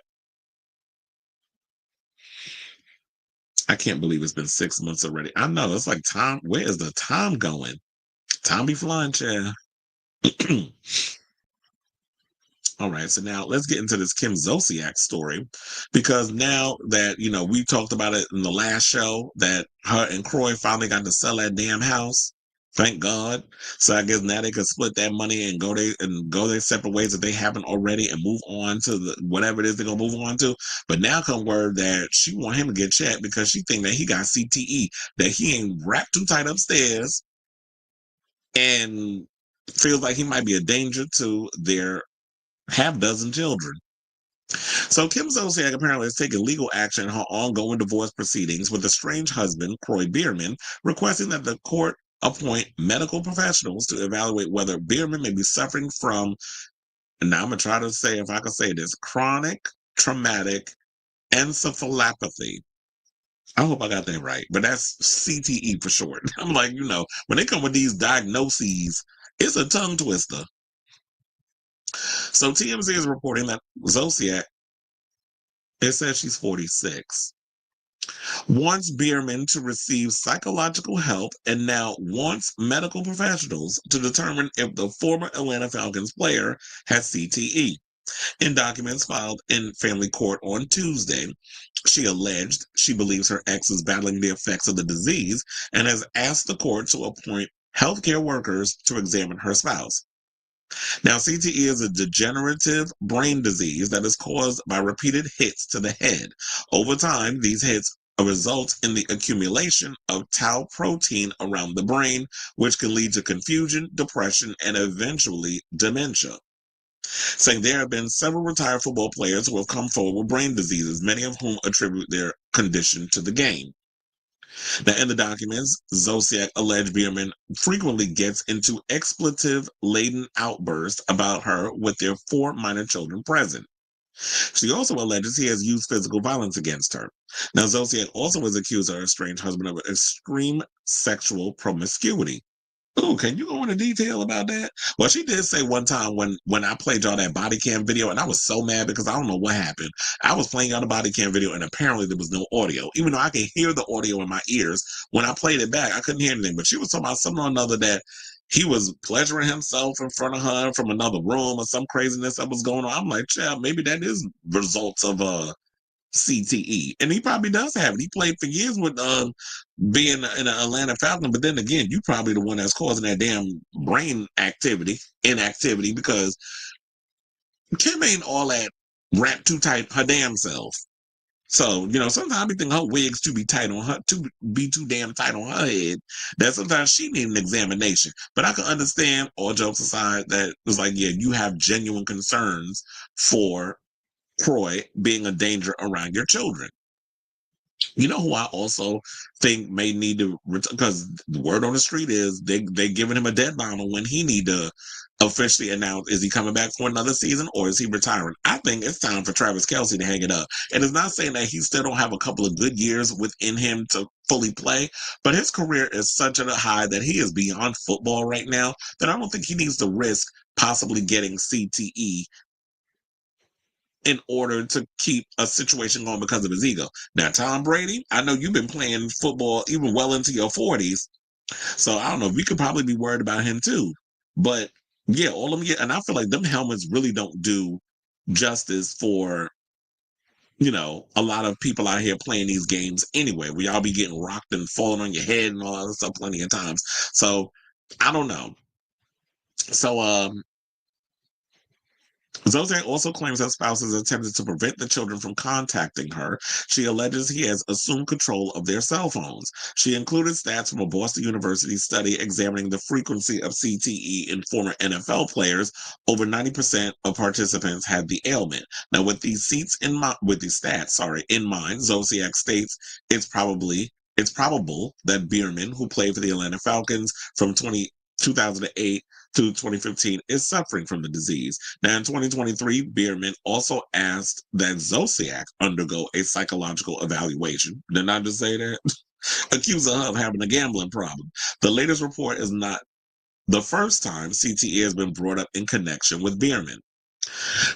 [SPEAKER 1] I can't believe it's been 6 months already. I know, it's like time. Where is the time going? Time be flying, child. All right, so now let's get into this Kim Zolciak story, because now that, we talked about it in the last show that her and Kroy finally got to sell that damn house. Thank God. So I guess now they can split that money and go their separate ways if they haven't already, and move on to whatever it is they're gonna move on to. But now come word that she want him to get checked because she think that he got CTE, that he ain't wrapped too tight upstairs, and feels like he might be a danger to their half dozen children. So Kim Zolciak apparently is taking legal action in her ongoing divorce proceedings with estranged husband, Kroy Biermann, requesting that the court appoint medical professionals to evaluate whether Biermann may be suffering from, and now I'm going to try to say, if I can say this, chronic traumatic encephalopathy. I hope I got that right, but that's CTE for short. I'm like, when they come with these diagnoses, it's a tongue twister. So TMZ is reporting that Zolciak, it says she's 46, wants Biermann to receive psychological help and now wants medical professionals to determine if the former Atlanta Falcons player has CTE. In documents filed in family court on Tuesday, she alleged she believes her ex is battling the effects of the disease and has asked the court to appoint healthcare workers to examine her spouse. Now, CTE is a degenerative brain disease that is caused by repeated hits to the head. Over time, these hits result in the accumulation of tau protein around the brain, which can lead to confusion, depression, and eventually dementia. Saying there have been several retired football players who have come forward with brain diseases, many of whom attribute their condition to the game. Now, in the documents, Zolciak alleged Biermann frequently gets into expletive-laden outbursts about her with their 4 minor children present. She also alleges he has used physical violence against her. Now, Zolciak also was accused of her estranged husband of extreme sexual promiscuity. Oh, can you go into detail about that? Well, she did say one time when I played y'all that body cam video, and I was so mad because I don't know what happened. I was playing y'all the body cam video, and apparently there was no audio, even though I could hear the audio in my ears. When I played it back, I couldn't hear anything. But she was talking about something or another that he was pleasuring himself in front of her from another room or some craziness that was going on. I'm like, child, maybe that is results of CTE, and he probably does have it. He played for years with being in an Atlanta Falcon, but then again, you probably the one that's causing that damn brain inactivity, because Kim ain't all that wrapped too tight her damn self. So, sometimes I be thinking her wigs to be too damn tight on her head, that sometimes she need an examination. But I can understand, all jokes aside, that it's like, yeah, you have genuine concerns for Kroy being a danger around your children. You know who I also think may need to return, because the word on the street is they giving him a deadline on when he need to officially announce, is he coming back for another season or is he retiring? I think it's time for Travis Kelce to hang it up. And it's not saying that he still don't have a couple of good years within him to fully play, but his career is such at a high that he is beyond football right now that I don't think he needs to risk possibly getting CTE in order to keep a situation going because of his ego. Now, Tom Brady, I know you've been playing football even well into your 40s, so I don't know, we could probably be worried about him too. But yeah, all of them get, and I feel like them helmets really don't do justice for, a lot of people out here playing these games anyway, where y'all be getting rocked and falling on your head and all that stuff plenty of times. So I don't know. So Zolciak also claims that spouses attempted to prevent the children from contacting her. She alleges he has assumed control of their cell phones. She included stats from a Boston University study examining the frequency of CTE in former NFL players. Over 90% of participants had the ailment. Now, with these stats in mind, Zolciak states it's probable that Biermann, who played for the Atlanta Falcons from 2008 to 2015, is suffering from the disease. Now, in 2023, Biermann also asked that Zolciak undergo a psychological evaluation. Did I just say that? Accusing her of having a gambling problem. The latest report is not the first time CTE has been brought up in connection with Biermann.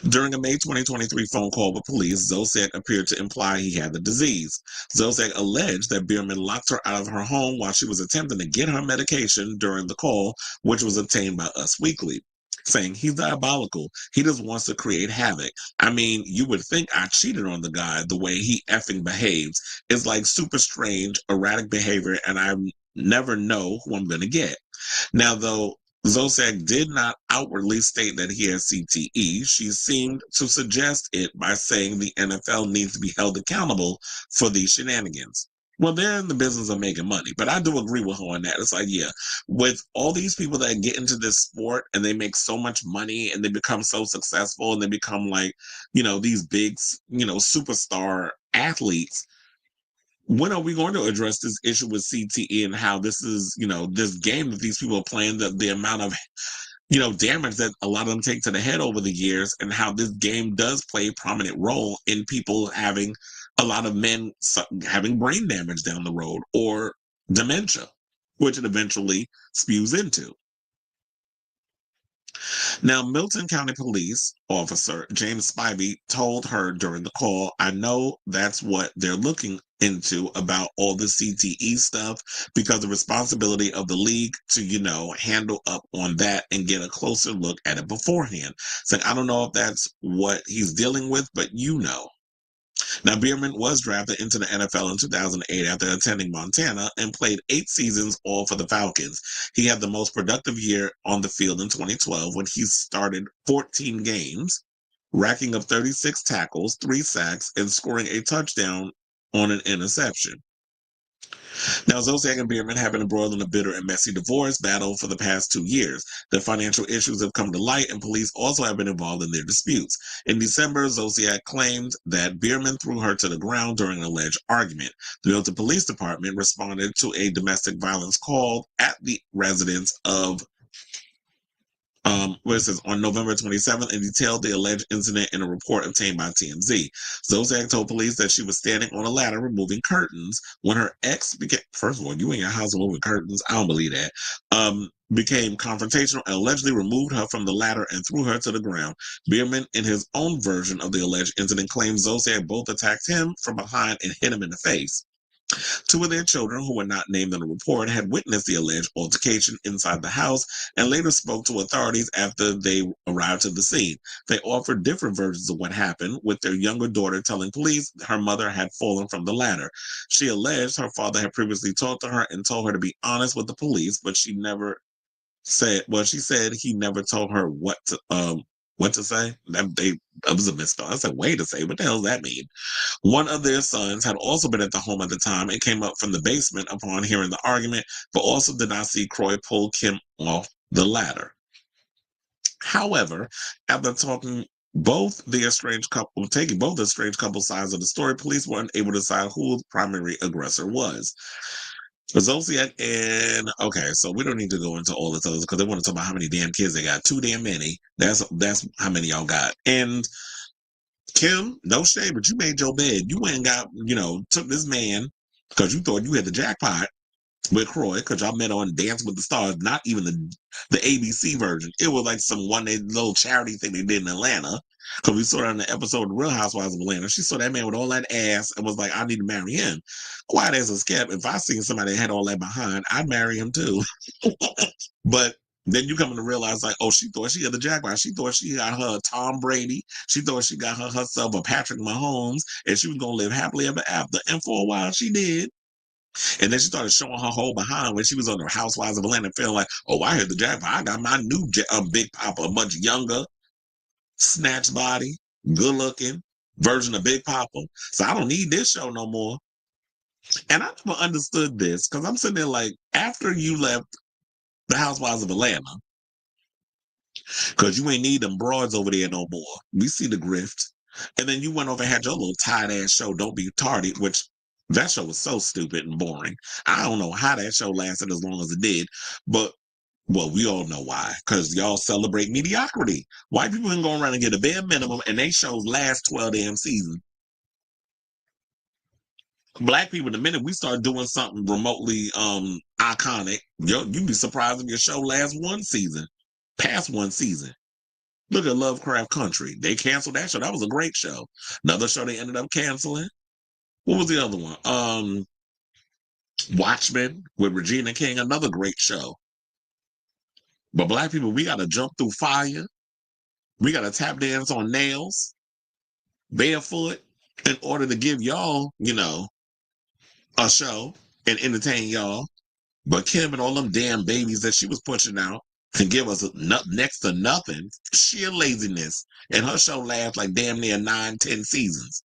[SPEAKER 1] During a May 2023 phone call with police, Zolciak appeared to imply he had the disease. Zolciak alleged that Biermann locked her out of her home while she was attempting to get her medication during the call, which was obtained by Us Weekly, saying he's diabolical. He just wants to create havoc. I mean, you would think I cheated on the guy the way he effing behaves. It's like super strange, erratic behavior, and I never know who I'm going to get. Now, though Zolciak did not outwardly state that he has CTE, she seemed to suggest it by saying the NFL needs to be held accountable for these shenanigans. Well, they're in the business of making money, but I do agree with her on that. It's like, yeah, with all these people that get into this sport and they make so much money and they become so successful and they become like, these big, superstar athletes, when are we going to address this issue with CTE and how this is, this game that these people are playing, the amount of, damage that a lot of them take to the head over the years, and how this game does play a prominent role in people having a lot of men having brain damage down the road or dementia, which it eventually spews into. Now, Milton County Police officer James Spivey told her during the call, I know that's what they're looking into about all the CTE stuff, because the responsibility of the league to, handle up on that and get a closer look at it beforehand. So I don't know if that's what he's dealing with, but Now, Biermann was drafted into the NFL in 2008 after attending Montana and played 8 seasons, all for the Falcons. He had the most productive year on the field in 2012 when he started 14 games, racking up 36 tackles, 3 sacks, and scoring a touchdown on an interception. Now, Zolciak and Biermann have been embroiled in a bitter and messy divorce battle for the past 2 years. The financial issues have come to light, and police also have been involved in their disputes. In December, Zolciak claimed that Biermann threw her to the ground during an alleged argument. The Milton Police Department responded to a domestic violence call at the residence of where it says on November 27th, and detailed the alleged incident in a report obtained by TMZ. Zolciak told police that she was standing on a ladder removing curtains when her ex became, first of all, you in your house removing curtains? I don't believe that. Became confrontational and allegedly removed her from the ladder and threw her to the ground. Biermann, in his own version of the alleged incident, claims Zolciak both attacked him from behind and hit him in the face. 2 of their children, who were not named in the report, had witnessed the alleged altercation inside the house and later spoke to authorities after they arrived to the scene. They offered different versions of what happened, with their younger daughter telling police her mother had fallen from the ladder. She alleged her father had previously talked to her and told her to be honest with the police, but she said he never told her what to say. That was a misspell. I said, way to say, what the hell does that mean? One of their sons had also been at the home at the time and came up from the basement upon hearing the argument, but also did not see Kroy pull Kim off the ladder. However, after taking both the estranged couple sides of the story, police weren't able to decide who the primary aggressor was. Zolciak and okay, so we don't need to go into all this others because they want to talk about how many damn kids they got. Too damn many. That's how many y'all got. And Kim, no shame, but you made your bed. You went and got, took this man because you thought you had the jackpot with Kroy, because y'all met on Dance with the Stars, not even the ABC version. It was like some little charity thing they did in Atlanta. Because we saw it on the episode of The Real Housewives of Atlanta. She saw that man with all that ass and was like, I need to marry him. Quiet as a skep. If I seen somebody that had all that behind, I'd marry him too. But then you come to realize, like, oh, she thought she had the jackpot. She thought she got her Tom Brady. She thought she got herself a Patrick Mahomes, and she was going to live happily ever after. And for a while, she did. And then she started showing her whole behind when she was on the Housewives of Atlanta, feeling like, oh, I heard the jackpot. I got my new Big Papa, much younger. snatch body, good looking version of Big Papa. So I don't need this show no more. And I never understood this because I'm sitting there like, after you left the Housewives of Atlanta, because you ain't need them broads over there no more. We see the grift. And then you went over and had your little tight ass show, Don't Be Tardy, which that show was so stupid and boring. I don't know how that show lasted as long as it did, but well, we all know why. Because y'all celebrate mediocrity. White people ain't going around and get a bare minimum, and they shows last 12 damn seasons. Black people, the minute we start doing something remotely iconic, you'd be surprised if your show lasts one season, past one season. Look at Lovecraft Country. They canceled that show. That was a great show. Another show they ended up canceling. What was the other one? Watchmen with Regina King. Another great show. But black people, we got to jump through fire. We got to tap dance on nails, barefoot, in order to give y'all, a show and entertain y'all. But Kim and all them damn babies that she was pushing out can give us next to nothing. Sheer laziness. And her show lasts like damn near 9-10 seasons.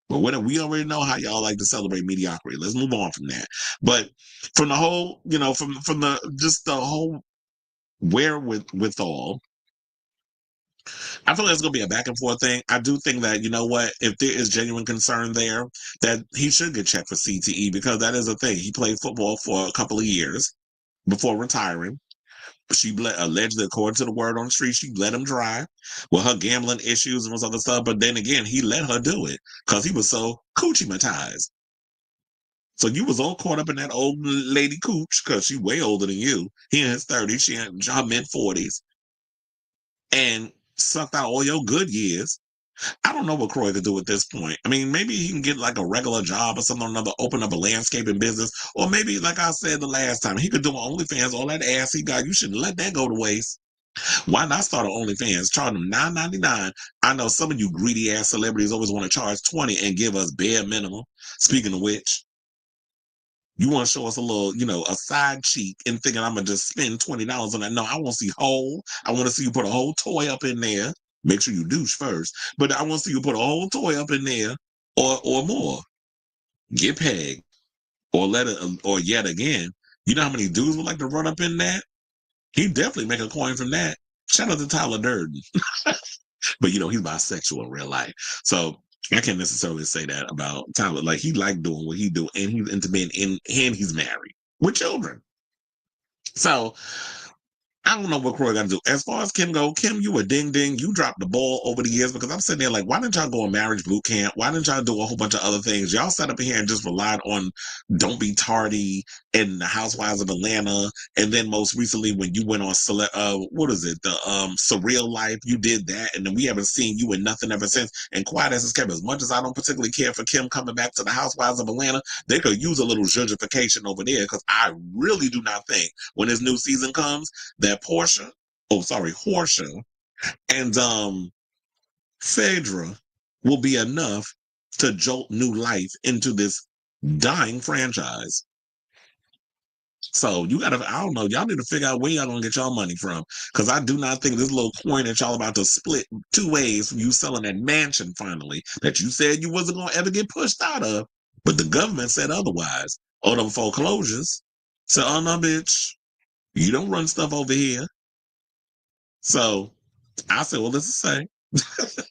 [SPEAKER 1] But we already know how y'all like to celebrate mediocrity. Let's move on from that. But from the whole, from the whole wherewithal, I feel like it's going to be a back and forth thing. I do think that, if there is genuine concern there, that he should get checked for CTE, because that is a thing. He played football for a couple of years before retiring. She allegedly, according to the word on the street, she let him drive with her gambling issues and all other stuff. But then again, he let her do it because he was so coochie-matized. So you was all caught up in that old lady cooch because she way older than you. He in his 30s, she in her mid-40s. And sucked out all your good years. I don't know what Kroy could do at this point. I mean, maybe he can get like a regular job or something, open up a landscaping business. Or maybe, like I said the last time, he could do OnlyFans. All that ass he got, you shouldn't let that go to waste. Why not start an OnlyFans? Charge them $9.99. I know some of you greedy ass celebrities always want to charge $20 and give us bare minimum. Speaking of which, you want to show us a little, a side cheek and thinking I'm going to just spend $20 on that. No, I want to see whole. I want to see you put a whole toy up in there. Make sure you douche first. But I want to see you put a whole toy up in there or more. Get pegged. Or yet again. You know how many dudes would like to run up in that? He'd definitely make a coin from that. Shout out to Tyler Durden. But, he's bisexual in real life. So I can't necessarily say that about Tyler. Like, he liked doing what he do, and he's into men, and he's married with children. So I don't know what Kroy got to do. As far as Kim go, Kim, you a ding-ding. You dropped the ball over the years, because I'm sitting there like, why didn't y'all go on marriage boot camp? Why didn't y'all do a whole bunch of other things? Y'all sat up here and just relied on Don't Be Tardy and the Housewives of Atlanta. And then most recently when you went on, Surreal Life, you did that. And then we haven't seen you in nothing ever since. And quiet as it's kept, as much as I don't particularly care for Kim coming back to the Housewives of Atlanta, they could use a little judgification over there, because I really do not think when this new season comes, that Horsha and Phaedra will be enough to jolt new life into this dying franchise. So I don't know, y'all need to figure out where y'all gonna get y'all money from, because I do not think this little coin that y'all about to split two ways from you selling that mansion finally that you said you wasn't gonna ever get pushed out of, but the government said otherwise. All them foreclosures. So, oh no, bitch, you don't run stuff over here. So I said, well, let's say, because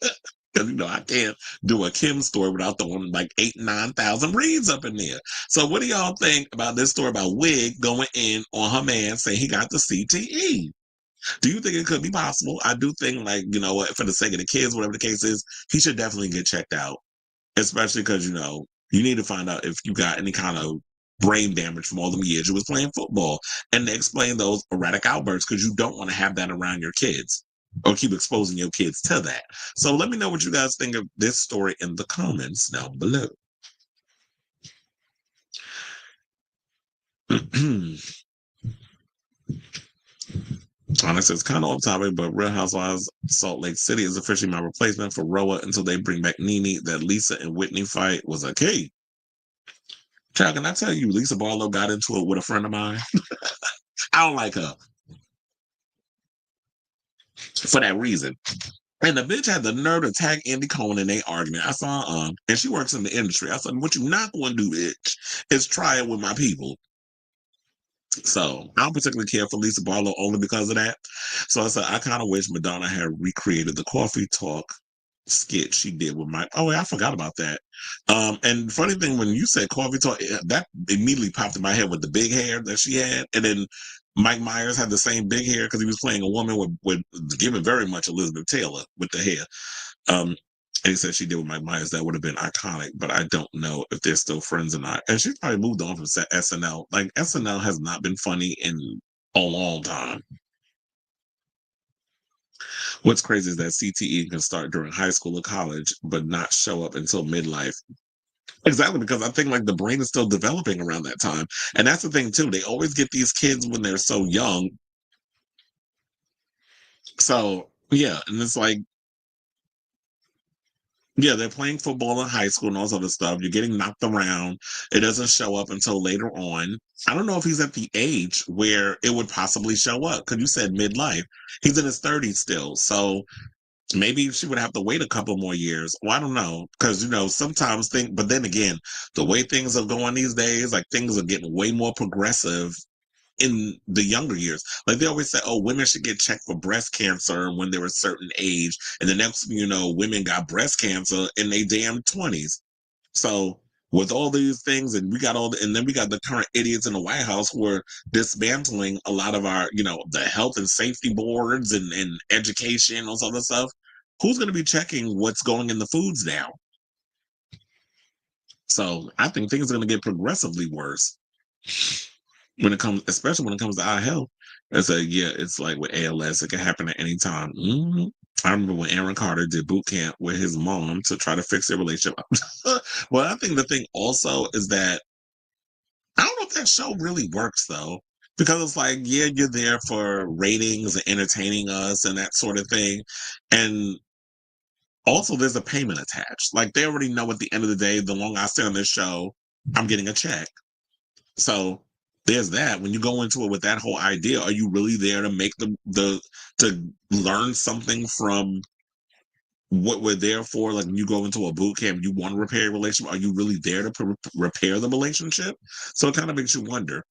[SPEAKER 1] I can't do a Kim story without throwing like 8,000-9,000 reads up in there. So what do y'all think about this story about Wig going in on her man saying he got the CTE? Do you think it could be possible? I do think, like, for the sake of the kids, whatever the case is, he should definitely get checked out, especially because, you need to find out if you got any kind of brain damage from all them years you was playing football, and to explain those erratic outbursts, because you don't want to have that around your kids or keep exposing your kids to that. So let me know what you guys think of this story in the comments down below. Honestly, it's kind of off topic, but Real Housewives Salt Lake City is officially my replacement for Roa until they bring back Nene. That Lisa and Whitney fight was a key. Child, can I tell you, Lisa Barlow got into it with a friend of mine? I don't like her for that reason. And the bitch had the nerve to tag Andy Cohen in a argument. I saw, and she works in the industry. I said, what you not going to do, bitch, is try it with my people. So I don't particularly care for Lisa Barlow only because of that. So I said, I kind of wish Madonna had recreated the coffee talk skit she did with Mike. Oh, I forgot about that. And funny thing, when you said coffee talk, that immediately popped in my head with the big hair that she had. And then Mike Myers had the same big hair because he was playing a woman with giving very much Elizabeth Taylor with the hair. Um, and he said she did with Mike Myers. That would have been iconic, but I don't know if they're still friends or not. And she probably moved on from SNL. Like SNL has not been funny in a long time. What's crazy is that CTE can start during high school or college, but not show up until midlife. Exactly, because I think like the brain is still developing around that time. And that's the thing too. They always get these kids when they're so young. So yeah, and it's like, yeah, they're playing football in high school and all this other stuff. You're getting knocked around. It doesn't show up until later on. I don't know if he's at the age where it would possibly show up because you said midlife. He's in his 30s still. So maybe she would have to wait a couple more years. Well, I don't know. Because, sometimes but then again, the way things are going these days, like things are getting way more progressive in the younger years. Like they always say, oh, women should get checked for breast cancer when they're a certain age. And the next thing you know, women got breast cancer in their damn 20s. So with all these things, and and then we got the current idiots in the White House who are dismantling a lot of our, the health and safety boards and education, all this other stuff. Who's going to be checking what's going in the foods now? So I think things are going to get progressively worse especially when it comes to our health. It's like with ALS, it can happen at any time. I remember when Aaron Carter did boot camp with his mom to try to fix their relationship. Well, I think the thing also is that I don't know if that show really works though, because it's like, yeah, you're there for ratings and entertaining us and that sort of thing. And also there's a payment attached. Like they already know at the end of the day, the longer I stay on this show, I'm getting a check. So there's that. When you go into it with that whole idea, are you really there to make to learn something from what we're there for? Like when you go into a boot camp, you want to repair a relationship. Are you really there to repair the relationship? So it kind of makes you wonder.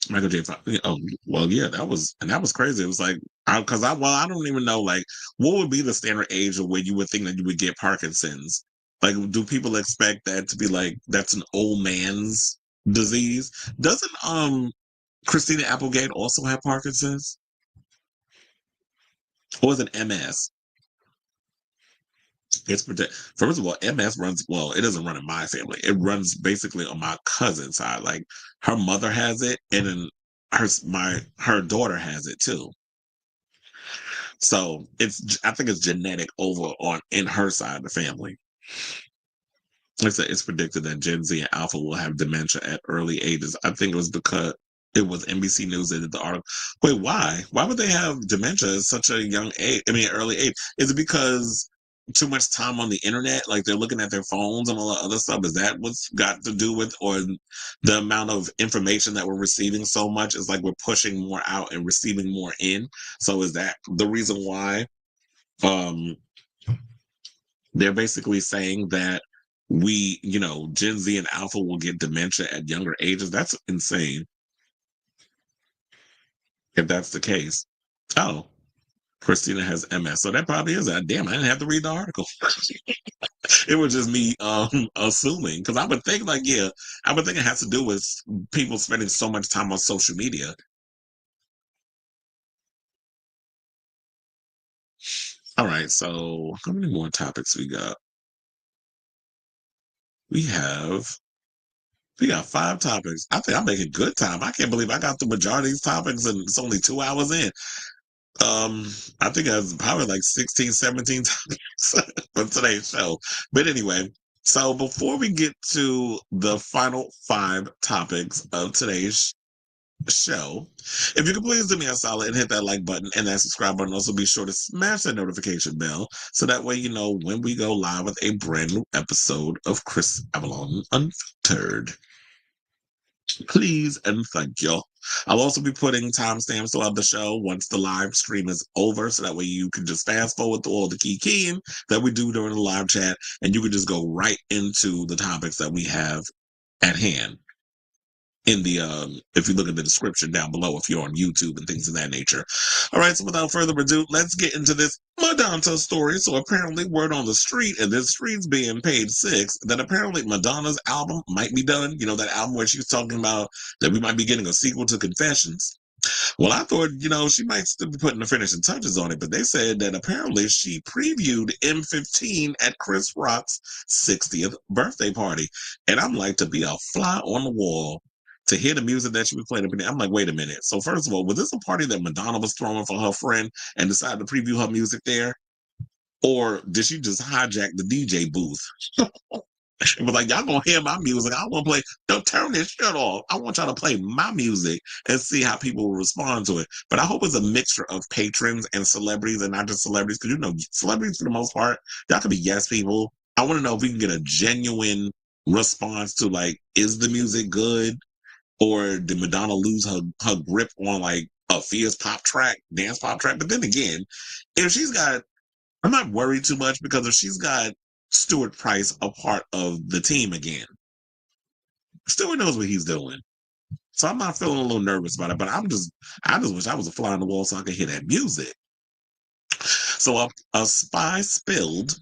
[SPEAKER 1] Michael J. Fox. Oh, well, yeah, that was crazy. It was like, I don't even know, like, what would be the standard age of where you would think that you would get Parkinson's? Like, do people expect that to be like, that's an old man's disease? Doesn't Christina Applegate also have Parkinson's? Or is it MS? First of all, MS runs, well, it doesn't run in my family. It runs basically on my cousin's side. Like her mother has it, and then her daughter has it too. So I think it's genetic over on in her side of the family. It's predicted that Gen Z and Alpha will have dementia at early ages. I think it was because it was NBC News that did the article. Wait, why? Why would they have dementia at such a young age? I mean, early age. Is it because too much time on the internet? Like they're looking at their phones and all that other stuff? Is that what's got to do with, or the amount of information that we're receiving so much is like we're pushing more out and receiving more in? So is that the reason why? They're basically saying that Gen Z and Alpha will get dementia at younger ages. That's insane. If that's the case. Oh, Christina has MS. So that probably is that. Damn, I didn't have to read the article. It was just me assuming. Because I would think I would think it has to do with people spending so much time on social media. All right, so how many more topics we got? We have We got 5 topics. I think I'm making good time. I can't believe I got the majority of these topics and it's only 2 hours in. I think I was probably like 16, 17 topics for today's show. But anyway, so before we get to the final 5 topics of today's show, if you could please do me a solid and hit that like button and that subscribe button. Also be sure to smash that notification bell so that way you know when we go live with a brand new episode of Chris Avalon Unfiltered. Please and thank you. I'll also be putting timestamps throughout the show once the live stream is over, so that way you can just fast forward through all the keying that we do during the live chat, and you can just go right into the topics that we have at hand in the if you look at the description down below, if you're on YouTube and things of that nature. All right, so without further ado, let's get into this Madonna story. So apparently word on the street, and this street's being Page Six, that apparently Madonna's album might be done. You know, that album where she was talking about that we might be getting a sequel to Confessions. Well, I thought, she might still be putting the finishing touches on it, but they said that apparently she previewed M15 at Chris Rock's 60th birthday party. And I'm like, to be a fly on the wall, to hear the music that she was playing, I'm like, wait a minute. So first of all, was this a party that Madonna was throwing for her friend and decided to preview her music there? Or did she just hijack the DJ booth? It was like, y'all gonna hear my music. I want to play. Don't turn this shit off. I want y'all to play my music and see how people will respond to it. But I hope it's a mixture of patrons and celebrities, and not just celebrities, because celebrities for the most part, y'all can be yes people. I want to know if we can get a genuine response to, like, is the music good, or did Madonna lose her grip on like a fierce pop track, dance pop track? But then again, if she's got, I'm not worried too much, because if she's got Stuart Price a part of the team again, Stuart knows what he's doing. So I'm not feeling a little nervous about it, but I just wish I was a fly on the wall so I could hear that music. So a spy spilled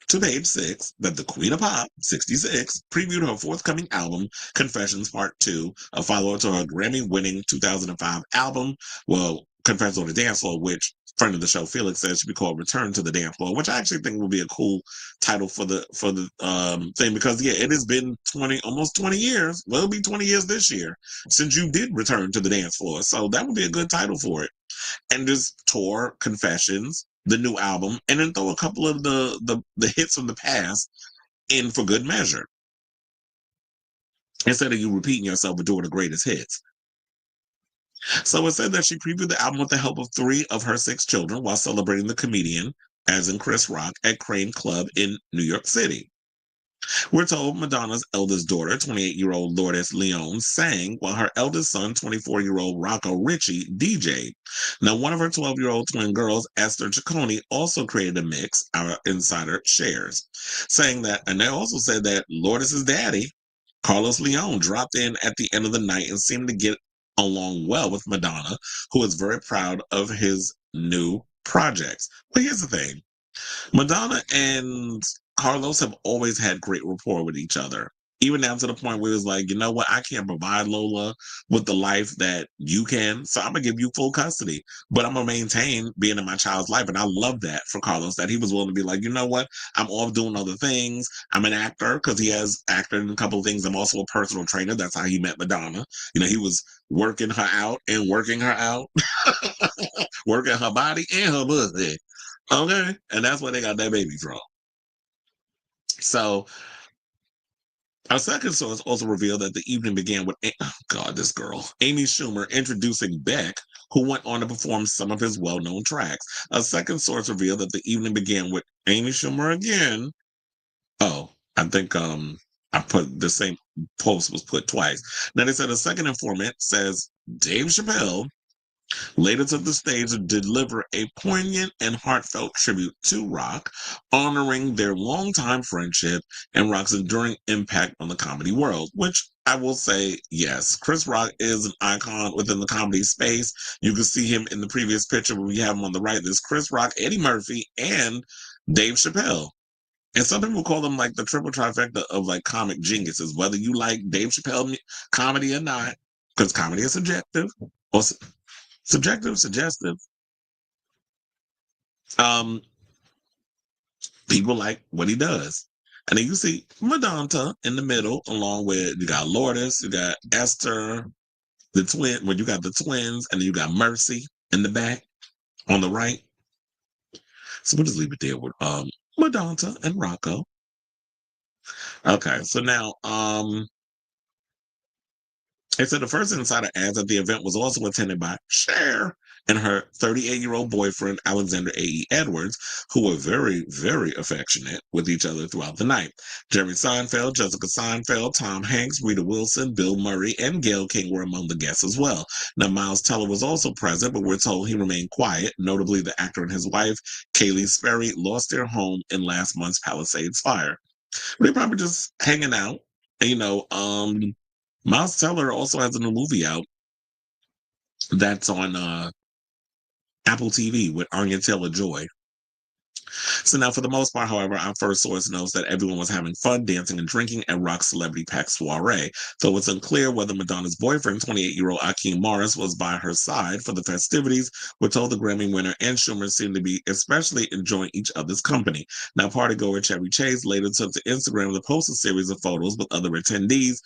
[SPEAKER 1] to Page Six that the Queen of Pop, 66, previewed her forthcoming album, Confessions Part 2, a follower to her Grammy-winning 2005 album, well, Confessions on the Dance Floor, which friend of the show Felix says should be called Return to the Dance Floor, which I actually think would be a cool title for the thing, because it has been almost 20 years. Well, it'll be 20 years this year since you did return to the dance floor. So that would be a good title for it. And just tour Confessions, the new album, and then throw a couple of the hits from the past in for good measure, instead of you repeating yourself with doing the greatest hits. So it said that she previewed the album with the help of 3 of her 6 children while celebrating the comedian, as in Chris Rock, at Crane Club in New York City. We're told Madonna's eldest daughter, 28-year-old Lourdes Leon, sang, while her eldest son, 24-year-old Rocco Ritchie, DJ'd. Now, one of her 12-year-old twin girls, Esther Ciccone, also created a mix, our insider shares, saying that, and they also said that Lourdes' daddy, Carlos Leon, dropped in at the end of the night and seemed to get along well with Madonna, who is very proud of his new projects. But here's the thing. Madonna and Carlos have always had great rapport with each other, even down to the point where it's like, you know what, I can't provide Lola with the life that you can, so I'm gonna give you full custody, but I'm gonna maintain being in my child's life. And I love that for Carlos, that he was willing to be like, you know what, I'm off doing other things. I'm an actor, because he has acted in a couple of things. I'm also a personal trainer. That's how he met Madonna. He was working her out and working her out, working her body and her pussy. Okay, and that's where they got that baby from. So, our second source also revealed that the evening began with, oh God, this girl, Amy Schumer, introducing Beck, who went on to perform some of his well-known tracks. A second source revealed that the evening began with Amy Schumer again. Oh, I think I put the same post was put twice. Now they said a second informant says Dave Chappelle later took the stage to deliver a poignant and heartfelt tribute to Rock, honoring their longtime friendship and Rock's enduring impact on the comedy world, which I will say, yes, Chris Rock is an icon within the comedy space. You can see him in the previous picture where we have him on the right. There's Chris Rock, Eddie Murphy, and Dave Chappelle. And some people call them like the triple trifecta of like comic geniuses, whether you like Dave Chappelle comedy or not, because comedy is subjective, or subjective, suggestive. People like what he does. And then you see Madonna in the middle, along with, you got Lourdes, you got Esther, the twin, when you got the twins, and then you got Mercy in the back on the right. So we'll just leave it there with Madonna and Rocco. Okay, so now it said the first insider adds that the event was also attended by Cher and her 38-year-old boyfriend, Alexander A.E. Edwards, who were very, very affectionate with each other throughout the night. Jerry Seinfeld, Jessica Seinfeld, Tom Hanks, Rita Wilson, Bill Murray, and Gayle King were among the guests as well. Now, Miles Teller was also present, but we're told he remained quiet. Notably, the actor and his wife, Kaylee Sperry, lost their home in last month's Palisades fire. They're probably just hanging out. Miles Teller also has a new movie out that's on Apple TV with Anya Taylor-Joy. So now, for the most part, however, our first source knows that everyone was having fun, dancing, and drinking at Rock's celebrity packed soiree. Though it's unclear whether Madonna's boyfriend, 28-year-old Akeem Morris, was by her side for the festivities. We're told the Grammy winner and Schumer seemed to be especially enjoying each other's company. Now, partygoer Chevy Chase later took to Instagram to post a series of photos with other attendees.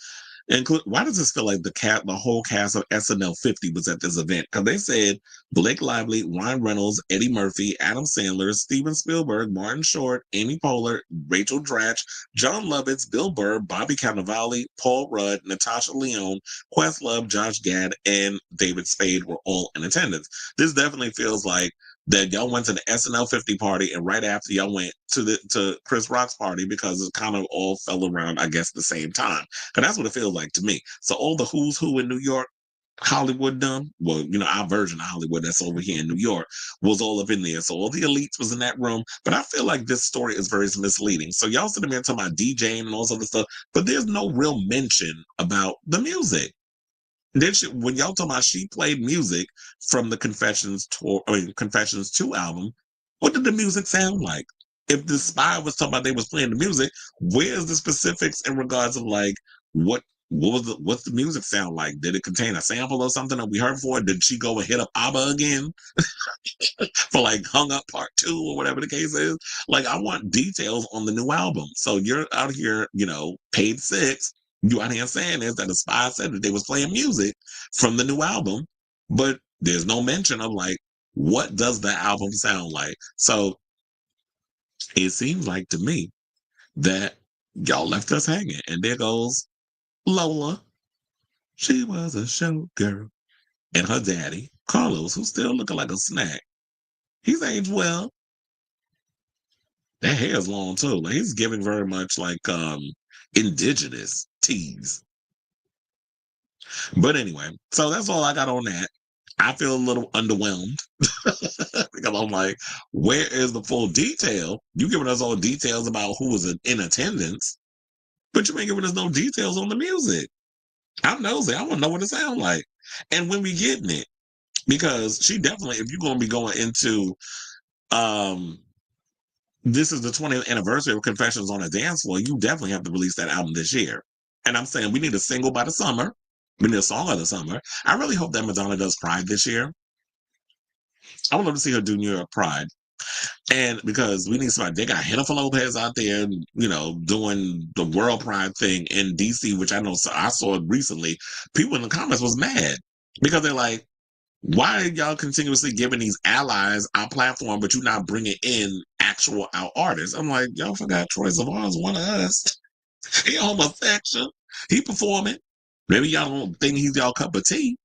[SPEAKER 1] Why does this feel like the whole cast of SNL 50 was at this event? Because they said Blake Lively, Ryan Reynolds, Eddie Murphy, Adam Sandler, Steven Spielberg, Martin Short, Amy Poehler, Rachel Dratch, John Lovitz, Bill Burr, Bobby Cannavale, Paul Rudd, Natasha Lyonne, Questlove, Josh Gad, and David Spade were all in attendance. This definitely feels like that y'all went to the SNL 50 party, and right after y'all went to Chris Rock's party, because it kind of all fell around, I guess, the same time. Because that's what it feels like to me. So all the who's who in New York, Hollywood done, well, our version of Hollywood that's over here in New York was all up in there. So all the elites was in that room. But I feel like this story is very misleading. So y'all sitting there talking about DJing and all this other stuff, but there's no real mention about the music. Then when y'all talking about she played music from the Confessions 2 album, what did the music sound like? If the spy was talking about they was playing the music, where's the specifics in regards of like what's the music sound like? Did it contain a sample or something that we heard before? Did she go and hit up ABBA again for like Hung Up Part 2 or whatever the case is? Like, I want details on the new album. So you're out here, paid 6. You out here saying is that the spy said that they was playing music from the new album, but there's no mention of like, what does the album sound like? So it seems like to me that y'all left us hanging. And there goes Lola. She was a showgirl. And her daddy, Carlos, who's still looking like a snack. He's aged well. That hair's long too. Like, he's giving very much like indigenous tease. But anyway, so that's all I got on that. I feel a little underwhelmed because I'm like, where is the full detail? You giving us all details about who was in attendance, but you ain't giving us no details on the music. I'm nosy. I want to know what it sounds like. And when we getting it, because she definitely, if you're going to be going into, this is the 20th anniversary of Confessions on a Dance Floor, you definitely have to release that album this year. And I'm saying we need a single by the summer. We need a song of the summer. I really hope that Madonna does Pride this year. I would love to see her do New York Pride. And because we need somebody, they got Jennifer Lopez out there, doing the World Pride thing in DC, which I know I saw recently. People in the comments was mad because they're like, why are y'all continuously giving these allies our platform, but you're not bringing in actual our artists? I'm like, y'all forgot Troye Sivan's one of us. He homosexual. He performing. Maybe y'all don't think he's y'all cup of tea.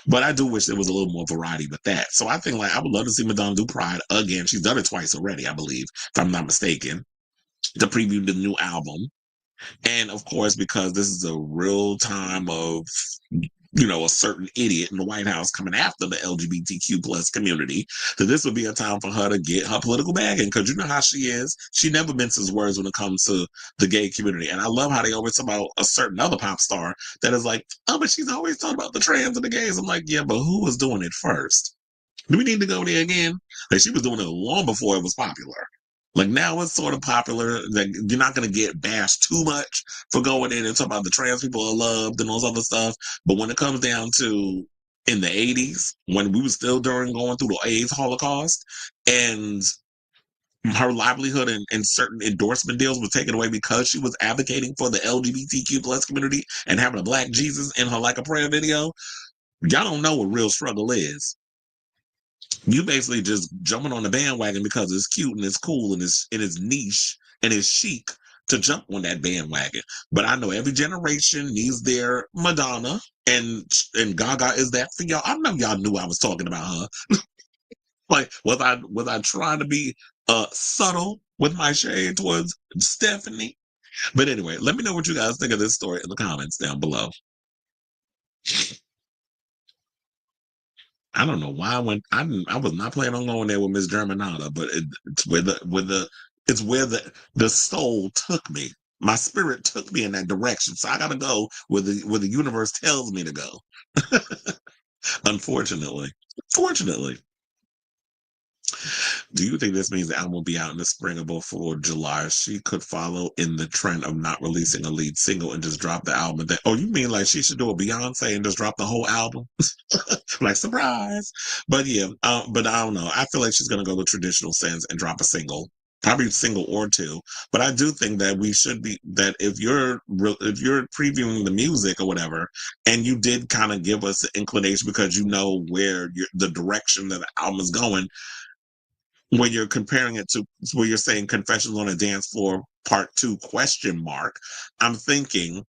[SPEAKER 1] But I do wish there was a little more variety with that. So I think I would love to see Madonna do Pride again. She's done it twice already, I believe, if I'm not mistaken, to preview the new album. And of course, because this is a real time of, a certain idiot in the White House coming after the LGBTQ plus community, that this would be a time for her to get her political bagging, because you know how she is. She never minces words when it comes to the gay community. And I love how they always talk about a certain other pop star that is like, oh, but she's always talking about the trans and the gays. I'm like, yeah, but who was doing it first? Do we need to go there again? Like, she was doing it long before it was popular. Like, now it's sort of popular. Like, you're not going to get bashed too much for going in and talking about the trans people are loved and all this other stuff. But when it comes down to in the 80s, when we were still going through the AIDS Holocaust, and her livelihood and certain endorsement deals were taken away because she was advocating for the LGBTQ plus community and having a Black Jesus in her Like a Prayer video, y'all don't know what real struggle is. You basically just jumping on the bandwagon because it's cute and it's cool and it's niche and it's chic to jump on that bandwagon. But I know every generation needs their Madonna, and Gaga is that for y'all. I know y'all knew I was talking about her. Like, was I trying to be subtle with my shade towards Stephanie? But anyway, let me know what you guys think of this story in the comments down below. I don't know why I went. I was not planning on going there with Miss Germanata, but it's where the soul took me. My spirit took me in that direction, so I gotta go where the universe tells me to go. Unfortunately, fortunately. Do you think this means the album will be out in the spring or before July? She could follow in the trend of not releasing a lead single and just drop the album. Oh, you mean like she should do a Beyonce and just drop the whole album? Like, surprise. But yeah, but I don't know. I feel like she's gonna go the traditional sense and drop a single. Probably a single or two, but I do think that we should be that if you're previewing the music or whatever, and you did kind of give us an inclination because you know where the direction that the album is going, when you're comparing it to where you're saying Confessions on a Dance Floor Part 2 question mark, I'm thinking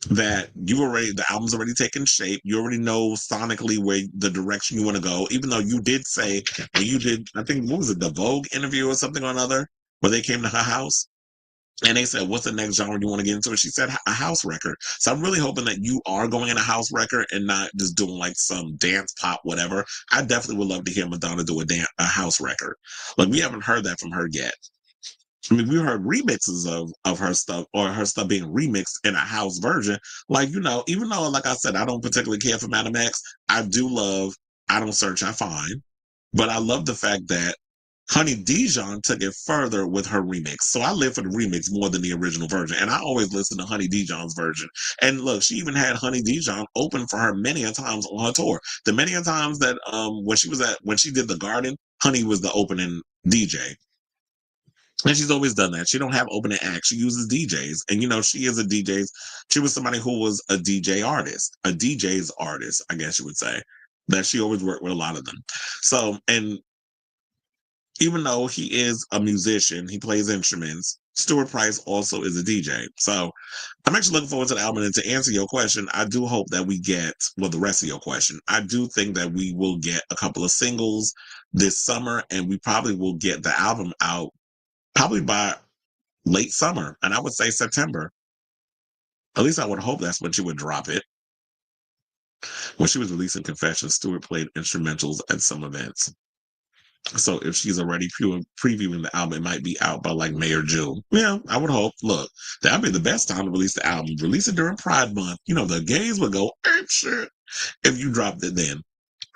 [SPEAKER 1] that the album's already taken shape. You already know sonically where the direction you want to go, even though you did say when you did, I think, what was it, the Vogue interview or something or another, where they came to her house and they said, what's the next genre you want to get into? And she said a house record. So I'm really hoping that you are going in a house record and not just doing like some dance pop, whatever. I definitely would love to hear Madonna do a house record. Like, we haven't heard that from her yet. I mean, we heard remixes of her stuff or her stuff being remixed in a house version. Like, even though, like I said, I don't particularly care for Madam X, I do love I Don't Search, I Find. But I love the fact that Honey Dijon took it further with her remix. So I live for the remix more than the original version. And I always listen to Honey Dijon's version. And look, she even had Honey Dijon open for her many a times on her tour. The many a times that when she did the Garden, Honey was the opening DJ. And she's always done that. She don't have opening acts. She uses DJs. And she is a DJ. She was somebody who was a DJ artist, a DJ's artist, I guess you would say. That she always worked with a lot of them. So, and even though he is a musician, he plays instruments, Stuart Price also is a DJ. So I'm actually looking forward to the album. And to answer your question, I do hope that we get, well, the rest of your question, I do think that we will get a couple of singles this summer, and we probably will get the album out probably by late summer. And I would say September. At least I would hope that's when she would drop it. When she was releasing Confessions, Stewart played instrumentals at some events. So if she's already previewing the album, it might be out by like May or June. Yeah, I would hope. Look, that'd be the best time to release the album. Release it during Pride Month. The gays would go, shit, if you dropped it then.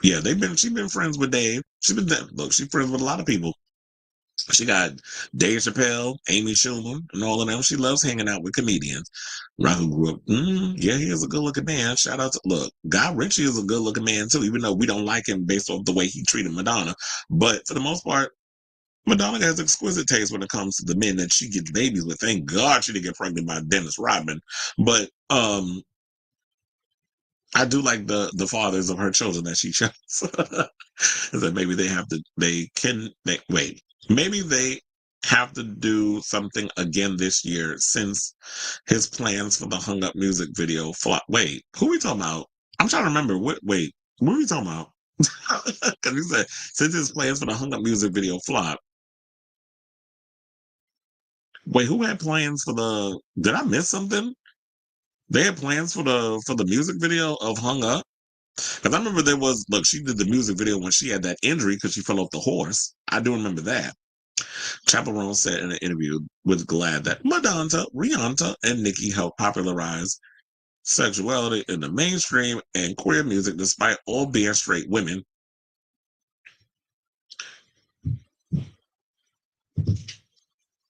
[SPEAKER 1] Yeah, she's been friends with Dave. She's friends with a lot of people. She got Dave Chappelle, Amy Schumer, and all of them. She loves hanging out with comedians. Right, who grew up, yeah, he is a good-looking man. Shout out to, Guy Ritchie is a good-looking man, too, even though we don't like him based off the way he treated Madonna. But for the most part, Madonna has exquisite taste when it comes to the men that she gets babies with. Thank God she didn't get pregnant by Dennis Rodman. But I do like the fathers of her children that she chose. That maybe maybe they have to do something again this year since his plans for the Hung Up music video flop. Wait, who are we talking about? I'm trying to remember. What are we talking about? Because he said since his plans for the Hung Up music video flop. Wait, who had plans for the? Did I miss something? They had plans for the music video of Hung Up. Because I remember she did the music video when she had that injury because she fell off the horse. I do remember that. Chaperone said in an interview with Glad that Madonna, Rihanna, and Nicki helped popularize sexuality in the mainstream and queer music despite all being straight women.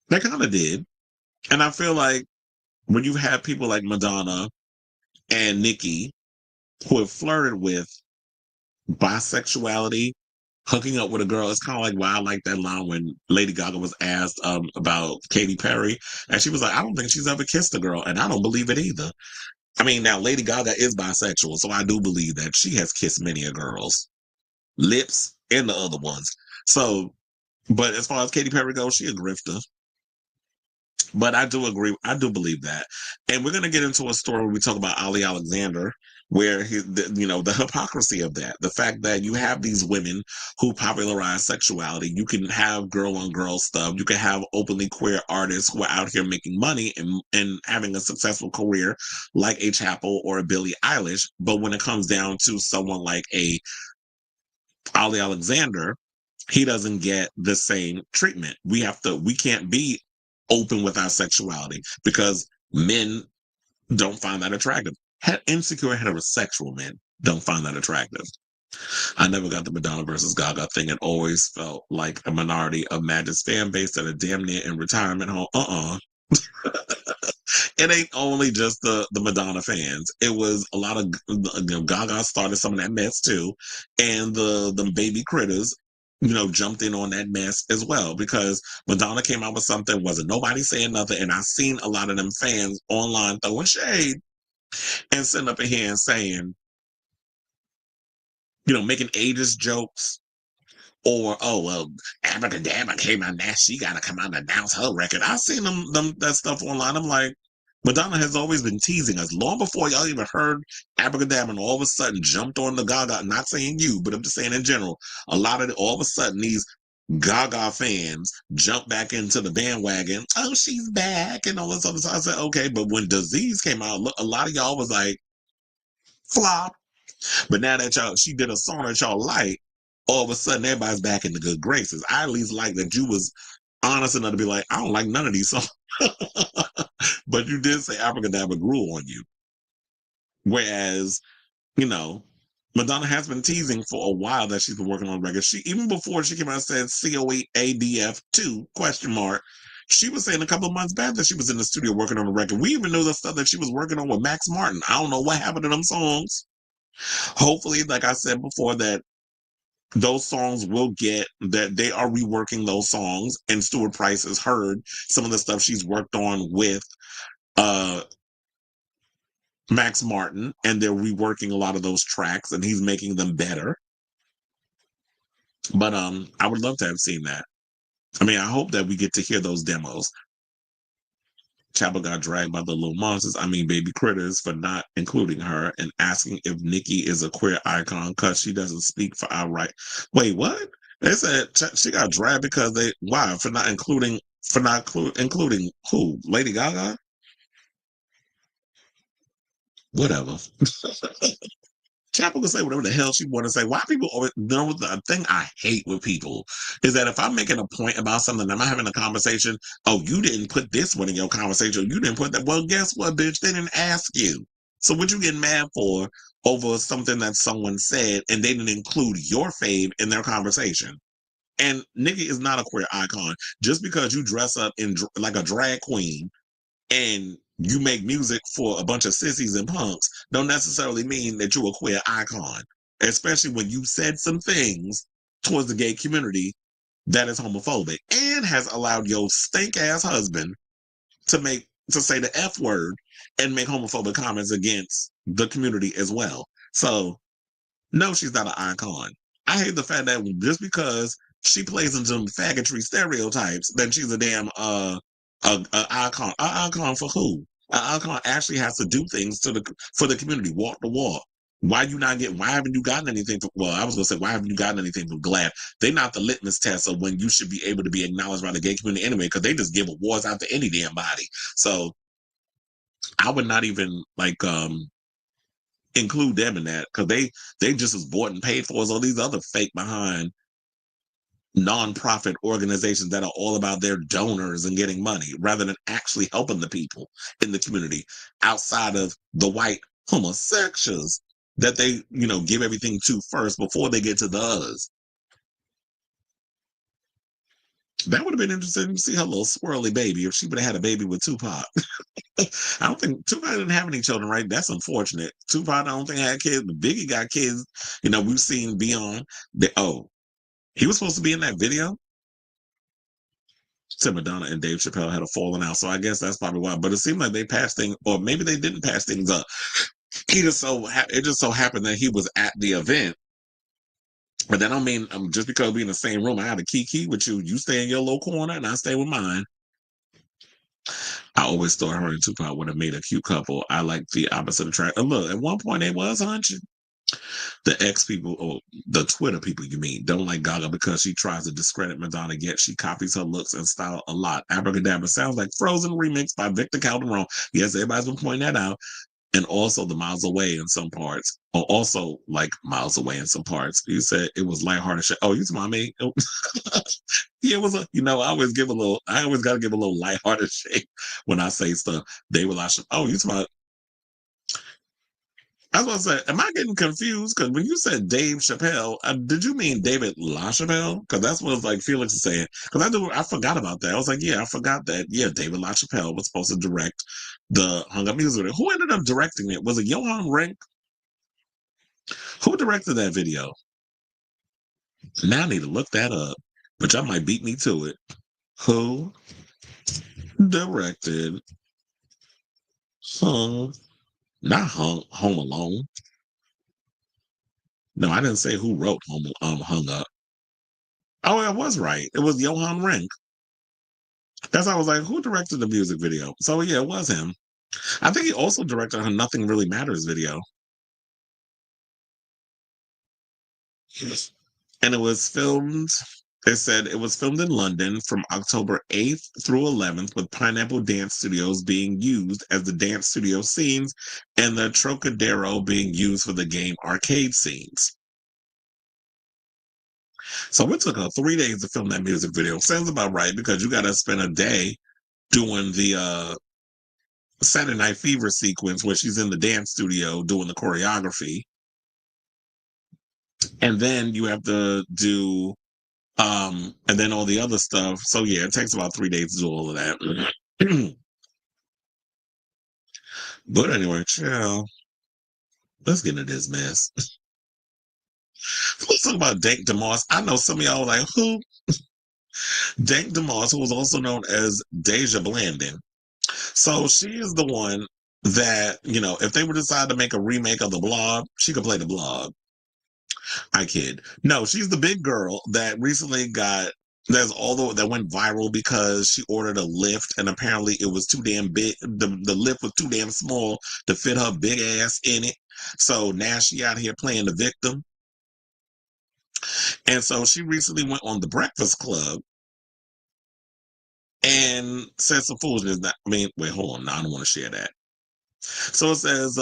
[SPEAKER 1] They kind of did. And I feel like when you have people like Madonna and Nicki who have flirted with bisexuality, hooking up with a girl, it's kind of like why I like that line when Lady Gaga was asked about Katy Perry, and she was like, I don't think she's ever kissed a girl, and I don't believe it either. I mean, now Lady Gaga is bisexual, so I do believe that she has kissed many a girl's lips and the other ones. So, but as far as Katy Perry goes, she a grifter. But I do agree. I do believe that. And we're going to get into a story where we talk about Ali Alexander, where the hypocrisy of that, the fact that you have these women who popularize sexuality. You can have girl on girl stuff. You can have openly queer artists who are out here making money and having a successful career like a Chapel or a Billie Eilish. But when it comes down to someone like a Ali Alexander, he doesn't get the same treatment. We can't be open with our sexuality because men don't find that attractive. Insecure heterosexual men don't find that attractive. I never got the Madonna versus Gaga thing. It always felt like a minority of Madge's fan base that are damn near in retirement home. It ain't only just the Madonna fans. It was a lot of Gaga started some of that mess too, and the baby critters, jumped in on that mess as well because Madonna came out with something, wasn't nobody saying nothing, and I seen a lot of them fans online throwing shade and sitting up in here and saying, making ageist jokes. Or, oh, well, Abracadabra came out now. She got to come out and announce her record. I've seen that stuff online. I'm like, Madonna has always been teasing us long before y'all even heard Abracadabra and all of a sudden jumped on the Gaga. Not saying you, but I'm just saying in general. All of a sudden, these Gaga fans jump back into the bandwagon. Oh, she's back and all this other stuff. I said, okay, but when Disease came out, a lot of y'all was like, flop. But now that she did a song that y'all like, all of a sudden everybody's back in the good graces. I at least like that you was honest enough to be like, I don't like none of these songs. But you did say Abracadabra grew on you. Whereas, Madonna has been teasing for a while that she's been working on records. Even before she came out and said COADF2 ? She was saying a couple of months back that she was in the studio working on a record. We even knew the stuff that she was working on with Max Martin. I don't know what happened to them songs. Hopefully, like I said before, that those songs will get that they are reworking those songs, and Stuart Price has heard some of the stuff she's worked on with Max Martin, and they're reworking a lot of those tracks, and he's making them better. But I would love to have seen that. I mean, I hope that we get to hear those demos. Chapel got dragged by the little monsters, baby critters, for not including her and asking if Nikki is a queer icon because she doesn't speak for our right. Wait, what? They said she got dragged because why? For not including who? Lady Gaga? Whatever. Chapel can say whatever the hell she want to say. Why people always the thing I hate with people is that if I'm making a point about something, I'm having a conversation. Oh, you didn't put this one in your conversation. You didn't put that. Well, guess what, bitch? They didn't ask you. So what you getting mad for over something that someone said and they didn't include your fave in their conversation? And Nikki is not a queer icon. Just because you dress up in like a drag queen and you make music for a bunch of sissies and punks don't necessarily mean that you're a queer icon, especially when you said some things towards the gay community that is homophobic and has allowed your stink ass husband to say the F word and make homophobic comments against the community as well. So no, she's not an icon. I hate the fact that just because she plays into some faggotry stereotypes, then she's a damn icon. An icon for who? An icon actually has to do things for the community, walk the walk. Why haven't you gotten anything from, well, I was gonna say, why haven't you gotten anything from GLAAD? They're not the litmus test of when you should be able to be acknowledged by the gay community anyway, because they just give awards out to any damn body. So I would not even include them in that, because they just as bought and paid for as all these other fake behind nonprofit organizations that are all about their donors and getting money rather than actually helping the people in the community outside of the white homosexuals that they give everything to first before they get to the others. That would have been interesting to see her little swirly baby if she would have had a baby with Tupac. I don't think Tupac didn't have any children, right? That's unfortunate. Tupac, I don't think had kids, but Biggie got kids. We've seen Beyond. He was supposed to be in that video. Said Madonna and Dave Chappelle had a falling out, so I guess that's probably why. But it seemed like they passed things, or maybe they didn't pass things up. It just so happened that he was at the event. But that don't mean just because we in the same room, I got to key with you. You stay in your little corner, and I stay with mine. I always thought her and Tupac would have made a cute couple. I like the opposite attract. Look, at one point they was hunching. The ex people, or the Twitter people, you mean, don't like Gaga because she tries to discredit Madonna, yet she copies her looks and style a lot. Abracadabra sounds like Frozen remix by Victor Calderon. Yes, everybody's been pointing that out. And also the miles away in some parts. Or also like miles away in some parts. You said it was lighthearted shit. Oh, you talking me? Yeah, it was I always got to give a little lighthearted shake when I say stuff. They were like, oh, you talking about, I was going to say, am I getting confused? Because when you said Dave Chappelle, did you mean David LaChapelle? Because that's what like Felix is saying. Because I forgot about that. I was like, yeah, I forgot that. Yeah, David LaChapelle was supposed to direct the Hung Up music video. Who ended up directing it? Was it Johan Renck? Who directed that video? Now I need to look that up, but y'all might beat me to it. Who directed not Home Alone? No, I didn't say who wrote Hung Up. Oh, I was right. It was Johan Renck. That's why I was like, who directed the music video? So yeah, it was him. I think he also directed her Nothing Really Matters video. And it said it was filmed in London from October 8th through 11th, with Pineapple Dance Studios being used as the dance studio scenes and the Trocadero being used for the game arcade scenes. So it took her 3 days to film that music video. Sounds about right, because you got to spend a day doing the Saturday Night Fever sequence where she's in the dance studio doing the choreography. And then you have to do and then all the other stuff. So yeah, it takes about 3 days to do all of that. But anyway, chill. Let's get into this mess. Let's talk about Dank Demoss. I know some of y'all are like, who? Dank Demoss, who was also known as Deja Blandon. So she is the one that, if they would decide to make a remake of The Blob, she could play The Blob. I kid. No, she's the big girl that recently that went viral because she ordered a lift and apparently it was too damn big. The lift was too damn small to fit her big ass in it. So now she out here playing the victim. And so she recently went on The Breakfast Club and said some foolishness. Wait, hold on. No, I don't want to share that. So it says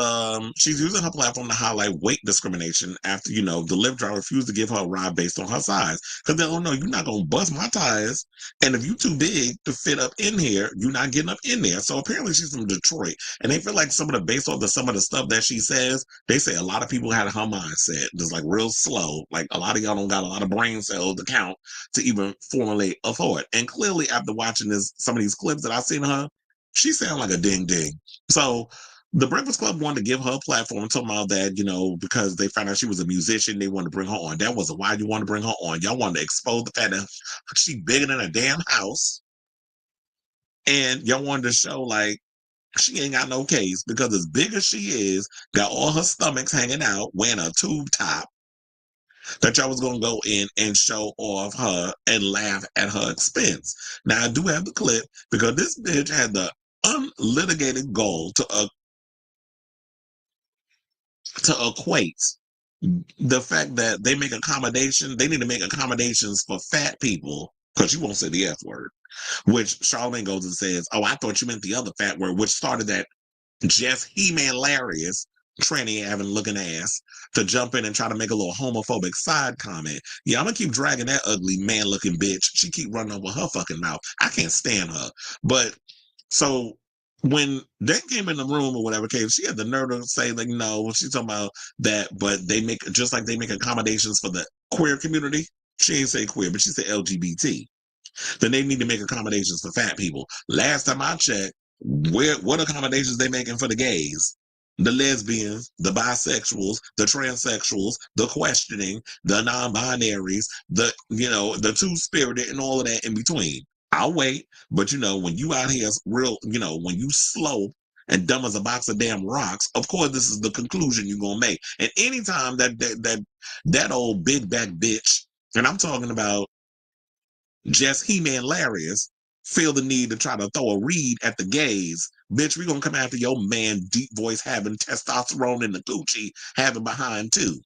[SPEAKER 1] she's using her platform to highlight weight discrimination after, the Lyft driver refused to give her a ride based on her size. Because they don't know, you're not going to bust my tires. And if you're too big to fit up in here, you're not getting up in there. So apparently she's from Detroit. And they feel like some of the stuff that she says, they say a lot of people had her mindset. Just like real slow. Like a lot of y'all don't got a lot of brain cells to count to even formulate a thought. And clearly after watching some of these clips that I've seen of her, she sounds like a ding ding. So the Breakfast Club wanted to give her a platform, talking about that, because they found out she was a musician, they wanted to bring her on. That wasn't why you wanted to bring her on. Y'all wanted to expose the fact that she bigger than a damn house. And y'all wanted to show, like, she ain't got no case, because as big as she is, got all her stomachs hanging out, wearing a tube top, that y'all was going to go in and show off her and laugh at her expense. Now, I do have the clip, because this bitch had the unlitigated goal to equate the fact that they need to make accommodations for fat people, because you won't say the F word, which Charlamagne goes and says, oh, I thought you meant the other fat word, which started that Jess He-Man hilarious tranny having looking ass to jump in and try to make a little homophobic side comment. Yeah, I'm gonna keep dragging that ugly man looking bitch. She keep running over her fucking mouth. I can't stand her. But so when Dank came in the room or whatever came, she had the nerve to say, like, no, she's talking about that, but they make, just like they make accommodations for the queer community. She ain't say queer, but she said LGBT. Then they need to make accommodations for fat people. Last time I checked, what accommodations they making for the gays, the lesbians, the bisexuals, the transsexuals, the questioning, the non-binaries, the two-spirited, and all of that in between. I'll wait, but when you out here real, when you slow and dumb as a box of damn rocks, of course this is the conclusion you're gonna make. And anytime that old big back bitch, and I'm talking about Jess He-Man hilarious, feel the need to try to throw a reed at the gays. Bitch, we gonna come after your man, deep voice having testosterone in the coochie, having behind too.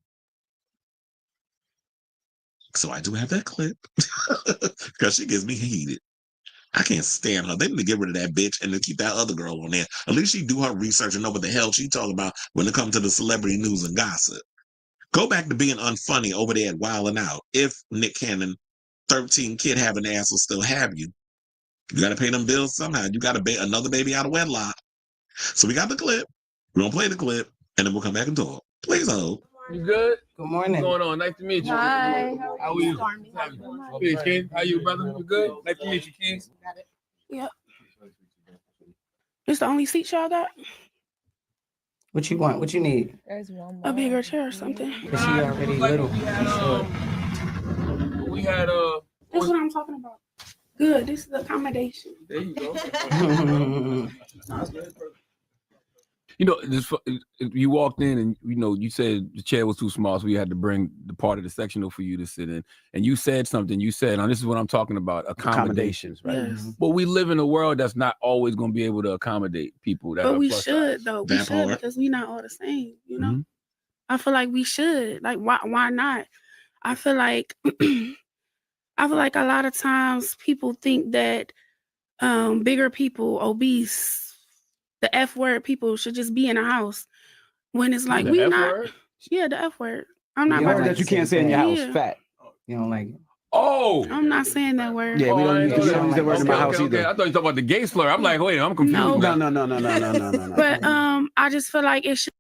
[SPEAKER 1] So I do have that clip because she gets me heated. I can't stand her. They need to get rid of that bitch and then keep that other girl on there. At least she do her research and know what the hell she talking about when it comes to the celebrity news and gossip. Go back to being unfunny over there at Wildin' Out. If Nick Cannon, 13 kid having ass will still have you. You got to pay them bills somehow. You got to another baby out of wedlock. So we got the clip. We're going to play the clip, and then we'll come back and talk. Please hold.
[SPEAKER 3] You good?
[SPEAKER 4] Good morning.
[SPEAKER 3] What's going on? Nice to meet you.
[SPEAKER 5] Hi.
[SPEAKER 3] How are you? Hey, Ken. How you, brother? You good? Nice to meet you, Ken.
[SPEAKER 5] Yep. This the only seat y'all got?
[SPEAKER 4] What you want? What you need?
[SPEAKER 6] There's one more.
[SPEAKER 5] A bigger chair or something?
[SPEAKER 4] Cause she already little.
[SPEAKER 3] We had
[SPEAKER 5] That's what I'm talking about. Good. This is the accommodation.
[SPEAKER 3] There you go.
[SPEAKER 6] Sounds
[SPEAKER 3] good. You know, you walked in and you said the chair was too small, so we had to bring the part of the sectional for you to sit in. And you said something. You said, "This is what I'm talking about: accommodations." Right?
[SPEAKER 5] Yes.
[SPEAKER 3] But we live in a world that's not always going to be able to accommodate people. That
[SPEAKER 5] But
[SPEAKER 3] are
[SPEAKER 5] we
[SPEAKER 3] plus
[SPEAKER 5] should
[SPEAKER 3] size.
[SPEAKER 5] though. We should because we not all the same. You know. I feel like we should. Like why not? I feel like a lot of times people think that bigger people, obese, the F word people should just be in a house when it's like
[SPEAKER 3] The
[SPEAKER 5] we
[SPEAKER 3] F
[SPEAKER 5] not.
[SPEAKER 3] word?
[SPEAKER 5] Yeah, the F word. I'm not.
[SPEAKER 4] You heard
[SPEAKER 5] about
[SPEAKER 4] that
[SPEAKER 5] to
[SPEAKER 4] you can't say in your house.
[SPEAKER 5] Yeah.
[SPEAKER 4] Fat. You don't like it.
[SPEAKER 3] Oh,
[SPEAKER 5] I'm not saying that word.
[SPEAKER 4] Yeah, we don't use that word in my house
[SPEAKER 3] okay.
[SPEAKER 4] either.
[SPEAKER 3] I thought you talking about the gay slur. I'm like, wait, I'm confused.
[SPEAKER 5] No.
[SPEAKER 4] No.
[SPEAKER 5] But I just feel like it should.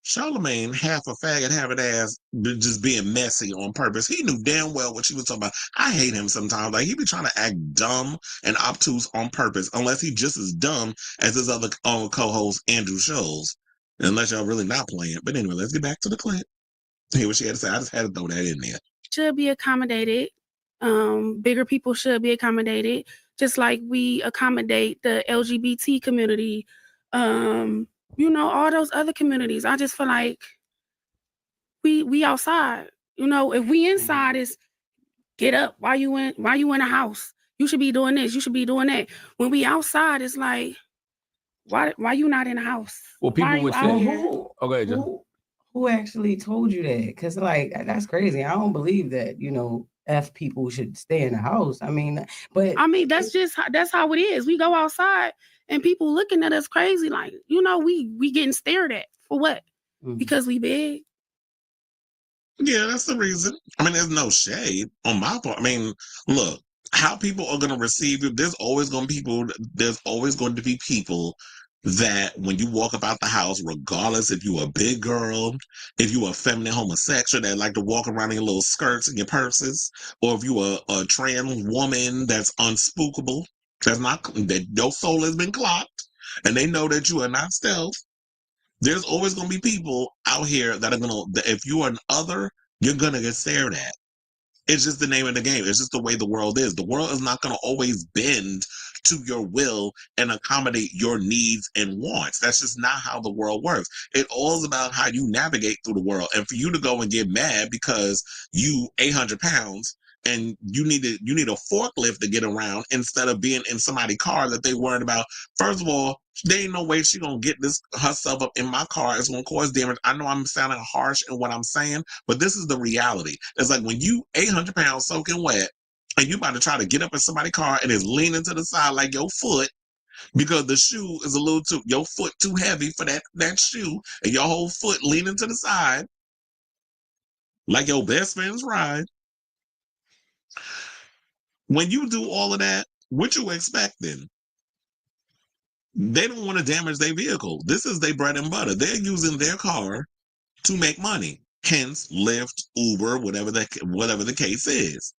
[SPEAKER 1] Charlamagne, half a faggot, half an ass, just being messy on purpose. He knew damn well what she was talking about. I hate him sometimes. Like, he be trying to act dumb and obtuse on purpose, unless he just as dumb as his other co-host, Andrew Scholes. Unless y'all really not playing. But anyway, let's get back to the clip. Hear what she had to say. I just had to throw that in there.
[SPEAKER 5] Should be accommodated. Bigger people should be accommodated, just like we accommodate the LGBT community. All those other communities. I just feel like we outside. If we inside is get up. Why you in a house? You should be doing this. You should be doing that. When we outside, it's like, why you not in a house?
[SPEAKER 3] Well, people would say, okay,
[SPEAKER 4] who actually told you that? Because that's crazy. I don't believe that. F people should stay in the house.
[SPEAKER 5] That's how it is. We go outside and people looking at us crazy, like, we getting stared at for what? Mm-hmm. Because we big.
[SPEAKER 1] Yeah, that's the reason. There's no shade on my part. Look, how people are going to receive you. There's always going to be people that when you walk about the house, regardless if you're a big girl, if you're a feminine homosexual that like to walk around in your little skirts and your purses, or if you're a trans woman that's unspookable, that your soul has been clocked, and they know that you are not stealth, there's always going to be people out here that if you are an other, you're going to get stared at. It's just the name of the game. It's just the way the world is. The world is not going to always bend to your will and accommodate your needs and wants. That's just not how the world works. It all is about how you navigate through the world. And for you to go and get mad because you 800 pounds and you need a forklift to get around instead of being in somebody's car that they worried about. First of all, there ain't no way she gonna get herself up in my car. It's gonna cause damage. I know I'm sounding harsh in what I'm saying, but this is the reality. It's like when you 800 pounds soaking wet and you about to try to get up in somebody's car and it's leaning to the side like your foot because the shoe is your foot too heavy for that shoe, and your whole foot leaning to the side like your best friend's ride. When you do all of that, what you expecting? They don't want to damage their vehicle. This is their bread and butter. They're using their car to make money. Hence, Lyft, Uber, whatever the case is.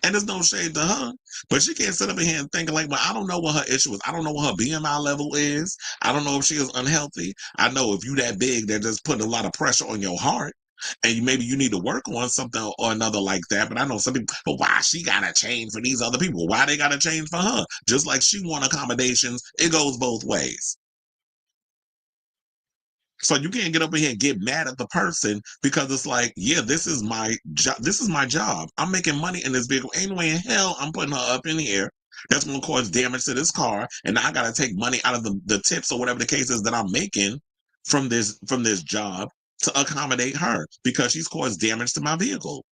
[SPEAKER 1] And there's no shade to her, but she can't sit up in here and think like, well, I don't know what her issue is. I don't know what her BMI level is. I don't know if she is unhealthy. I know if you that big, they're just putting a lot of pressure on your heart. And maybe you need to work on something or another like that. But I know some people, but why she gotta change for these other people? Why they gotta change for her? Just like she want accommodations, it goes both ways. So you can't get up in here and get mad at the person because it's like, yeah, this is my job. This is my job. I'm making money in this vehicle. Ain't no way in hell I'm putting her up in here That's going to cause damage to this car, and now I got to take money out of the tips or whatever the case is that I'm making from this job to accommodate her because she's caused damage to my vehicle.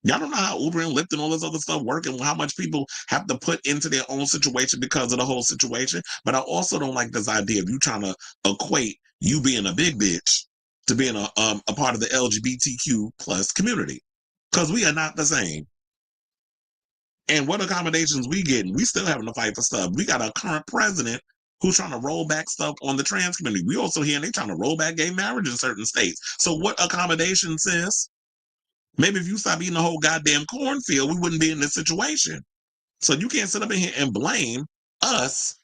[SPEAKER 1] Y'all don't know how Uber and Lyft and all this other stuff work and how much people have to put into their own situation because of the whole situation. But I also don't like this idea of you trying to equate you being a big bitch to being a part of the LGBTQ plus community, because we are not the same. And what accommodations we getting? We still having to fight for stuff. We got a current president who's trying to roll back stuff on the trans community. We also hear they trying to roll back gay marriage in certain states. So what accommodations, sis? Maybe if you stop eating the whole goddamn cornfield, we wouldn't be in this situation. So you can't sit up in here and blame us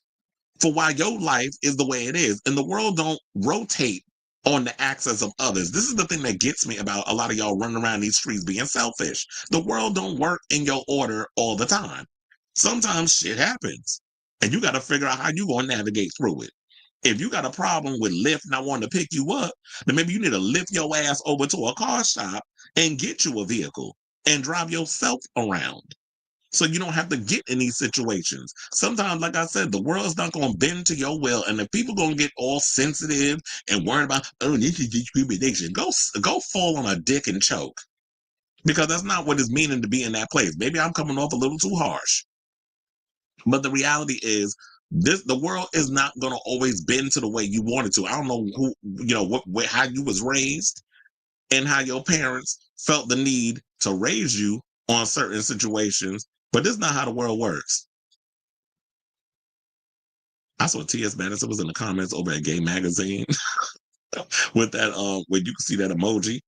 [SPEAKER 1] for why your life is the way it is. And the world don't rotate on the axis of others. This is the thing that gets me about a lot of y'all running around these streets being selfish. The world don't work in your order all the time. Sometimes shit happens. And you got to figure out how you going to navigate through it. If you got a problem with Lyft not wanting to pick you up, then maybe you need to lift your ass over to a car shop and get you a vehicle and drive yourself around so you don't have to get in these situations. Sometimes, like I said, the world's not going to bend to your will, and if people going to get all sensitive and worried about, oh, this is discrimination, go fall on a dick and choke, because that's not what it's meaning to be in that place. Maybe I'm coming off a little too harsh, but the reality is, the world is not going to always bend to the way you want it to. I don't know who, how you was raised and how your parents felt the need to raise you on certain situations, but this is not how the world works. I saw T.S. Madison was in the comments over at Gay Magazine with that, where you can see that emoji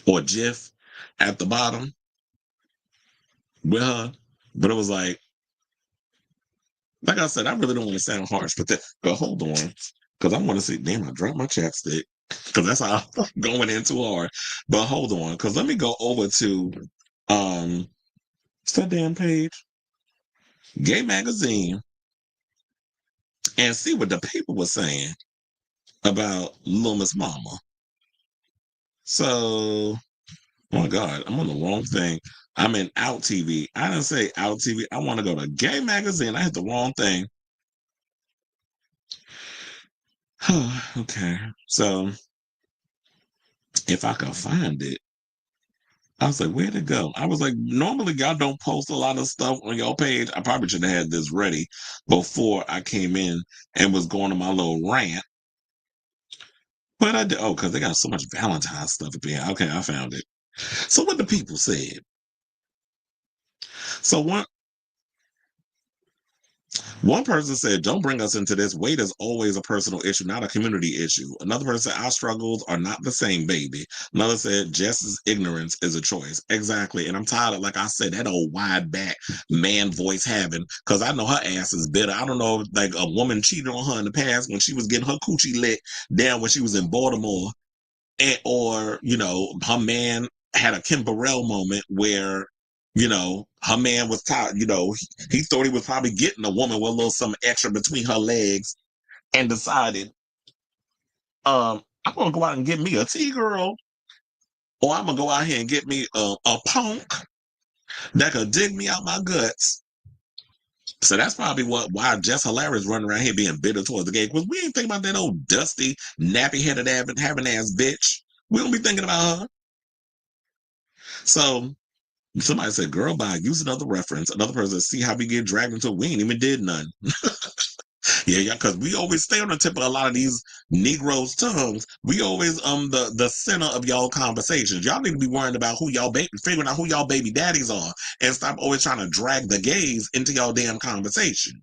[SPEAKER 1] or GIF at the bottom with her, but it was like I said, I really don't want to sound harsh, but hold on, because I want to see, damn, I dropped my chapstick, because that's how I'm going in too hard. But hold on, because let me go over to, what's that damn page? Gay Magazine, and see what the people were saying about Lil Miss Mama. So, oh my God, I'm on the wrong thing. I'm in Out TV. I didn't say Out TV. I want to go to Gay Magazine. I hit the wrong thing. Okay. So, if I could find it, I was like, where'd it go? I was like, normally y'all don't post a lot of stuff on your page. I probably should have had this ready before I came in and was going on my little rant. But I did. Oh, because they got so much Valentine's stuff up here. Okay, I found it. So what the people said. So one person said, don't bring us into this. Weight is always a personal issue, not a community issue. Another person said, our struggles are not the same, baby. Another said, Jess's ignorance is a choice. Exactly. And I'm tired of, like I said, that old wide back man voice having, because I know her ass is bitter. I don't know if like a woman cheated on her in the past when she was getting her coochie lit down when she was in Baltimore, or, her man had a Kim Burrell moment where, her man was tired, he thought he was probably getting a woman with a little something extra between her legs and decided, I'm going to go out and get me a T-girl, or I'm going to go out here and get me a punk that could dig me out my guts. So that's probably why Jess Hilarious running around here being bitter towards the gay, because we ain't thinking about that old dusty, nappy-headed, having ass bitch. We don't be thinking about her. So somebody said, girl, bye, use another reference. Another person said, see how we get dragged into it. We ain't even did none. Yeah, because we always stay on the tip of a lot of these Negroes' tongues. We always the center of y'all conversations. Y'all need to be worrying about figuring out who y'all baby daddies are, and stop always trying to drag the gays into y'all damn conversation.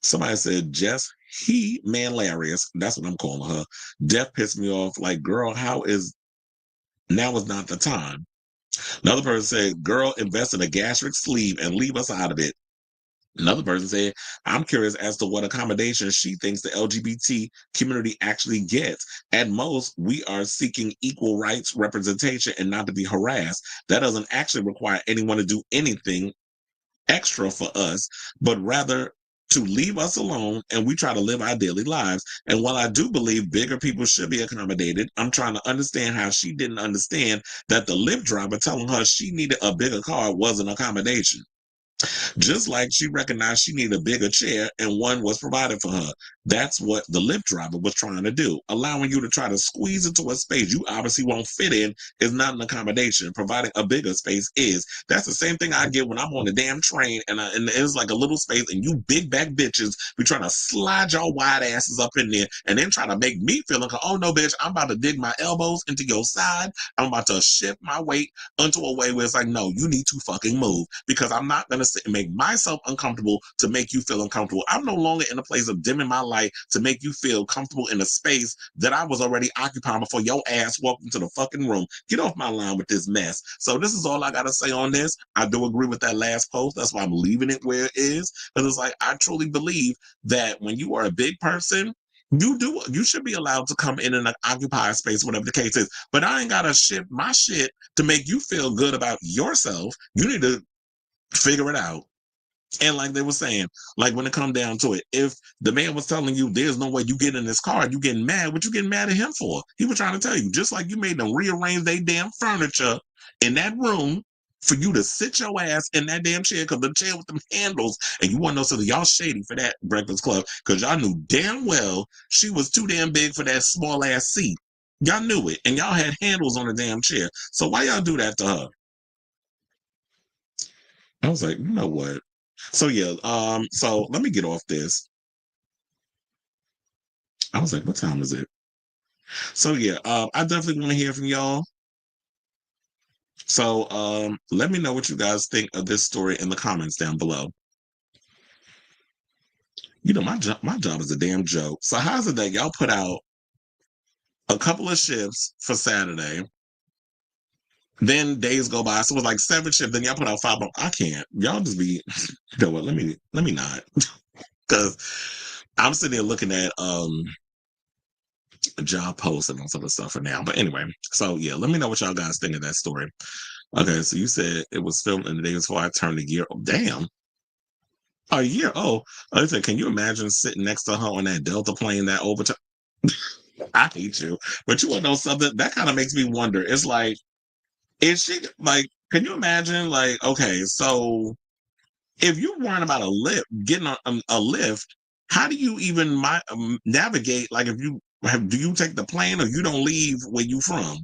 [SPEAKER 1] Somebody said, Jess, hilarious. That's what I'm calling her. Death pissed me off. Like, girl, now is not the time. Another person said, girl, invest in a gastric sleeve and leave us out of it. Another person said, I'm curious as to what accommodations she thinks the LGBT community actually gets. At most, we are seeking equal rights, representation, and not to be harassed. That doesn't actually require anyone to do anything extra for us, but rather to leave us alone, and we try to live our daily lives. And while I do believe bigger people should be accommodated, I'm trying to understand how she didn't understand that the Lyft driver telling her she needed a bigger car was an accommodation. Just like she recognized she needed a bigger chair and one was provided for her. That's what the Lyft driver was trying to do. Allowing you to try to squeeze into a space you obviously won't fit in is not an accommodation. Providing a bigger space is. That's the same thing I get when I'm on the damn train and it's like a little space and you big back bitches be trying to slide your wide asses up in there and then try to make me feel like, oh no, bitch, I'm about to dig my elbows into your side. I'm about to shift my weight into a way where it's like, no, you need to fucking move because I'm not going to sit and make myself uncomfortable to make you feel uncomfortable. I'm no longer in a place of dimming my light to make you feel comfortable in a space that I was already occupying before your ass walked into the fucking room. Get off my line with this mess. So this is all I got to say on this. I do agree with that last post. That's why I'm leaving it where it is. Because it's like, I truly believe that when you are a big person, you should be allowed to come in and occupy a space, whatever the case is. But I ain't got to shift my shit to make you feel good about yourself. You need to figure it out. And like they were saying, like when it come down to it, if the man was telling you there's no way you get in this car and you getting mad, what you getting mad at him for? He was trying to tell you, just like you made them rearrange their damn furniture in that room for you to sit your ass in that damn chair, because the chair with them handles, and you want to know something, y'all shady for that Breakfast Club, because y'all knew damn well she was too damn big for that small ass seat. Y'all knew it, and y'all had handles on the damn chair. So why y'all do that to her? I was like, you know what? So yeah, so let me get off this. I was like, what time is it? So yeah, I definitely want to hear from y'all. So let me know what you guys think of this story in the comments down below. You know, my job is a damn joke. So how's it that y'all put out a couple of shifts for Saturday? Then days go by, so it was like 7 shifts. Then y'all put out 5. I can't. Y'all just be. You know what? Let me not, because I'm sitting there looking at job posts and all sort of stuff for now. But anyway, so yeah, let me know what y'all guys think of that story. Okay, so you said it was filmed in the days before I turned a year. Oh, damn. A year. Oh, I said, can you imagine sitting next to her on that Delta plane that overtime? I hate you, but you want to know something that kind of makes me wonder. It's like, is she like? Can you imagine? Like, okay, so if you weren't about a lift, getting a lift, how do you even navigate? Like, if you do you take the plane or you don't leave where you from?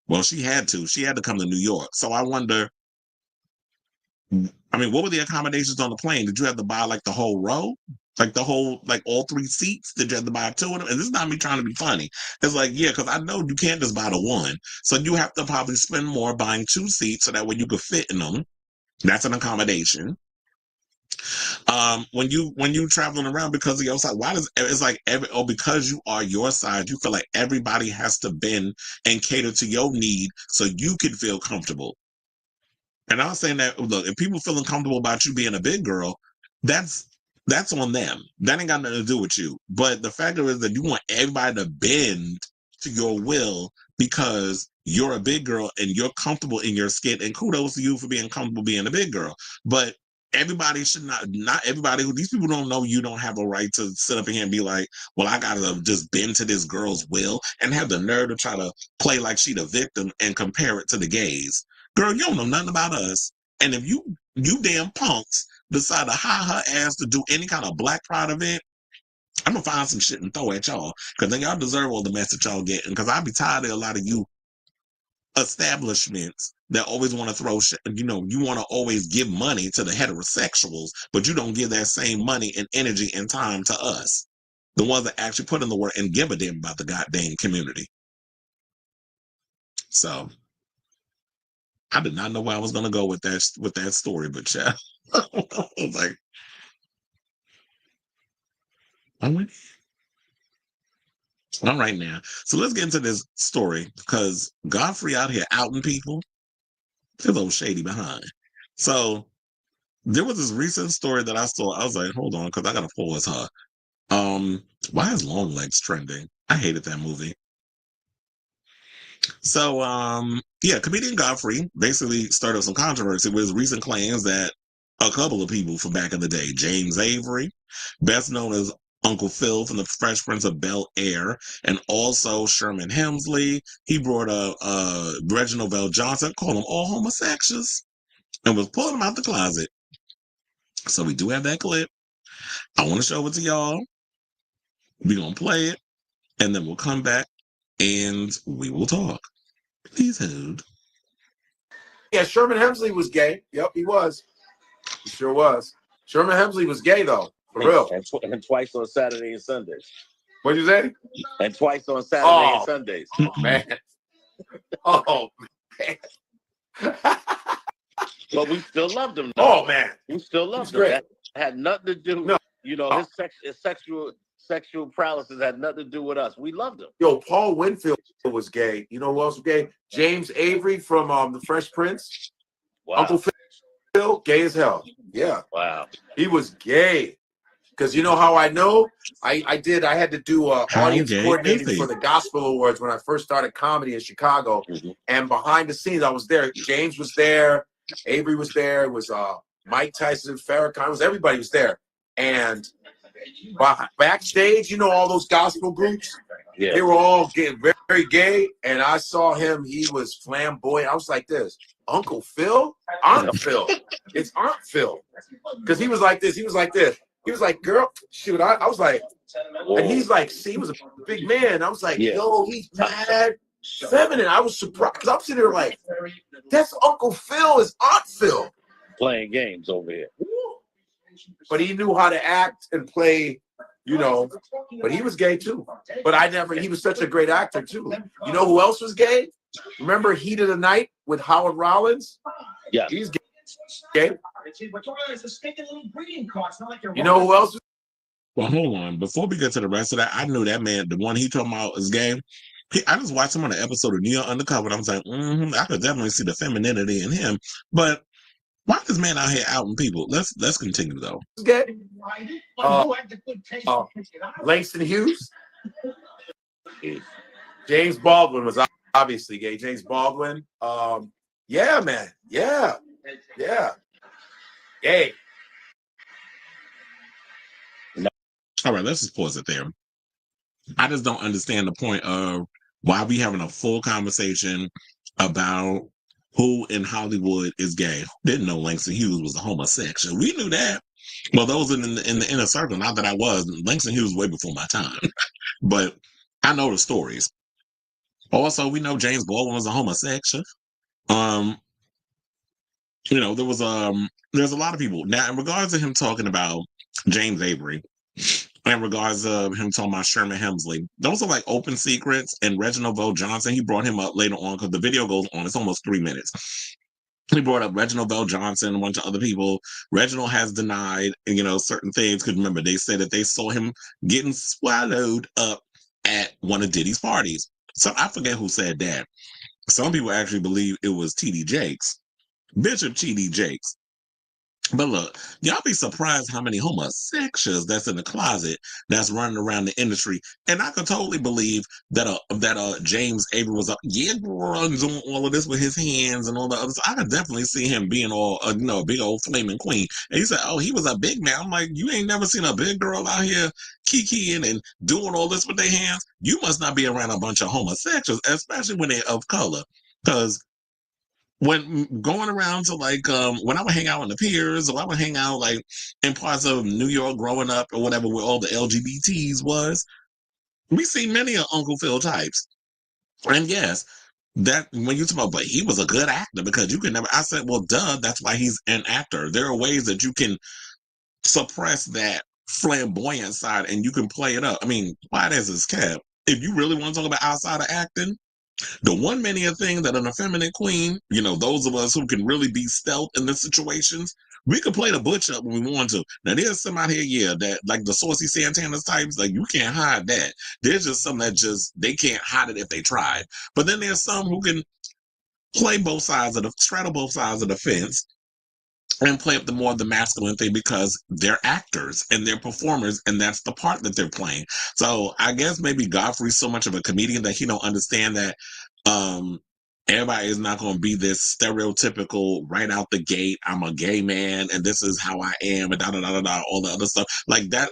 [SPEAKER 1] Well, she had to. She had to come to New York. So I wonder. I mean, what were the accommodations on the plane? Did you have to buy like the whole row? Like the whole, like all 3 seats? Did you have to buy 2 of them? And this is not me trying to be funny. It's like, yeah, because I know you can't just buy the one. So you have to probably spend more buying 2 seats so that way you could fit in them. That's an accommodation. When you traveling around because of your side, why does it's like because you are your side, you feel like everybody has to bend and cater to your need so you can feel comfortable. And I was saying that, look, if people feeling comfortable about you being a big girl, that's on them. That ain't got nothing to do with you. But the fact is that you want everybody to bend to your will because you're a big girl and you're comfortable in your skin. And kudos to you for being comfortable being a big girl. But everybody should not everybody who these people don't know you don't have a right to sit up here and be like, well, I gotta just bend to this girl's will and have the nerve to try to play like she the victim and compare it to the gays. Girl, you don't know nothing about us. And if you damn punks decide to hire her ass to do any kind of Black Pride event, I'm gonna find some shit and throw at y'all. Because then y'all deserve all the mess that y'all getting. Because I be tired of a lot of you establishments that always want to throw shit. You know, you want to always give money to the heterosexuals, but you don't give that same money and energy and time to us. The ones that actually put in the work and give a damn about the goddamn community. So I did not know where I was gonna go with that story, but yeah. I was like, I went. All right now. So let's get into this story because Godfrey out here outing people. He's a little shady behind. So there was this recent story that I saw. I was like, hold on, because I gotta pause her. Why is Long Legs trending? I hated that movie. So, yeah, comedian Godfrey basically started some controversy with his recent claims that a couple of people from back in the day, James Avery, best known as Uncle Phil from the Fresh Prince of Bel-Air, and also Sherman Hemsley. He brought up Reginald VelJohnson, call them all homosexuals. and was pulling him out the closet. So we do have that clip. I want to show it to y'all. We're going to play it, and then we'll come back, and we will talk. Please hold.
[SPEAKER 7] Yeah, Sherman Hemsley was gay. Yep, he was. He sure was. Sherman Hemsley was gay, though. For real.
[SPEAKER 8] And twice on Saturday and Sundays.
[SPEAKER 7] What'd you say?
[SPEAKER 8] And twice on Saturday and Sundays.
[SPEAKER 7] Man. Oh, man.
[SPEAKER 8] But we still loved him, though.
[SPEAKER 7] Oh, man.
[SPEAKER 8] We still loved him.
[SPEAKER 7] Great.
[SPEAKER 8] That had nothing to do,
[SPEAKER 7] No.
[SPEAKER 8] you know, his sexual prowesses had nothing to do with us. We loved him.
[SPEAKER 7] Yo, Paul Winfield was gay. You know who else was gay? James Avery from The Fresh Prince.
[SPEAKER 8] Wow.
[SPEAKER 7] Uncle Phil, gay as hell. Yeah.
[SPEAKER 8] Wow.
[SPEAKER 7] He was gay. Because you know how I know? I had to do audience coordinating for the Gospel Awards when I first started comedy in Chicago.
[SPEAKER 8] Mm-hmm.
[SPEAKER 7] And behind the scenes, I was there. James was there. Avery was there. It was Mike Tyson, Farrakhan. Everybody was there. And backstage, you know, all those gospel groups?
[SPEAKER 8] Yeah.
[SPEAKER 7] They were all getting very, very gay. And I saw him. He was flamboyant. I was like this. Uncle Phil? Aunt Phil. It's Aunt Phil. Because he was like this. He was like this. He was like, girl, shoot. I was like, whoa. And he's like, see, he was a big man. I was like, yo, he's mad feminine. I was surprised because I'm sitting there like, that's Uncle Phil, is Aunt Phil.
[SPEAKER 8] Playing games over here.
[SPEAKER 7] But he knew how to act and play, you know, but he was gay too. But he was such a great actor too. You know who else was gay? Remember Heat of the Night with Howard Rollins?
[SPEAKER 8] Yeah.
[SPEAKER 7] He's gay. You know who else?
[SPEAKER 1] Well, hold on. Before we get to the rest of that, I knew that man, the one he talking about is gay. I just watched him on an episode of New York Undercover, and I was like, I could definitely see the femininity in him. But why is this man out here outing people? Let's continue though.
[SPEAKER 7] Gay. Langston Hughes. James Baldwin was obviously gay. James Baldwin. Yeah, man. Yeah. Gay.
[SPEAKER 1] All right, let's just pause it there. I just don't understand the point of why we having a full conversation about who in Hollywood is gay. Didn't know Langston Hughes was a homosexual. We knew that. Well, those in the inner circle, not that I was. Langston Hughes way before my time. But I know the stories. Also, we know James Baldwin was a homosexual. You know, there's a lot of people. Now, in regards to him talking about James Avery, in regards of him talking about Sherman Hemsley, those are like open secrets. And Reginald VelJohnson, he brought him up later on because the video goes on. It's almost 3 minutes. He brought up Reginald VelJohnson, a bunch of other people. Reginald has denied, you know, certain things. Because remember, they said that they saw him getting swallowed up at one of Diddy's parties. So I forget who said that. Some people actually believe it was T.D. Jakes, Bishop T.D. Jakes. But look, y'all be surprised how many homosexuals that's in the closet that's running around the industry. And I could totally believe that James Avery was up, doing all of this with his hands and all the others. I could definitely see him being all, a big old flaming queen. And he said, oh, he was a big man. I'm like, you ain't never seen a big girl out here kikiing and doing all this with their hands. You must not be around a bunch of homosexuals, especially when they're of color. Because when going around to when I would hang out in the piers, or I would hang out like in parts of New York growing up or whatever where all the LGBTs was, we see many of Uncle Phil types. And yes, that when you talk about, but he was a good actor because you can never, I said, well, duh, that's why he's an actor. There are ways that you can suppress that flamboyant side and you can play it up. I mean, why does this cap? If you really want to talk about outside of acting, the one many a thing that an effeminate queen, those of us who can really be stealth in the situations, we can play the butch up when we want to. Now, there's some out here, that like the Saucy Santana's types, like you can't hide that. There's just some that they can't hide it if they tried. But then there's some who can play straddle both sides of the fence and play up the masculine thing because they're actors and they're performers and that's the part that they're playing. So I guess maybe Godfrey's so much of a comedian that he don't understand that everybody is not going to be this stereotypical right out the gate, I'm a gay man and this is how I am and da-da-da-da-da, all the other stuff. Like that,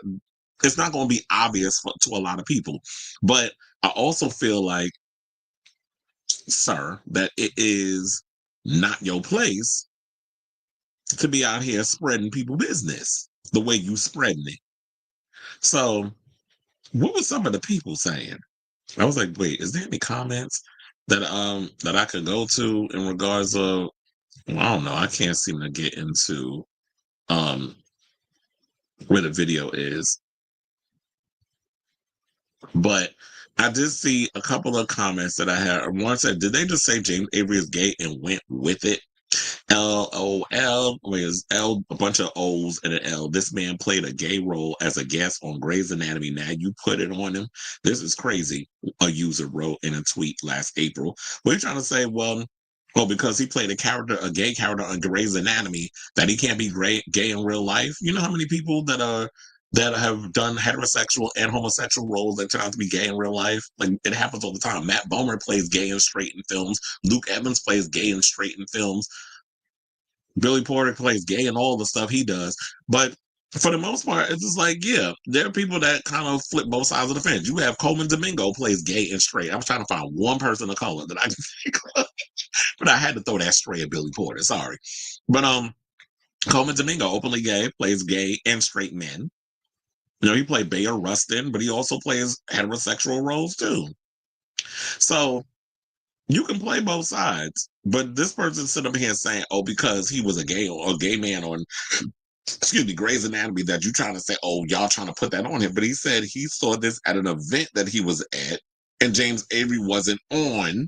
[SPEAKER 1] it's not going to be obvious to a lot of people. But I also feel like, sir, that it is not your place to be out here spreading people business the way you spreading it. So what was some of the people saying? I was like, wait, is there any comments that I could go to in regards of, well, I don't know, I can't seem to get into where the video is. But I did see a couple of comments that I had. One said, did they just say James Avery is gay and went with it? LOL, where's L, a bunch of O's and an L. This man played a gay role as a guest on Grey's Anatomy. Now you put it on him. This is crazy, a user wrote in a tweet last April. We're trying to say, well, because he played a gay character on Grey's Anatomy, that he can't be gay in real life. You know how many people that have done heterosexual and homosexual roles that turn out to be gay in real life? Like, it happens all the time. Matt Bomer plays gay and straight in films. Luke Evans plays gay and straight in films. Billy Porter plays gay in all the stuff he does. But for the most part, it's just like, yeah, there are people that kind of flip both sides of the fence. You have Coleman Domingo plays gay and straight. I was trying to find one person of color that I can think of, but I had to throw that straight at Billy Porter. Sorry. But Coleman Domingo, openly gay, plays gay and straight men. You know, he played Bayer Rustin, but he also plays heterosexual roles too. So you can play both sides. But this person sitting up here saying, oh, because he was a gay man on, Grey's Anatomy, that you trying to say, oh, y'all trying to put that on him. But he said he saw this at an event that he was at, and James Avery wasn't on.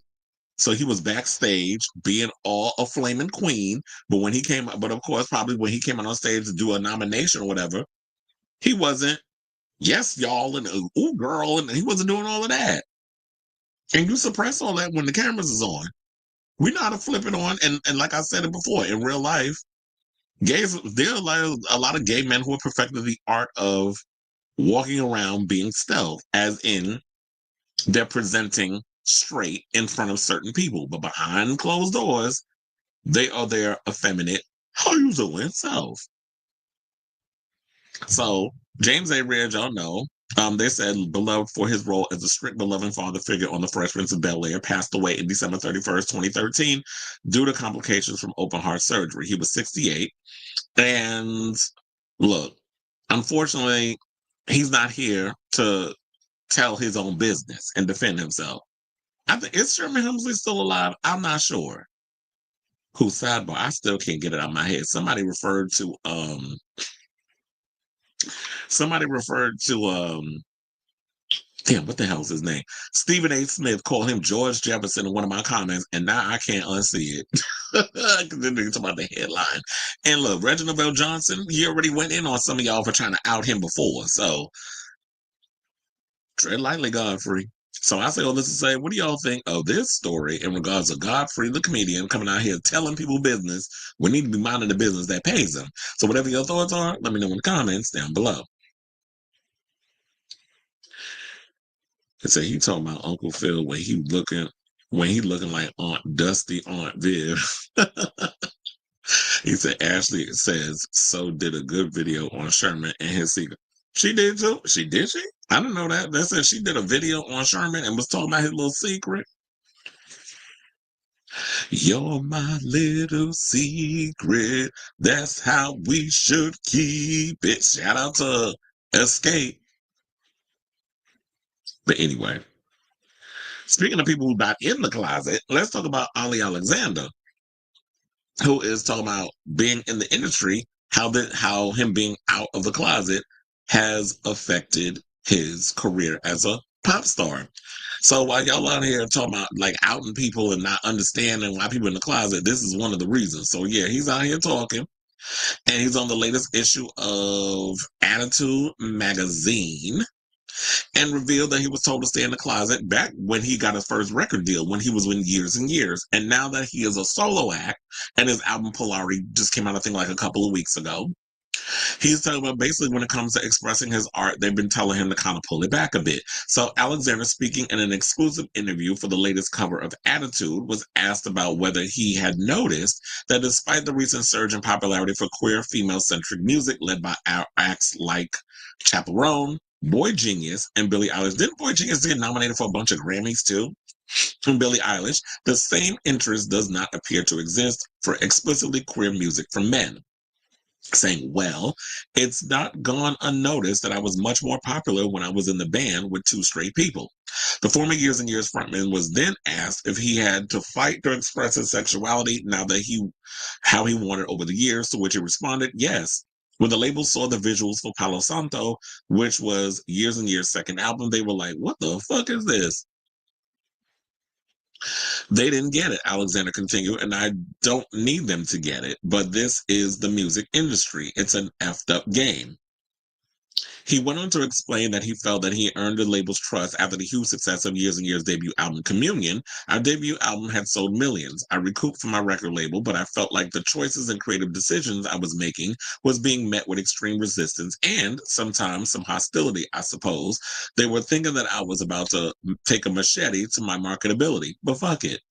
[SPEAKER 1] So he was backstage being all a flaming queen. But of course, probably when he came out on stage to do a nomination or whatever, he wasn't, yes, y'all, and ooh, girl, and he wasn't doing all of that. And you suppress all that when the cameras is on. We know how to flip it on. And like I said it before, in real life, there are a lot of gay men who have perfected the art of walking around being stealth, as in they're presenting straight in front of certain people. But behind closed doors, they are their effeminate, how you doing self. So James Avery, as y'all know, they said beloved for his role as a strict beloved father figure on The Fresh Prince of Bel-Air, passed away in December 31st, 2013, due to complications from open heart surgery. He was 68. And look, unfortunately, he's not here to tell his own business and defend himself. I think, is Sherman Hemsley still alive? I'm not sure. Who, sidebar, I still can't get it out of my head. Somebody referred to damn, what the hell's his name? Stephen A. Smith called him George Jefferson in one of my comments, and now I can't unsee it. Because they're talking about the headline. And look, Reginald VelJohnson, he already went in on some of y'all for trying to out him before. So tread lightly, Godfrey. So I say all this to say, what do y'all think of this story in regards to Godfrey, the comedian, coming out here telling people business? We need to be minding the business that pays them. So whatever your thoughts are, let me know in the comments down below. They say he talking about Uncle Phil when he looking like Aunt Dusty, Aunt Viv. He said Ashley says so did a good video on Sherman and his secret. She did too. She? I didn't know that. They said she did a video on Sherman and was talking about his little secret. You're my little secret. That's how we should keep it. Shout out to Escape. But anyway, speaking of people who got in the closet, let's talk about Olly Alexander, who is talking about being in the industry, how him being out of the closet has affected his career as a pop star. So while y'all out here talking about like outing people and not understanding why people in the closet, this is one of the reasons. So yeah, he's out here talking, and he's on the latest issue of Attitude magazine, and revealed that he was told to stay in the closet back when he got his first record deal, when he was in Years and Years. And now that he is a solo act, and his album Polari just came out, I think, like a couple of weeks ago, he's talking about basically when it comes to expressing his art, they've been telling him to kind of pull it back a bit. So Alexander, speaking in an exclusive interview for the latest cover of Attitude, was asked about whether he had noticed that despite the recent surge in popularity for queer female-centric music led by acts like Chaperone, Boy Genius, and Billie Eilish. Didn't Boy Genius get nominated for a bunch of Grammys too? From Billie Eilish, the same interest does not appear to exist for explicitly queer music from men. saying, well, it's not gone unnoticed that I was much more popular when I was in the band with 2 straight people. The former Years and Years frontman was then asked if he had to fight to express his sexuality how he wanted over the years, to which he responded, yes. When the label saw the visuals for Palo Santo, which was Years and Years' second album, they were like, what the fuck is this? They didn't get it, Alexander continued, and I don't need them to get it, but this is the music industry. It's an effed up game. He went on to explain that he felt that he earned the label's trust after the huge success of Years and Years' debut album, Communion. Our debut album had sold millions. I recouped from my record label, but I felt like the choices and creative decisions I was making was being met with extreme resistance and sometimes some hostility, I suppose. They were thinking that I was about to take a machete to my marketability, but fuck it.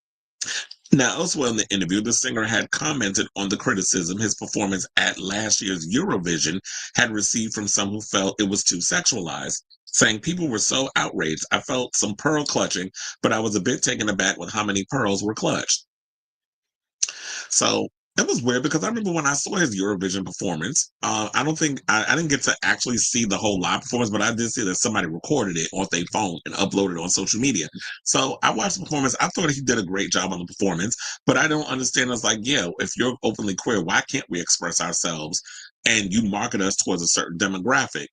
[SPEAKER 1] Now, elsewhere in the interview, the singer had commented on the criticism his performance at last year's Eurovision had received from some who felt it was too sexualized, saying people were so outraged. I felt some pearl clutching, but I was a bit taken aback with how many pearls were clutched. So it was weird because I remember when I saw his Eurovision performance, I don't think I didn't get to actually see the whole live performance, but I did see that somebody recorded it on their phone and uploaded it on social media. So I watched the performance. I thought he did a great job on the performance, but I don't understand. It's like, yeah, if you're openly queer, why can't we express ourselves and you market us towards a certain demographic?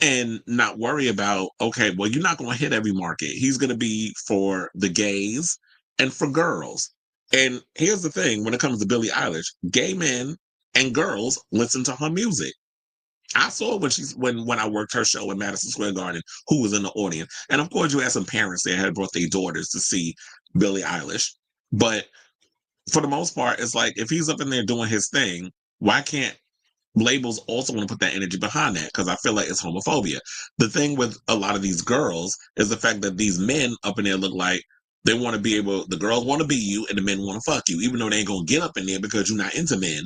[SPEAKER 1] And not worry about, okay, well, you're not going to hit every market. He's going to be for the gays and for girls. And here's the thing, when it comes to Billie Eilish, gay men and girls listen to her music. I saw when I worked her show in Madison Square Garden, who was in the audience. And of course, you had some parents that had brought their daughters to see Billie Eilish. But for the most part, it's like, if he's up in there doing his thing, why can't labels also want to put that energy behind that? Because I feel like it's homophobia. The thing with a lot of these girls is the fact that these men up in there look like they want to be able, the girls want to be you and the men want to fuck you, even though they ain't going to get up in there because you're not into men.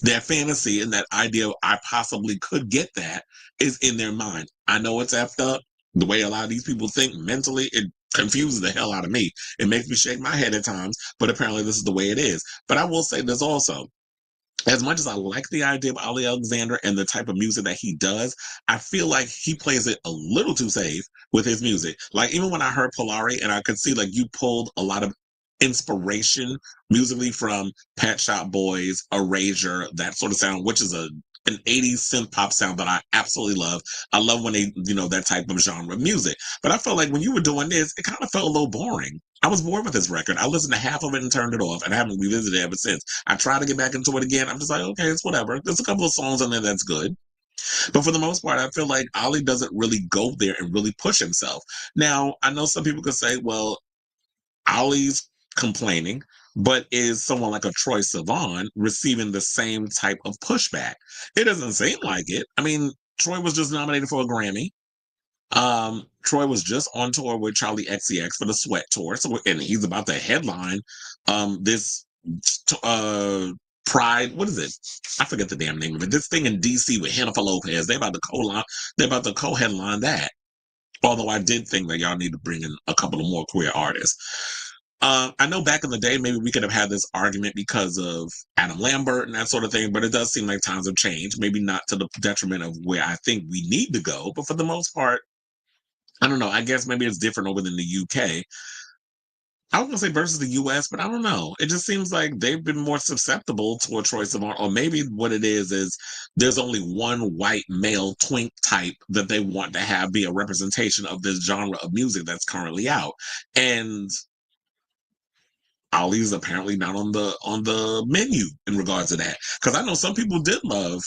[SPEAKER 1] Their fantasy and that idea of I possibly could get that is in their mind. I know it's effed up. The way a lot of these people think mentally, it confuses the hell out of me. It makes me shake my head at times, but apparently this is the way it is. But I will say this also. As much as I like the idea of Olly Alexander and the type of music that he does, I feel like he plays it a little too safe with his music. Like, even when I heard Polari, and I could see like you pulled a lot of inspiration musically from Pet Shop Boys, Erasure, that sort of sound, which is an 80s synth pop sound that I absolutely love. I love when they, that type of genre of music. But I felt like when you were doing this, it kind of felt a little boring. I was bored with this record. I listened to half of it and turned it off, and I haven't revisited it ever since. I tried to get back into it again. I'm just like, okay, it's whatever. There's a couple of songs in there that's good. But for the most part, I feel like Olly doesn't really go there and really push himself. Now, I know some people could say, well, Olly's complaining, but is someone like a Troye Sivan receiving the same type of pushback? It doesn't seem like it. I mean, Troy was just nominated for a Grammy. Troy was just on tour with Charlie XCX for the Sweat Tour, and he's about to headline this Pride. What is it? I forget the damn name of it. This thing in DC with Jennifer Lopez. They're about to co-headline that. Although I did think that y'all need to bring in a couple of more queer artists. I know back in the day, maybe we could have had this argument because of Adam Lambert and that sort of thing, but it does seem like times have changed. Maybe not to the detriment of where I think we need to go, but for the most part, I don't know. I guess maybe it's different over in the UK. I was going to say versus the US, but I don't know. It just seems like they've been more susceptible to a Troye Sivan, or maybe what it is there's only one white male twink type that they want to have be a representation of this genre of music that's currently out. And Olly's apparently not on the menu in regards to that. Because I know some people did love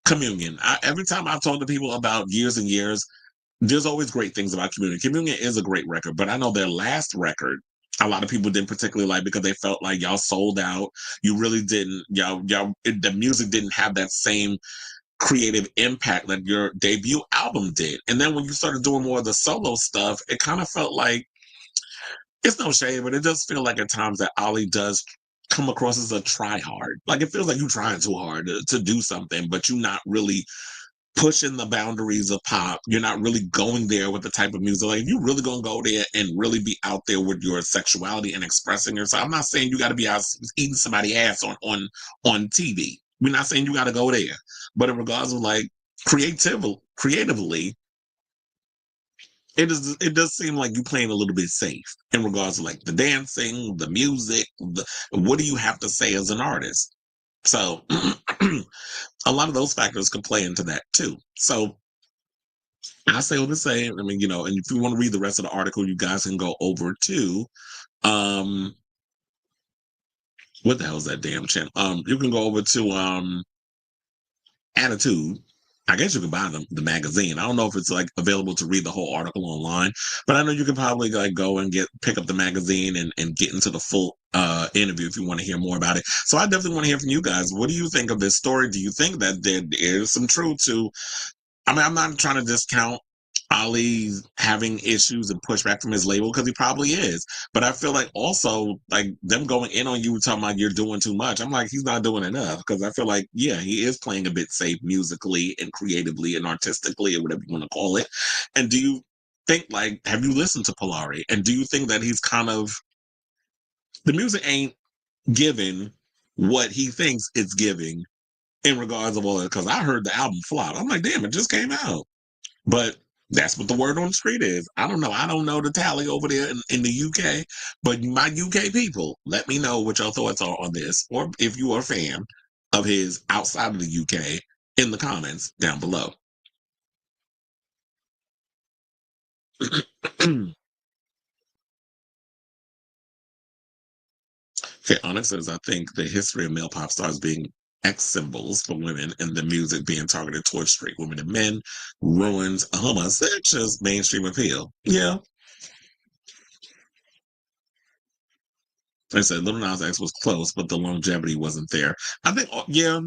[SPEAKER 1] Communion. Every time I've talked to people about Years and Years, there's always great things about Communion. Communion is a great record, but I know their last record, a lot of people didn't particularly like because they felt like y'all sold out. You really didn't, the music didn't have that same creative impact that your debut album did. And then when you started doing more of the solo stuff, it kind of felt like, it's no shade, but it does feel like at times that Olly does come across as a try hard. Like, it feels like you're trying too hard to do something, but you're not really pushing the boundaries of pop. You're not really going there with the type of music. Like, if you really gonna go there and really be out there with your sexuality and expressing yourself, I'm not saying you got to be out eating somebody's ass on TV. We're not saying you got to go there, but in regards of like creatively, it does seem like you're playing a little bit safe in regards to like the dancing, the music. What do you have to say as an artist? So a lot of those factors can play into that too. So I say what to say. I mean, you know, and if you want to read the rest of the article, you guys can go over to what the hell is that damn channel? You can go over to Attitude. I guess you can buy the magazine. I don't know if it's like available to read the whole article online, but I know you can probably like go and pick up the magazine and get into the full interview if you want to hear more about it. So I definitely want to hear from you guys. What do you think of this story? Do you think that there is some truth to? I mean, I'm not trying to discount Olly having issues and pushback from his label because he probably is. But I feel like also like them going in on you talking about you're doing too much. I'm like, he's not doing enough because I feel like, yeah, he is playing a bit safe musically and creatively and artistically or whatever you want to call it. And do you think like, have you listened to Polari? And do you think that he's kind of, the music ain't giving what he thinks it's giving in regards of all that? Because I heard the album flop. I'm like, damn, it just came out. But that's what the word on the street is. I don't know. I don't know the tally over there in the UK, but my UK people, let me know what your thoughts are on this, or if you are a fan of his outside of the UK in the comments down below. Okay, Onyx says, I think the history of male pop stars being X symbols for women and the music being targeted towards straight women and men ruins homosexual mainstream appeal. Yeah. I said Lil Nas X was close, but the longevity wasn't there. I think, yeah,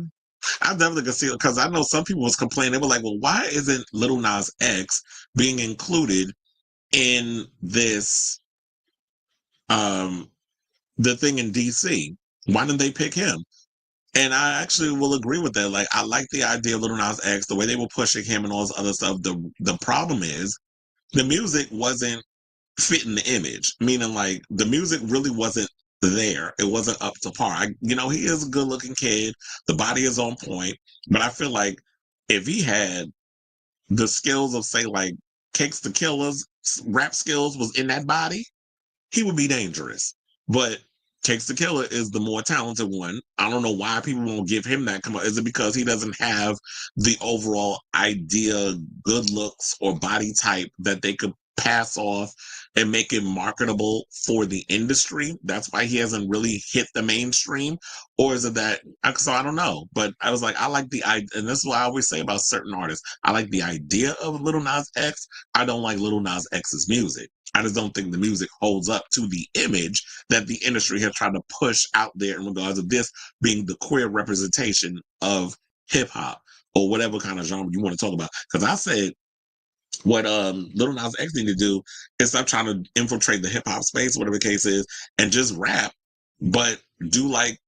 [SPEAKER 1] I definitely could see it because I know some people was complaining. They were like, well, why isn't Lil Nas X being included in this, the thing in DC? Why didn't they pick him? And I actually will agree with that. Like, I like the idea of Lil Nas X, the way they were pushing him and all this other stuff. The problem is the music wasn't fitting the image, meaning like the music really wasn't there. It wasn't up to par. He is a good looking kid. The body is on point, but I feel like if he had the skills of say like Cakes the Killer's rap skills was in that body, he would be dangerous. But Cakes the Killer is the more talented one. I don't know why people won't give him that. Come on, is it because he doesn't have the overall idea, good looks, or body type that they could pass off and make it marketable for the industry? That's why he hasn't really hit the mainstream. Or is it that? So I don't know. But I was like, I like the idea, and this is what I always say about certain artists. I like the idea of Lil Nas X. I don't like Lil Nas X's music. I just don't think the music holds up to the image that the industry has tried to push out there in regards of this being the queer representation of hip hop or whatever kind of genre you want to talk about. Because I said what Lil Nas X need to do is stop trying to infiltrate the hip hop space, whatever the case is, and just rap, but do like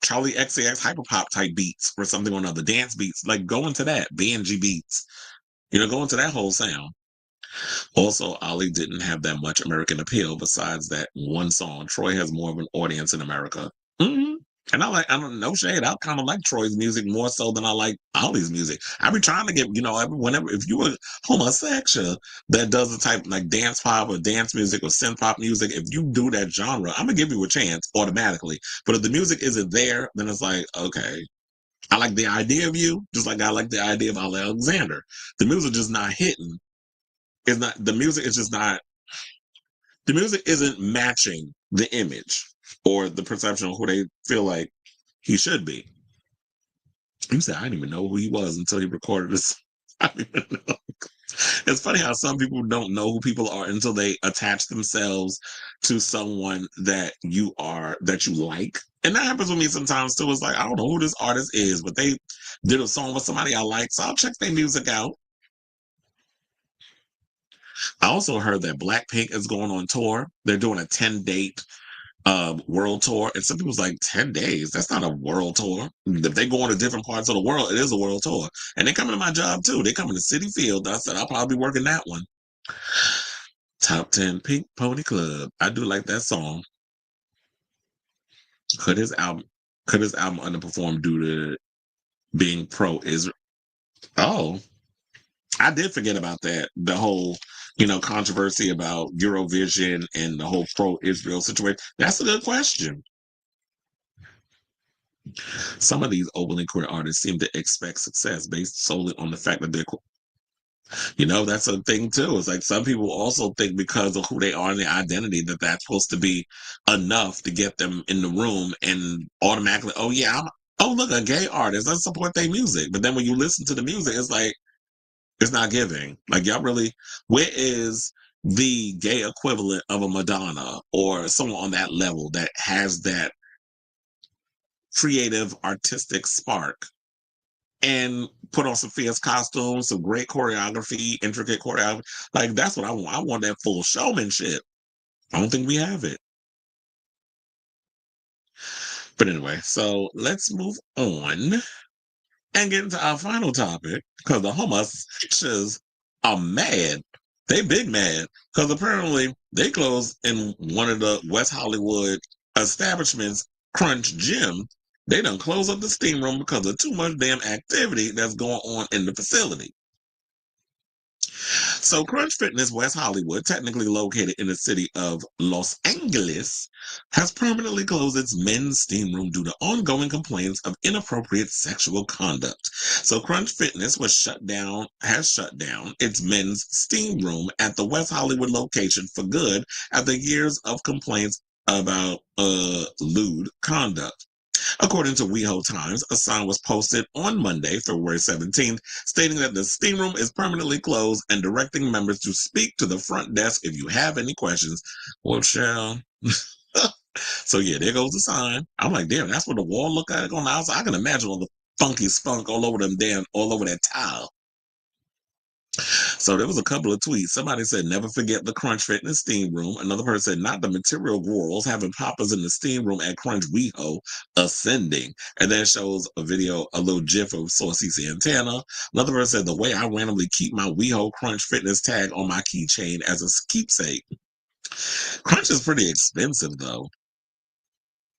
[SPEAKER 1] Charlie XCX hyperpop type beats or something or another, dance beats, like go into that, BNG beats, go into that whole sound. Also, Olly didn't have that much American appeal besides that one song. Troy has more of an audience in America. Mm-hmm. And I don't know shade. I kind of like Troy's music more so than I like Olly's music. I be trying to get, whenever, if you a homosexual that does the type like dance pop or dance music or synth pop music, if you do that genre, I'm going to give you a chance automatically. But if the music isn't there, then it's like, okay, I like the idea of you, just like I like the idea of Olly Alexander. The music just not hitting. The music isn't matching the image or the perception of who they feel like he should be. You said I didn't even know who he was until he recorded this. I didn't even know. It's funny how some people don't know who people are until they attach themselves to someone that you like. And that happens with me sometimes too. It's like, I don't know who this artist is, but they did a song with somebody I like, so I'll check their music out. I also heard that Blackpink is going on tour. They're doing a 10-date world tour. And some people's like, 10 days? That's not a world tour. If they go on to different parts of the world, it is a world tour. And they coming to my job too. They coming to Citi Field. I said, I'll probably be working that one. Top 10 Pink Pony Club. I do like that song. Could his Could his album underperform due to being pro-Israel? Oh, I did forget about that. The whole, controversy about Eurovision and the whole pro-Israel situation. That's a good question. Some of these openly queer artists seem to expect success based solely on the fact that they're that's a thing too. It's like some people also think because of who they are and their identity that that's supposed to be enough to get them in the room and automatically, oh yeah, look, a gay artist, let's support their music. But then when you listen to the music, it's like, it's not giving. Like, y'all really, where is the gay equivalent of a Madonna or someone on that level that has that creative, artistic spark and put on some fierce costumes, some great choreography, intricate choreography? Like, that's what I want. I want that full showmanship. I don't think we have it. But anyway, so let's move on and get into our final topic, because the homosexuals are mad. They big mad because apparently they closed in one of the West Hollywood establishments, Crunch Gym. They done close up the steam room because of too much damn activity that's going on in the facility. So Crunch Fitness West Hollywood, technically located in the city of Los Angeles, has permanently closed its men's steam room due to ongoing complaints of inappropriate sexual conduct. So Crunch Fitness has shut down its men's steam room at the West Hollywood location for good after years of complaints about lewd conduct. According to WeHo Times, a sign was posted on Monday, February 17th, stating that the steam room is permanently closed and directing members to speak to the front desk if you have any questions. Well, child. So yeah, there goes the sign. I'm like, damn, that's what the wall look like on the outside. I can imagine all the funky spunk all over that tile. So there was a couple of tweets. Somebody said, never forget the Crunch Fitness steam room. Another person said, not the material girls having poppers in the steam room at Crunch WeHo ascending. And then shows a video, a little gif of Saucy Santana. Another person said, the way I randomly keep my WeHo Crunch Fitness tag on my keychain as a keepsake. Crunch is pretty expensive though.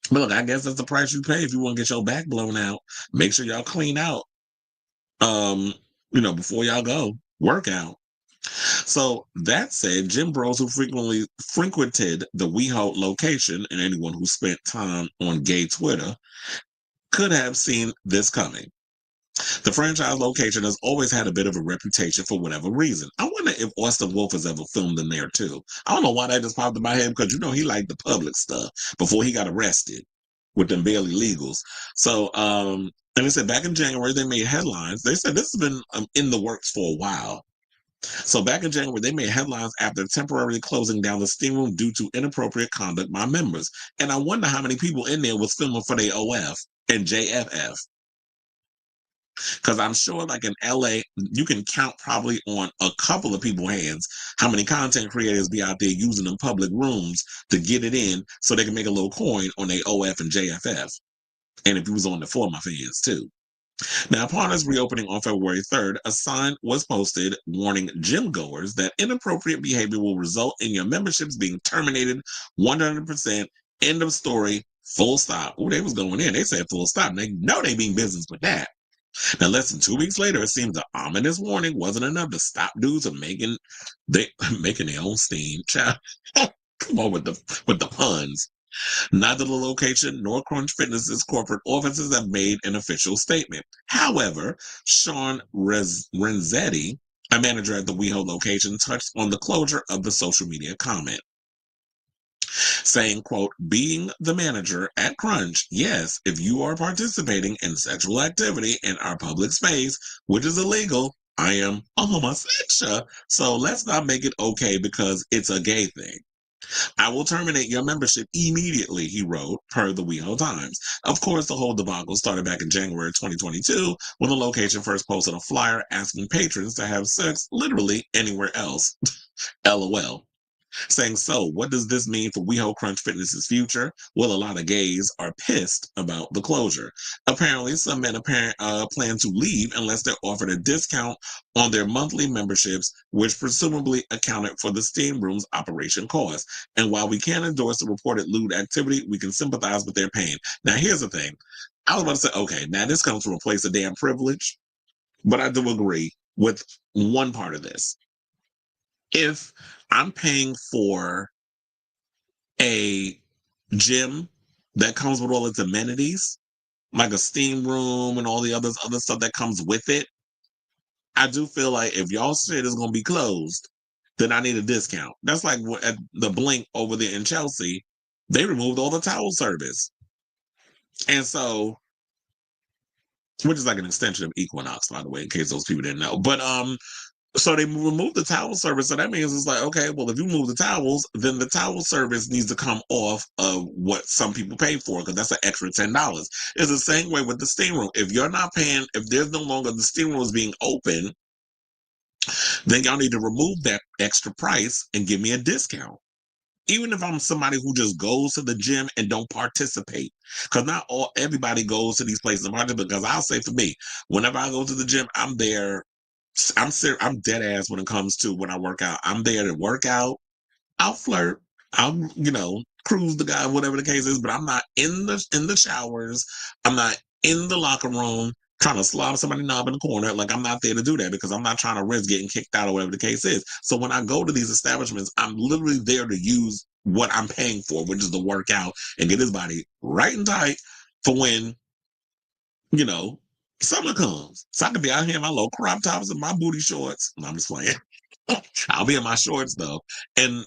[SPEAKER 1] But look, I guess that's the price you pay if you want to get your back blown out. Make sure y'all clean out, before y'all go work out. So that said, gym bros who frequently frequented the WeHo location and anyone who spent time on gay Twitter could have seen this coming. The franchise location has always had a bit of a reputation for whatever reason. I wonder if Austin Wolf has ever filmed in there too. I don't know why that just popped in my head because he liked the public stuff before he got arrested with them barely legals. So, and they said back in January they made headlines. They said this has been in the works for a while. So back in January, they made headlines after temporarily closing down the steam room due to inappropriate conduct by members. And I wonder how many people in there was filming for their OF and JFF. Because I'm sure like in LA, you can count probably on a couple of people's hands how many content creators be out there using them public rooms to get it in so they can make a little coin on their OF and JFF. And if you was on the For My Fans too. Now, upon its reopening on February 3rd, a sign was posted warning gym goers that inappropriate behavior will result in your memberships being terminated 100%. End of story. Full stop. Oh, they was going in. They said full stop. They know they mean business with that. Now, less than 2 weeks later, it seems the ominous warning wasn't enough to stop dudes from making their own steam. Child, come on with the puns. Neither the location nor Crunch Fitness's corporate offices have made an official statement. However, Sean Renzetti, a manager at the WeHo location, touched on the closure of the social media comment, saying, quote, being the manager at Crunch, yes, if you are participating in sexual activity in our public space, which is illegal, I am a homosexual, so let's not make it okay because it's a gay thing. I will terminate your membership immediately, he wrote, per the WeHo Times. Of course, the whole debacle started back in January 2022 when the location first posted a flyer asking patrons to have sex literally anywhere else. LOL. saying, so what does this mean for WeHo Crunch Fitness's future? Well, a lot of gays are pissed about the closure. Apparently, some men plan to leave unless they're offered a discount on their monthly memberships, which presumably accounted for the steam room's operation costs. And while we can't endorse the reported lewd activity, we can sympathize with their pain. Now, here's the thing. I was about to say, okay, now this comes from a place of damn privilege, but I do agree with one part of this. If I'm paying for a gym that comes with all its amenities, like a steam room and all the other stuff that comes with it, I do feel like if y'all shit is going to be closed, then I need a discount. That's like at the Blink over there in Chelsea, they removed all the towel service. And so, which is like an extension of Equinox, by the way, in case those people didn't know. But so they removed the towel service. So that means it's like, okay, well, if you move the towels, then the towel service needs to come off of what some people pay for, because that's an extra $10. It's the same way with the steam room. If you're not paying, if there's no longer the steam room is being open, then y'all need to remove that extra price and give me a discount. Even if I'm somebody who just goes to the gym and don't participate, because not everybody goes to these places and participate. Because I'll say for me, whenever I go to the gym, I'm there. I'm dead ass when it comes to when I work out. I'm there to work out. I'll flirt. I'll, cruise the guy, whatever the case is, but I'm not in the showers. I'm not in the locker room trying to slob somebody knob in the corner. Like, I'm not there to do that because I'm not trying to risk getting kicked out or whatever the case is. So when I go to these establishments, I'm literally there to use what I'm paying for, which is to work out and get his body right and tight for when, summer comes. So I could be out here in my little crop tops and my booty shorts. No, I'm just playing. I'll be in my shorts though. And,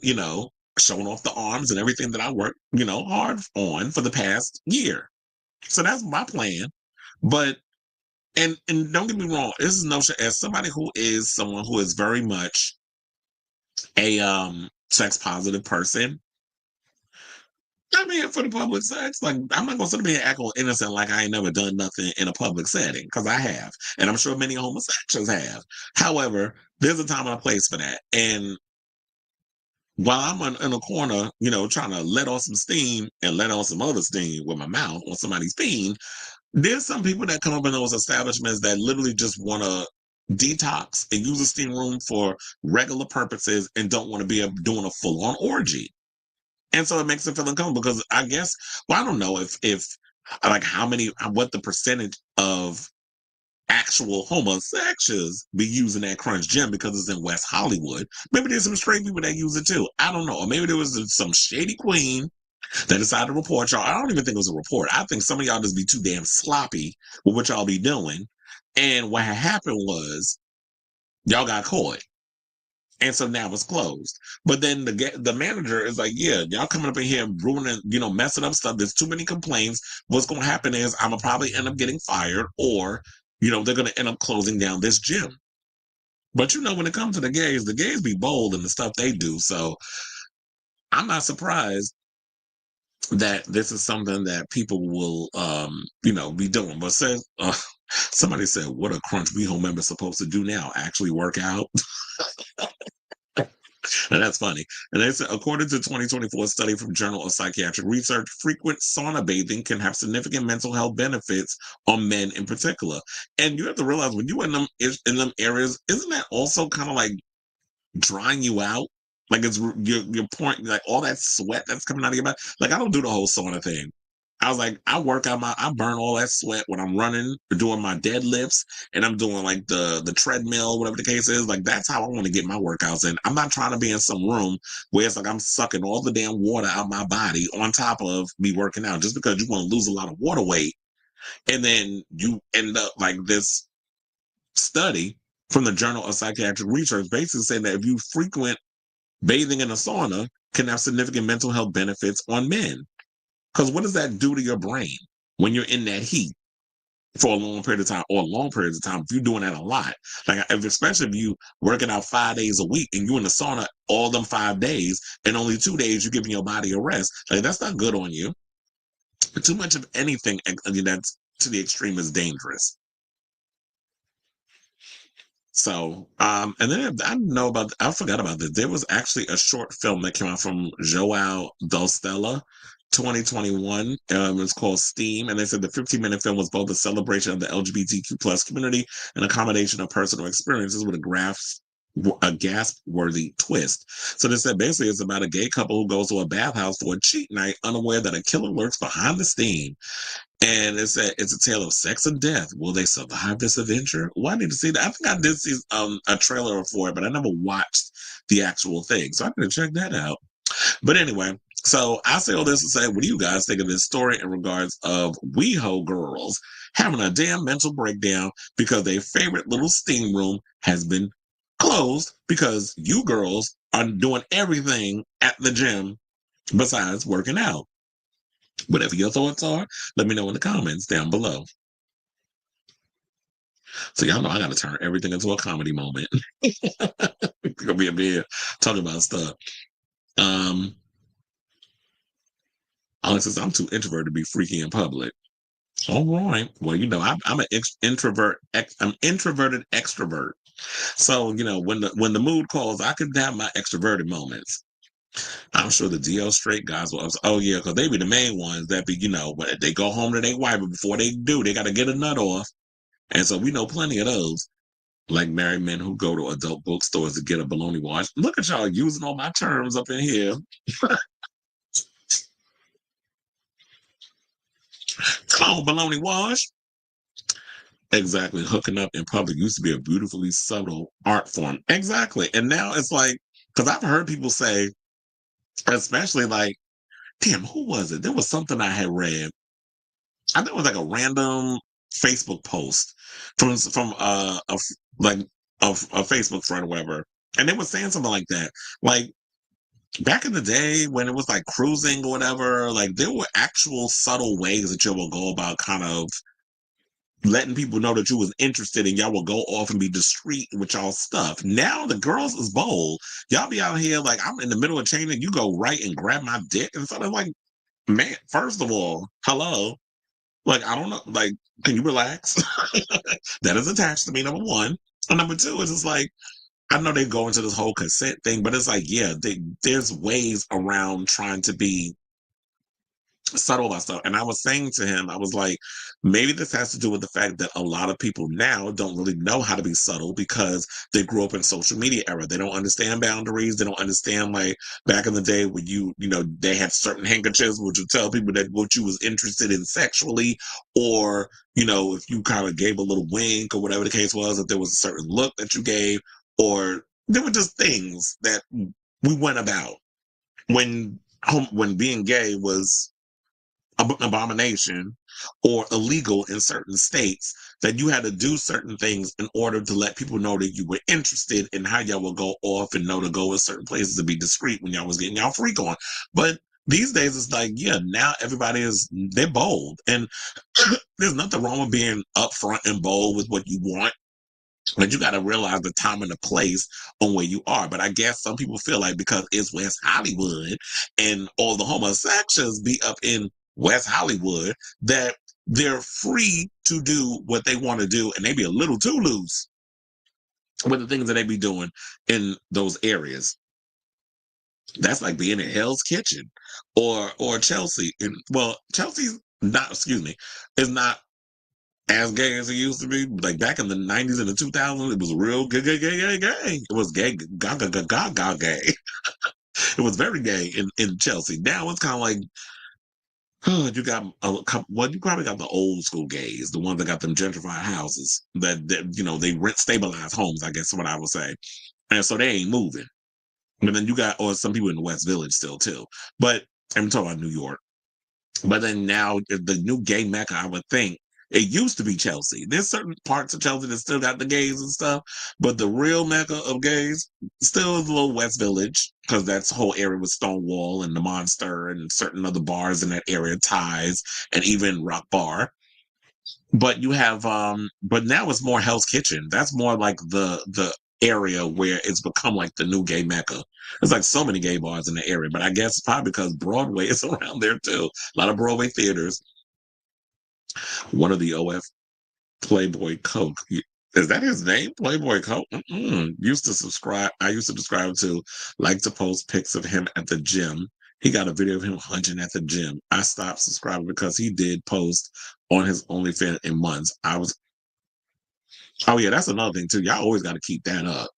[SPEAKER 1] showing off the arms and everything that I worked, hard on for the past year. So that's my plan. But, and don't get me wrong, this is no shit. As somebody who is someone who is very much a sex positive person, I'm here for the public sex. Like, I'm not going to sit here and act all innocent like I ain't never done nothing in a public setting, because I have. And I'm sure many homosexuals have. However, there's a time and a place for that. And while I'm in a corner, trying to let off some steam and let off some other steam with my mouth on somebody's peen, there's some people that come up in those establishments that literally just want to detox and use a steam room for regular purposes and don't want to be doing a full-on orgy. And so it makes it feel uncomfortable because I guess, well, I don't know if like what the percentage of actual homosexuals be using that Crunch Gym because it's in West Hollywood. Maybe there's some straight people that use it too. I don't know. Or maybe there was some shady queen that decided to report y'all. I don't even think it was a report. I think some of y'all just be too damn sloppy with what y'all be doing. And what had happened was y'all got caught. And so now it's closed. But then the manager is like, yeah, y'all coming up in here ruining, messing up stuff. There's too many complaints. What's going to happen is I'm going to probably end up getting fired, or, they're going to end up closing down this gym. But, when it comes to the gays be bold in the stuff they do. So I'm not surprised that this is something that people will, be doing. But somebody said, what a Crunch WeHo member supposed to do now? Actually work out? And that's funny. And they said, according to 2024 study from Journal of Psychiatric Research, frequent sauna bathing can have significant mental health benefits on men in particular. And you have to realize when you're in them areas, isn't that also kind of like drying you out? Like it's your point, like all that sweat that's coming out of your body. Like I don't do the whole sauna thing. I was like, I burn all that sweat when I'm running or doing my deadlifts, and I'm doing like the treadmill, whatever the case is. Like that's how I want to get my workouts in. I'm not trying to be in some room where it's like I'm sucking all the damn water out my body on top of me working out, just because you want to lose a lot of water weight. And then you end up like this study from the Journal of Psychiatric Research basically saying that if you frequent bathing in a sauna can have significant mental health benefits on men. Because what does that do to your brain when you're in that heat for a long period of time, or long periods of time, if you're doing that a lot? Like, especially if you working out 5 days a week and you're in the sauna all them 5 days and only 2 days you're giving your body a rest. Like, that's not good on you. But too much of anything that's to the extreme is dangerous. So, and then I forgot about this. There was actually a short film that came out from Joao Dostella, 2021. It's called Steam, and they said the 15-minute film was both a celebration of the LGBTQ plus community and a combination of personal experiences with a gasp-worthy twist. So they said basically it's about a gay couple who goes to a bathhouse for a cheat night, unaware that a killer lurks behind the steam. And it's a tale of sex and death. Will they survive this adventure? Well, I need to see that. I think I did see a trailer for it, but I never watched the actual thing. So I need to check that out. But anyway, so I say all this to say, what do you guys think of this story in regards of WeHo girls having a damn mental breakdown because their favorite little steam room has been closed because you girls are doing everything at the gym besides working out? Whatever your thoughts are, let me know in the comments down below. So y'all know I gotta turn everything into a comedy moment. It's gonna be a bit talking about stuff. Alex says I'm too introverted to be freaky in public. All right. Well, you know, I'm an introvert. I'm introverted extrovert. So you know, when the mood calls, I can have my extroverted moments. I'm sure the DL straight guys will. Oh yeah, because they be the main ones that be, you know, when they go home to their wife, but before they do, they got to get a nut off. And so we know plenty of those, like married men who go to adult bookstores to get a baloney wash. Look at y'all using all my terms up in here. Come on, baloney wash. Exactly. Hooking up in public used to be a beautifully subtle art form. Exactly. And now it's like, because I've heard people say, especially like, damn, who was it? There was something I had read. I think it was like a random Facebook post from a Facebook friend or whatever, and they were saying something like that. Like back in the day when it was like cruising or whatever, like there were actual subtle ways that you will go about kind of letting people know that you was interested, and y'all will go off and be discreet with y'all stuff. Now the girls is bold. Y'all be out here like I'm in the middle of changing, you go right and grab my dick and something like, man, first of all, hello. Like, I don't know, like, can you relax? That is attached to me, number one. And number two is it's like, I know they go into this whole consent thing, but it's like, yeah, there's ways around trying to be subtle about stuff. And I was saying to him, I was like, maybe this has to do with the fact that a lot of people now don't really know how to be subtle because they grew up in social media era. They don't understand boundaries. They don't understand, like back in the day when you know, they had certain handkerchiefs which would tell people that what you was interested in sexually, or, you know, if you kind of gave a little wink or whatever the case was, if there was a certain look that you gave, or there were just things that we went about when being gay was abomination or illegal in certain states, that you had to do certain things in order to let people know that you were interested in how y'all will go off and know to go in certain places to be discreet when y'all was getting y'all freak on. But these days it's like, yeah, now they're bold, and there's nothing wrong with being upfront and bold with what you want. But you got to realize the time and the place on where you are. But I guess some people feel like because it's West Hollywood and all the homosexuals be up in West Hollywood, that they're free to do what they want to do, and they be a little too loose with the things that they be doing in those areas. That's like being in Hell's Kitchen or Chelsea. And well, Chelsea's not, is not as gay as it used to be. Like back in the 90s and the 2000s, it was real gay. It was gay, gaga gay. It was very gay in Chelsea. Now it's kind of like, you got a couple. Well, you probably got the old school gays, the ones that got them gentrified houses that you know, they rent stabilized homes, I guess is what I would say, and so they ain't moving. But then you got, or some people in the West Village still too. But I'm talking about New York. But then now the new gay mecca, I would think. It used to be Chelsea. There's certain parts of Chelsea that still got the gays and stuff, but the real mecca of gays still is a little West Village, because that's the whole area with Stonewall and the Monster and certain other bars in that area, Ties, and even Rock Bar. But you have, but now it's more Hell's Kitchen. That's more like the area where it's become like the new gay mecca. There's like so many gay bars in the area, but I guess probably because Broadway is around there too. A lot of Broadway theaters. One of the OF Playboy Coke. Is that his name? Playboy Coat? Used to subscribe. I used to subscribe to, like to post pics of him at the gym. He got a video of him hunching at the gym. I stopped subscribing because he did post on his OnlyFans in months. Oh yeah, that's another thing too. Y'all always got to keep that up.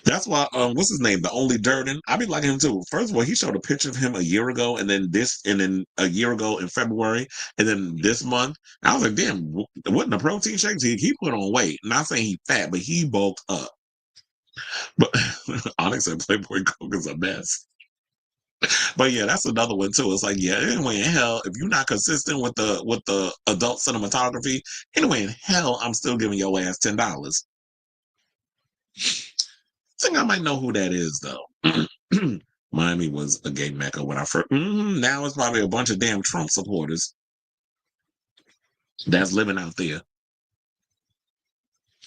[SPEAKER 1] That's why, what's his name? The Only Durden. I be liking him too. First of all, he showed a picture of him a year ago, and then a year ago in February, and then this month. I was like, damn, what in the protein shakes? He put on weight. Not saying he fat, but he bulked up. But Onyx and Playboy Coke is a mess. But yeah, that's another one too. It's like, yeah, anyway, in hell, if you're not consistent with the adult cinematography, anyway, in hell, I'm still giving your ass $10. I think I might know who that is though. Miami was a gay mecca when I first. Now it's probably a bunch of damn Trump supporters that's living out there.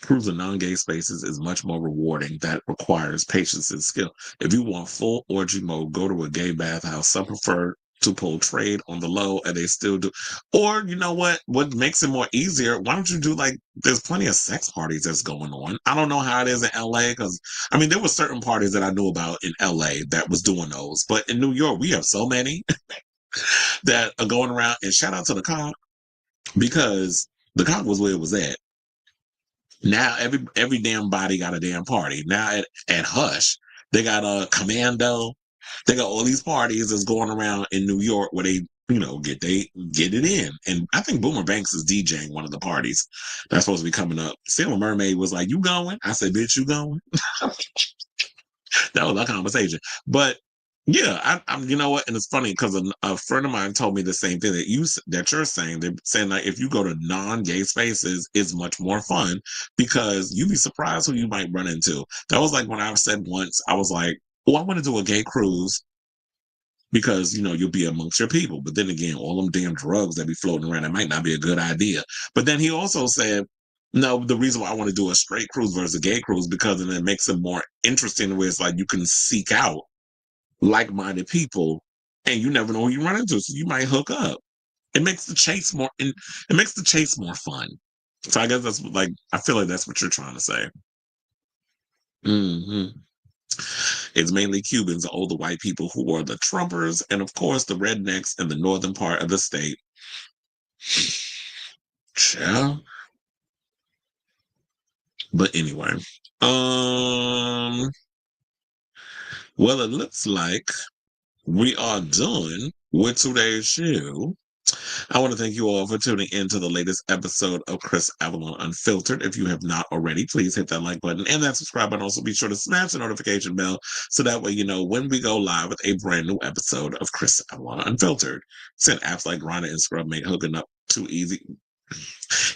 [SPEAKER 1] Cruising non-gay spaces is much more rewarding. That requires patience and skill. If you want full orgy mode, go to a gay bathhouse. Some prefer to pull trade on the low, and they still do. Or you know what makes it more easier, why don't you do, like, there's plenty of sex parties that's going on. I don't know how it is in LA, because I mean there were certain parties that I knew about in LA that was doing those, but in New York we have so many that are going around. And shout out to the cop, because the cop was where it was at. Now every damn body got a damn party. Now at Hush, they got a Commando. They got all these parties that's going around in New York where they, get it in. And I think Boomer Banks is DJing one of the parties that's supposed to be coming up. Sailor Mermaid was like, "You going?" I said, "Bitch, you going?" That was our conversation. But yeah, I'm. You know what? And it's funny because a friend of mine told me the same thing that you're saying. They're saying, like, if you go to non-gay spaces, it's much more fun because you'd be surprised who you might run into. That was like when I said once, I was like, "Oh, I want to do a gay cruise because you'll be amongst your people." But then again, all them damn drugs that be floating around, it might not be a good idea. But then he also said, no, the reason why I want to do a straight cruise versus a gay cruise, because then it makes it more interesting, where it's like you can seek out like-minded people and you never know who you run into, so you might hook up. It makes the chase more fun. So I guess that's like, I feel like that's what you're trying to say. It's mainly Cubans, older white people, who are the Trumpers, and of course the rednecks in the northern part of the state. Yeah. But anyway, well, it looks like we are done with today's show. I want to thank you all for tuning in to the latest episode of Chris Avalon Unfiltered. If you have not already, please hit that like button and that subscribe button. Also, be sure to smash the notification bell so that way you know when we go live with a brand new episode of Chris Avalon Unfiltered. Since apps like Grindr and Scrub make hooking up too easy.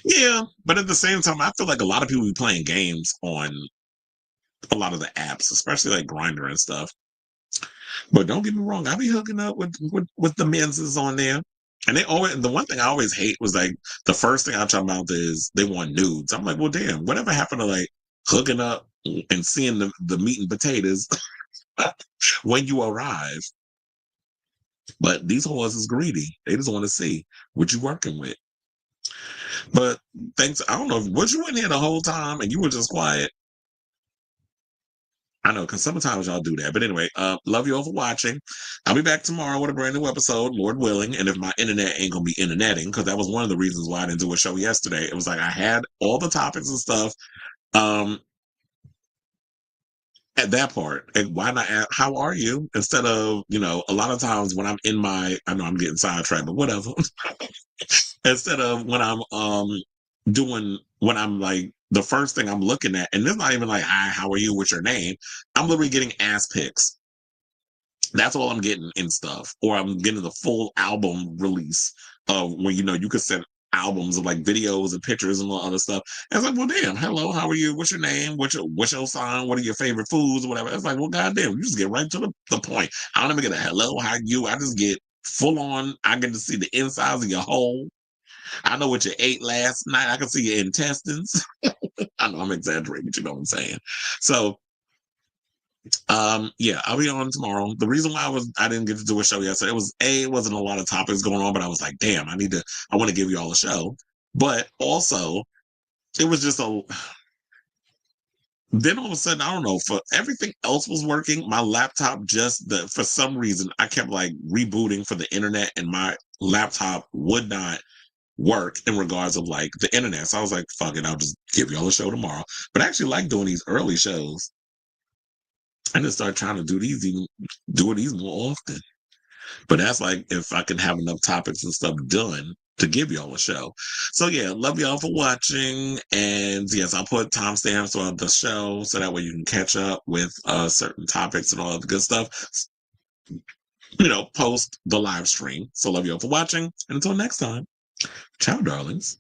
[SPEAKER 1] Yeah, but at the same time, I feel like a lot of people be playing games on a lot of the apps, especially like Grindr and stuff. But don't get me wrong, I be hooking up with the menses on there. And the one thing I always hate was, like, the first thing I talk about is they want nudes. I'm like, well, damn, whatever happened to, like, hooking up and seeing the meat and potatoes when you arrive? But these whores is greedy. They just want to see what you working with. But thanks. I don't know. Was you in here the whole time and you were just quiet? I know, because sometimes y'all do that. But anyway, love you all for watching. I'll be back tomorrow with a brand new episode, Lord willing. And if my internet ain't going to be interneting, because that was one of the reasons why I didn't do a show yesterday. It was like I had all the topics and stuff at that part. And why not ask, how are you? Instead of, a lot of times when I'm I know I'm getting sidetracked, but whatever. Instead of when I'm when I'm like, the first thing I'm looking at, and it's not even like, hi, how are you, what's your name? I'm literally getting ass pics. That's all I'm getting in stuff. Or I'm getting the full album release of when, you could send albums of like videos and pictures and all other stuff. And it's like, well, damn, hello, how are you? What's your name? What's your sign? What are your favorite foods or whatever? It's like, well, goddamn, you just get right to the point. I don't even get a hello, how are you? I just get full on. I get to see the insides of your hole. I know what you ate last night. I can see your intestines. I know I'm exaggerating, but you know what I'm saying. So, yeah, I'll be on tomorrow. The reason why I didn't get to do a show yesterday, it wasn't a lot of topics going on, but I was like, damn, I want to give you all a show. But also, it was just a. Then all of a sudden, I don't know, for everything else was working, my laptop for some reason, I kept like rebooting for the internet and my laptop would not work in regards of like the internet. So I was like, fuck it, I'll just give y'all a show tomorrow. But I actually like doing these early shows. I just start trying to do these more often. But that's like if I can have enough topics and stuff done to give y'all a show. So yeah, love y'all for watching. And yes, I'll put timestamps on the show so that way you can catch up with certain topics and all of the good stuff. Post the live stream. So love y'all for watching. And until next time, ciao, darlings.